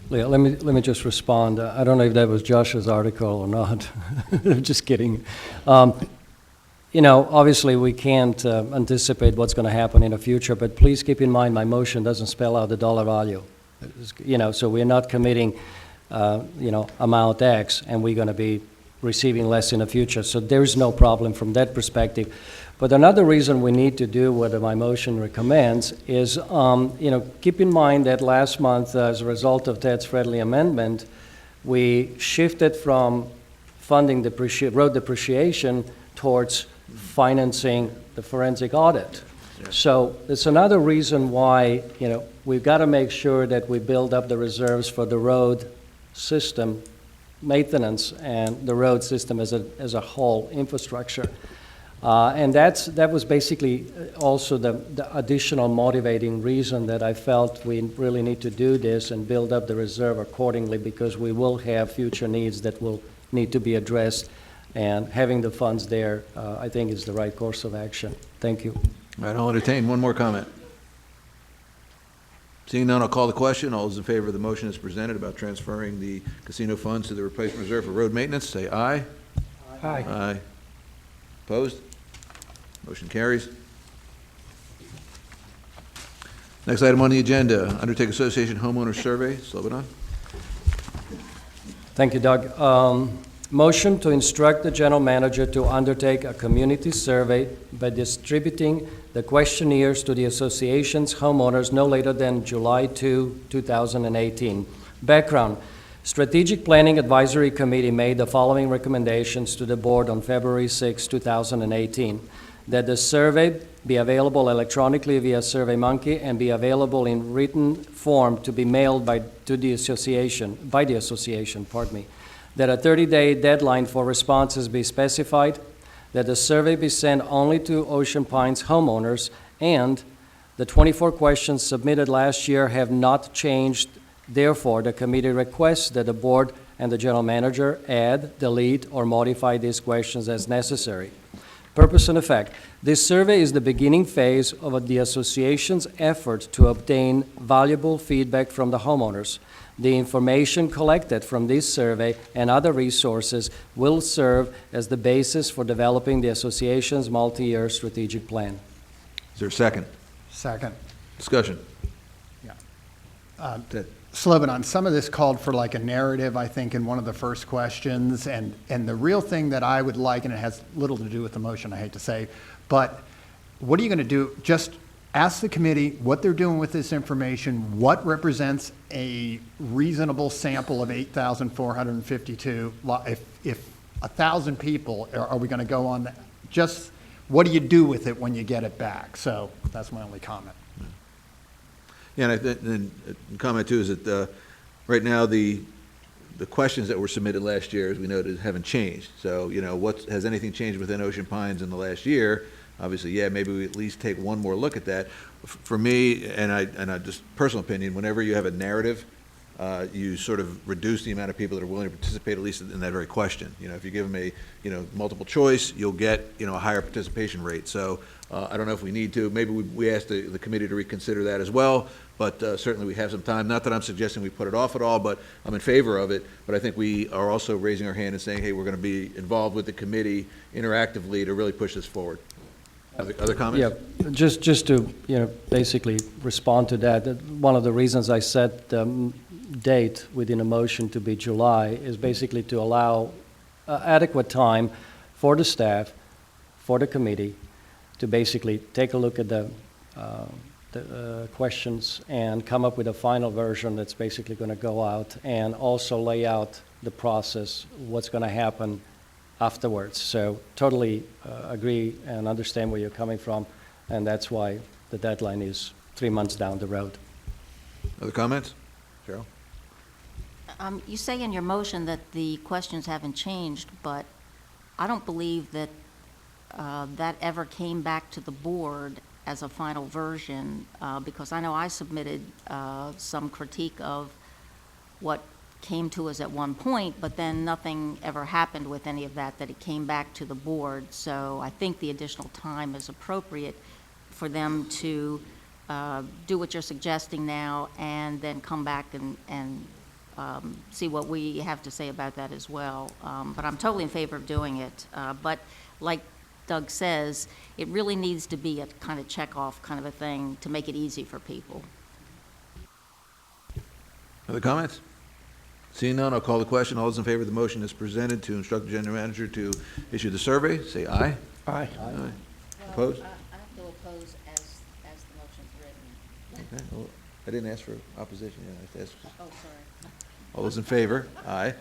Leah, let me just respond. I don't know if that was Josh's article or not. Just kidding. Obviously we can't anticipate what's going to happen in the future, but please keep in mind my motion doesn't spell out the dollar value. So we're not committing, amount X, and we're going to be receiving less in the future. So there's no problem from that perspective. But another reason we need to do what my motion recommends is, keep in mind that last month, as a result of Ted's friendly amendment, we shifted from funding road depreciation towards financing the forensic audit. So it's another reason why, we've got to make sure that we build up the reserves for the road system maintenance and the road system as a whole infrastructure. And that was basically also the additional motivating reason that I felt we really need to do this and build up the reserve accordingly, because we will have future needs that will need to be addressed, and having the funds there, I think, is the right course of action. Thank you. All right, I'll entertain one more comment. Seeing none, I'll call the question. All those in favor of the motion as presented about transferring the casino funds to the replacement reserve for road maintenance, say aye. Aye. Aye. Opposed? Motion carries. Next item on the agenda, Undertake Association Homeowner Survey. Slobodan. Thank you, Doug. Motion to instruct the general manager to undertake a community survey by distributing the questionnaires to the association's homeowners no later than July 2, 2018. Background. Strategic Planning Advisory Committee made the following recommendations to the board on February 6, 2018. That the survey be available electronically via SurveyMonkey and be available in written form to be mailed by the association. That a 30-day deadline for responses be specified, that the survey be sent only to Ocean Pines homeowners, and the 24 questions submitted last year have not changed. Therefore, the committee requests that the board and the general manager add, delete, or modify these questions as necessary. Purpose and effect. This survey is the beginning phase of the association's effort to obtain valuable feedback from the homeowners. The information collected from this survey and other resources will serve as the basis for developing the association's multi-year strategic plan. Is there a second? Second. Discussion. Ted. Slobodan, some of this called for like a narrative, I think, in one of the first questions, and the real thing that I would like, and it has little to do with the motion, I hate to say, but what are you going to do? Just ask the committee what they're doing with this information, what represents a reasonable sample of 8,452. If 1,000 people, are we going to go on that? Just what do you do with it when you get it back? So that's my only comment. Yeah, and a comment too is that right now the questions that were submitted last year, as we noted, haven't changed. So, has anything changed within Ocean Pines in the last year? Obviously, yeah, maybe we at least take one more look at that. For me, and I just personal opinion, whenever you have a narrative, you sort of reduce the amount of people that are willing to participate, at least in that very question. If you give them a, multiple choice, you'll get, a higher participation rate. So I don't know if we need to. Maybe we ask the committee to reconsider that as well, but certainly we have some time. Not that I'm suggesting we put it off at all, but I'm in favor of it. But I think we are also raising our hand and saying, hey, we're going to be involved with the committee interactively to really push this forward. Other comments? Yeah, just to, basically respond to that, one of the reasons I set the date within a motion to be July is basically to allow adequate time for the staff, for the committee, to basically take a look at the questions and come up with a final version that's basically going to go out, and also lay out the process, what's going to happen afterwards. So totally agree and understand where you're coming from, and that's why the deadline is 3 months down the road. Other comments? Cheryl? You say in your motion that the questions haven't changed, but I don't believe that that ever came back to the board as a final version, because I know I submitted some critique of what came to us at one point, but then nothing ever happened with any of that it came back to the board. So I think the additional time is appropriate for them to do what you're suggesting now, and then come back and see what we have to say about that as well. But I'm totally in favor of doing it. But like Doug says, it really needs to be a kind of check-off kind of a thing to make it easy for people. Other comments? Seeing none, I'll call the question. All those in favor of the motion as presented to instruct the general manager to issue the survey, say aye. Aye. Aye. Opposed? I have to oppose as the motion's written. Okay. Well, I didn't ask for opposition. I asked. Oh, sorry. All those in favor? Aye.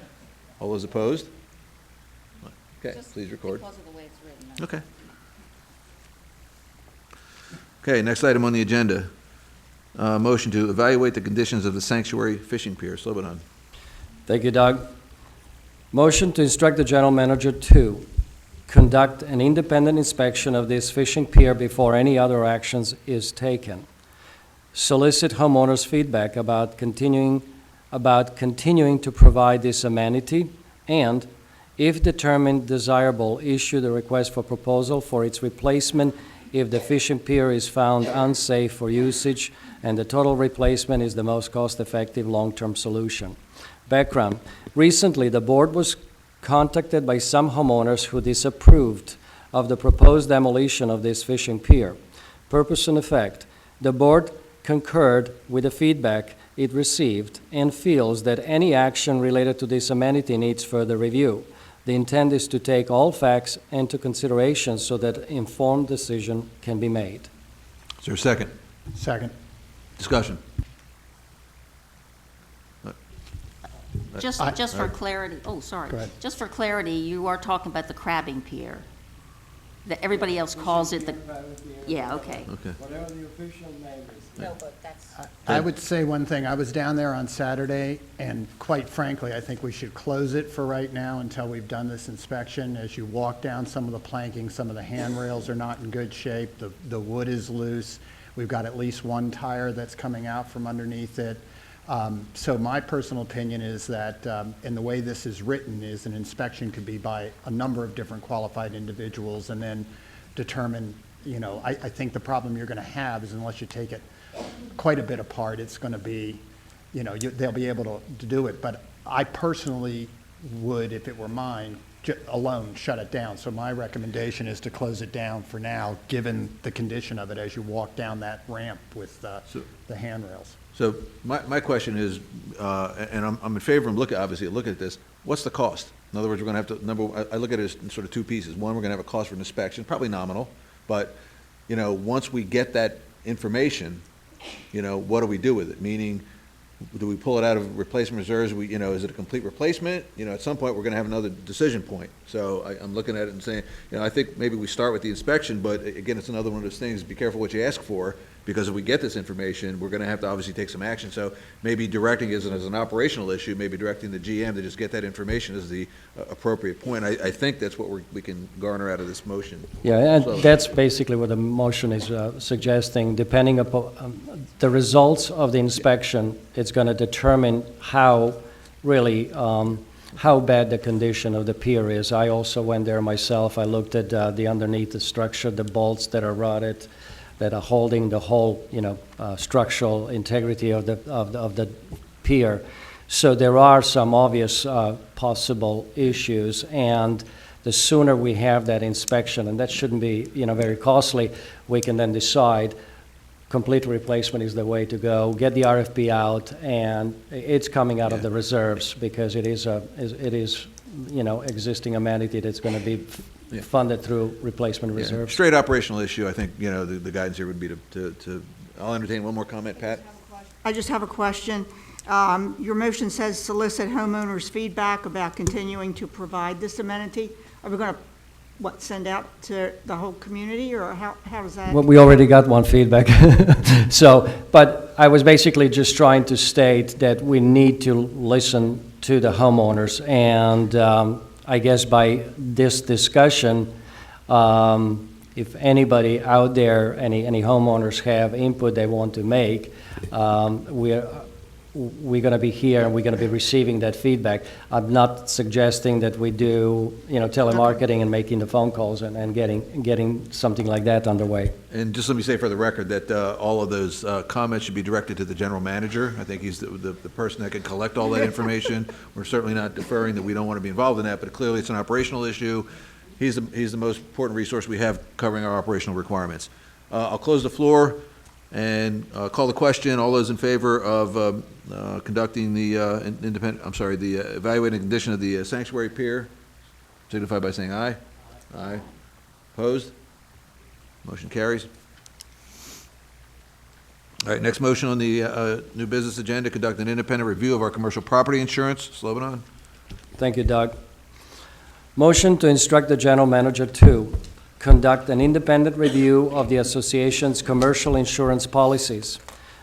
All those opposed? Okay, Just please record. because of the way it's written. Okay. Okay, next item on the agenda. Motion to evaluate the conditions of the sanctuary fishing pier. Slobodan. Thank you, Doug. Motion to instruct the general manager to conduct an independent inspection of this fishing pier before any other actions is taken. Solicit homeowners' feedback about continuing to provide this amenity, and, if determined desirable, issue the request for proposal for its replacement if the fishing pier is found unsafe for usage and the total replacement is the most cost-effective long-term solution. Background. Recently, the board was contacted by some homeowners who disapproved of the proposed demolition of this fishing pier. Purpose and effect. The board concurred with the feedback it received and feels that any action related to this amenity needs further review. The intent is to take all facts into consideration so that informed decision can be made. Is there a second? Second. Discussion. Just for clarity, Go ahead. Just for clarity, you are talking about the crabbing pier. That everybody else calls it the, yeah, okay. Okay. Whatever the official name is. No, but that's, I would say one thing. I was down there on Saturday, and quite frankly, I think we should close it for right now until we've done this inspection. As you walk down, some of the planking, some of the handrails are not in good shape. The wood is loose. We've got at least one tire that's coming out from underneath it. So my personal opinion is that, and the way this is written, is an inspection could be by a number of different qualified individuals and then determine, I think the problem you're going to have is unless you take it quite a bit apart, it's going to be, they'll be able to do it. But I personally would, if it were mine, alone shut it down. So my recommendation is to close it down for now, given the condition of it as you walk down that ramp with the handrails. So my question is, and I'm in favor of obviously looking at this, what's the cost? In other words, we're going to have to, I look at it as in sort of two pieces. One, we're going to have a cost for an inspection, probably nominal, but, once we get that information, what do we do with it? Meaning, do we pull it out of replacement reserves? Is it a complete replacement? At some point, we're going to have another decision point. So I'm looking at it and saying, I think maybe we start with the inspection, but again, it's another one of those things, be careful what you ask for, because if we get this information, we're going to have to obviously take some action. So maybe directing it as an operational issue, maybe directing the GM to just get that information is the appropriate point. I think that's what we can garner out of this motion. Yeah, and So- that's basically what the motion is suggesting. Depending upon the results of the inspection, it's going to determine how really, how bad the condition of the pier is. I also went there myself. I looked at the underneath the structure, the bolts that are rotted, that are holding the whole, structural integrity of the pier. So there are some obvious possible issues, and the sooner we have that inspection, and that shouldn't be, very costly, we can then decide complete replacement is the way to go, get the RFP out, and it's coming out of the reserves because it is existing amenity that's going to be funded through replacement Yeah, reserves. straight operational issue, I think, the guidance here would be to, I'll entertain one more comment, Pat? I just have a question. Your motion says solicit homeowners' feedback about continuing to provide this amenity. Are we going to, send out to the whole community, or how does that? Well, we already got one feedback. So, but I was basically just trying to state that we need to listen to the homeowners, and I guess by this discussion, if anybody out there, any homeowners have input they want to make, we're going to be here and we're going to be receiving that feedback. I'm not suggesting that we do, telemarketing and making the phone calls and getting something like that underway. And just let me say for the record that all of those comments should be directed to the general manager. I think he's the person that can collect all that information. We're certainly not deferring that we don't want to be involved in that, but clearly it's an operational issue. He's the most important resource we have covering our operational requirements. I'll close the floor and call the question. All those in favor of conducting the evaluating condition of the sanctuary pier, signify by saying aye. Aye. Opposed? Motion carries. All right, next motion on the new business agenda, conduct an independent review of our commercial property insurance. Slobodan? Thank you, Doug. Motion to instruct the general manager to conduct an independent review of the association's commercial insurance policies,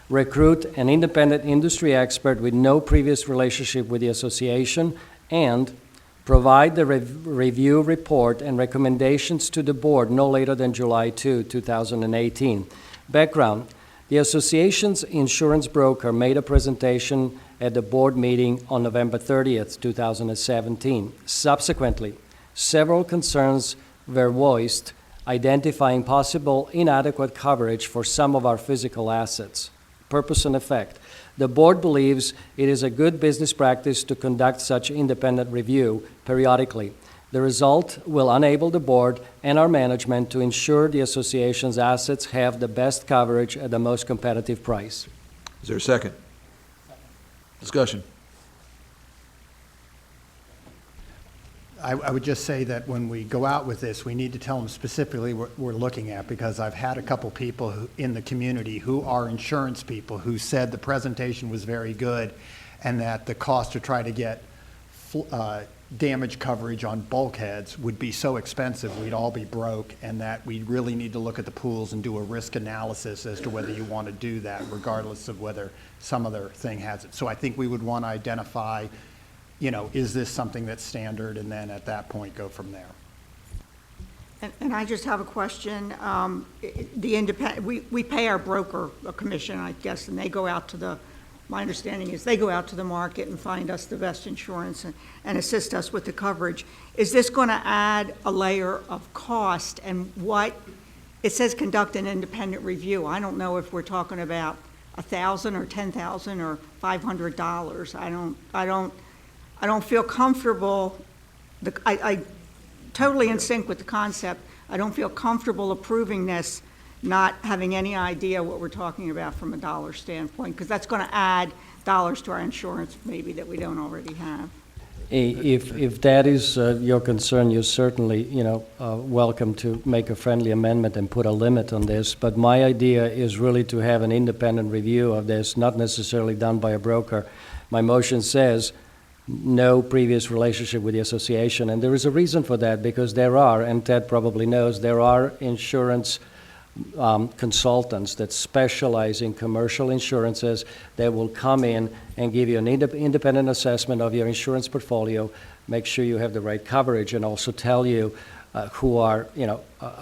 recruit an independent industry expert with no previous relationship with the association, and provide the review report and recommendations to the board no later than July 2, 2018. Background: the association's insurance broker made a presentation at the board meeting on November 30th, 2017. Subsequently, several concerns were voiced, identifying possible inadequate coverage for some of our physical assets. Purpose and effect: the board believes it is a good business practice to conduct such independent review periodically. The result will enable the board and our management to ensure the association's assets have the best coverage at the most competitive price. Is there a second? Discussion. I would just say that when we go out with this, we need to tell them specifically what we're looking at, because I've had a couple people in the community who are insurance people who said the presentation was very good and that the cost to try to get damage coverage on bulkheads would be so expensive we'd all be broke, and that we really need to look at the pools and do a risk analysis as to whether you want to do that, regardless of whether some other thing has it. So I think we would want to identify, is this something that's standard, and then at that point go from there. And I just have a question. We pay our broker a commission, I guess, and they go out to the my understanding is they go out to the market and find us the best insurance and assist us with the coverage. Is this going to add a layer of cost? And what, it says conduct an independent review. I don't know if we're talking about $1,000 or $10,000 or $500. I don't feel comfortable. I totally in sync with the concept. I don't feel comfortable approving this, not having any idea what we're talking about from a dollar standpoint, because that's going to add dollars to our insurance maybe that we don't already have. If that is your concern, you're certainly, welcome to make a friendly amendment and put a limit on this. But my idea is really to have an independent review of this, not necessarily done by a broker. My motion says no previous relationship with the association, and there is a reason for that, because there are, and Ted probably knows, there are insurance consultants that specialize in commercial insurances that will come in and give you an independent assessment of your insurance portfolio, make sure you have the right coverage, and also tell you who are,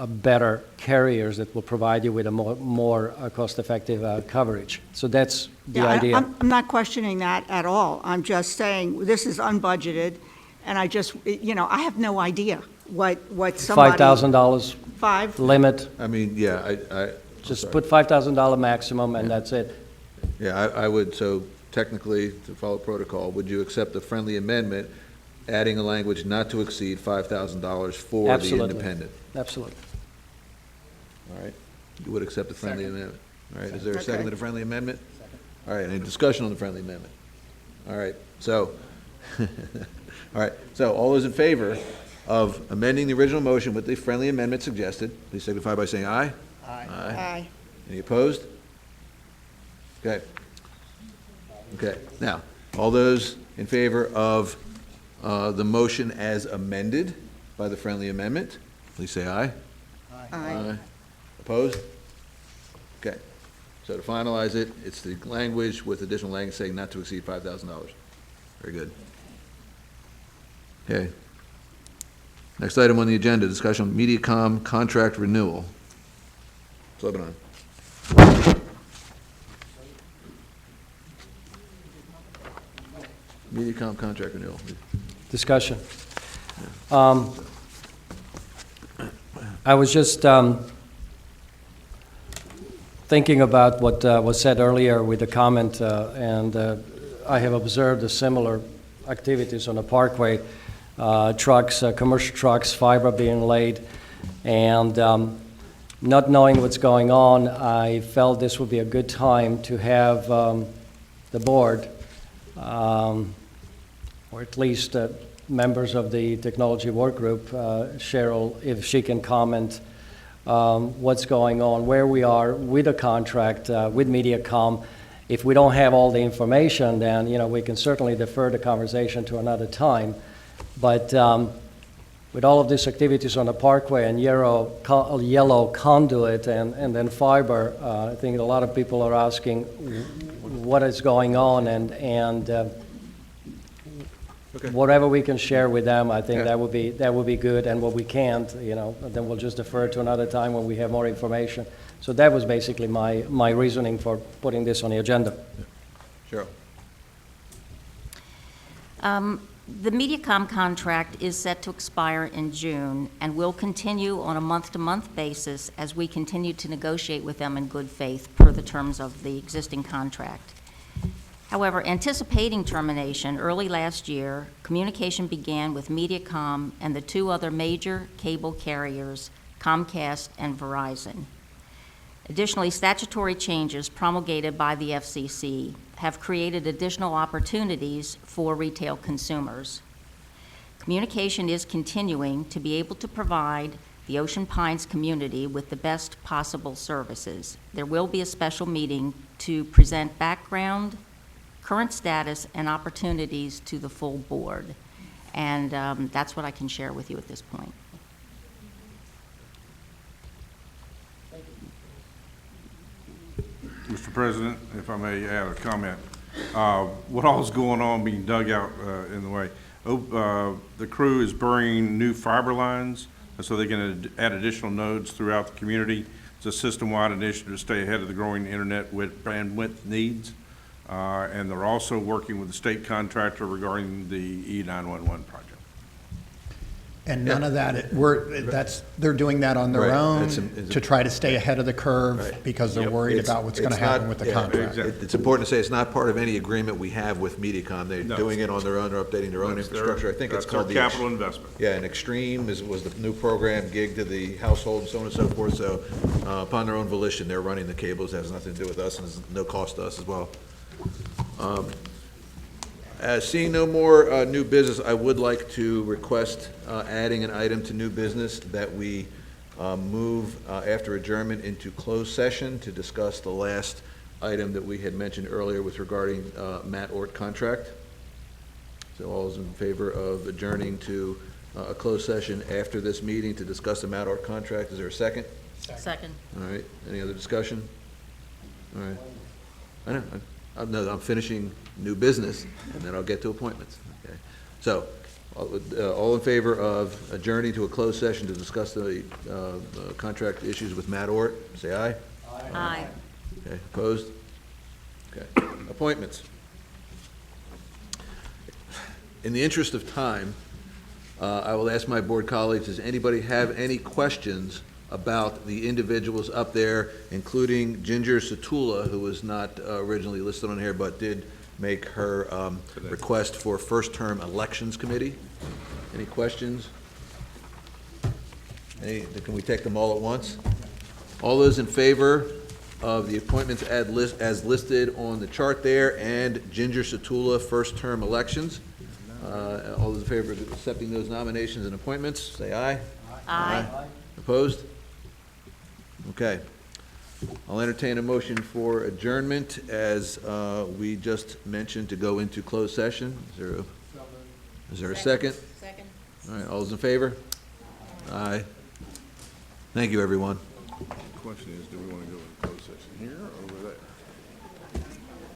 better carriers that will provide you with a more cost-effective coverage. So that's the idea. I'm not questioning that at all. I'm just saying this is unbudgeted, and I just, I have no idea what somebody. $5,000 Five? limit. I mean, yeah, Just put $5,000 maximum, and that's it. Yeah, I would, so technically, to follow protocol, would you accept the friendly amendment, adding a language not to exceed $5,000 for the Absolutely. independent? Absolutely. All right, you would accept the friendly amendment? All right, is there a Okay. second to the friendly amendment? All right, any discussion on the friendly amendment? All right, so, all those in favor of amending the original motion with the friendly amendment suggested, please signify by saying aye. Aye. Any opposed? Okay. Okay, now, all those in favor of the motion as amended by the friendly amendment, please say aye. Aye. Opposed? Okay. So to finalize it, it's the language with additional language saying not to exceed $5,000. Very good. Okay. Next item on the agenda, discussion on MediaCom contract renewal. Slobodan. MediaCom contract renewal. Discussion. I was just thinking about what was said earlier with the comment, and I have observed the similar activities on the Parkway, trucks, commercial trucks, fiber being laid, and not knowing what's going on, I felt this would be a good time to have the board, or at least members of the technology work group, Cheryl, if she can comment what's going on, where we are with the contract with MediaCom. If we don't have all the information, then we can certainly defer the conversation to another time. But with all of these activities on the Parkway and yellow conduit and then fiber, I think a lot of people are asking what is going on, and Okay. whatever we can share with them, I think Yeah. that would be good. And what we can't, then we'll just defer to another time when we have more information. So that was basically my reasoning for putting this on the agenda. Cheryl. The MediaCom contract is set to expire in June and will continue on a month-to-month basis as we continue to negotiate with them in good faith per the terms of the existing contract. However, anticipating termination, early last year, communication began with MediaCom and the two other major cable carriers, Comcast and Verizon. Additionally, statutory changes promulgated by the FCC have created additional opportunities for retail consumers. Communication is continuing to be able to provide the Ocean Pines community with the best possible services. There will be a special meeting to present background, current status, and opportunities to the full board. And that's what I can share with you at this point. Mr. President, if I may add a comment. What all is going on being dug out in the way? The crew is burying new fiber lines so they can add additional nodes throughout the community. It's a system-wide initiative to stay ahead of the growing internet with bandwidth needs. And they're also working with the state contractor regarding the E911 project. And none of that, they're doing that on their Right. own It's to try to stay ahead of the curve Right. because they're Yep. worried It's- about what's going to it's not- happen with the yeah, contract. exactly. It's important to say it's not part of any agreement we have with MediaCom. They're No. doing it on their own, they're updating their own That's their- infrastructure. I think it's that's their called the. capital investment. Yeah, and Extreme was the new program, gig to the household and so on and so forth. So upon their own volition, they're running the cables. It has nothing to do with us, and there's no cost to us as well. Seeing no more new business, I would like to request adding an item to new business that we move after adjournment into closed session to discuss the last item that we had mentioned earlier with regarding Matt Ort contract. So all those in favor of adjourning to a closed session after this meeting to discuss the Matt Ort contract, is there a second? Second. All right, any other discussion? All right. I know, I'm finishing new business, and then I'll get to appointments, okay? So, all in favor of adjourning to a closed session to discuss the contract issues with Matt Ort, say aye. Aye. Okay, opposed? Okay, appointments. In the interest of time, I will ask my board colleagues, does anybody have any questions about the individuals up there, including Ginger Satula, who was not originally listed on here, but did make her request for first-term elections committee? Any questions? Can we take them all at once? All those in favor of the appointments as listed on the chart there, and Ginger Satula, first-term elections? All those in favor of accepting those nominations and appointments, say aye. Aye. Opposed? Okay. I'll entertain a motion for adjournment, as we just mentioned, to go into closed session. Is there a second? Second. All right, all those in favor? Aye. Thank you, everyone. The question is, do we want to go in closed session here or over there?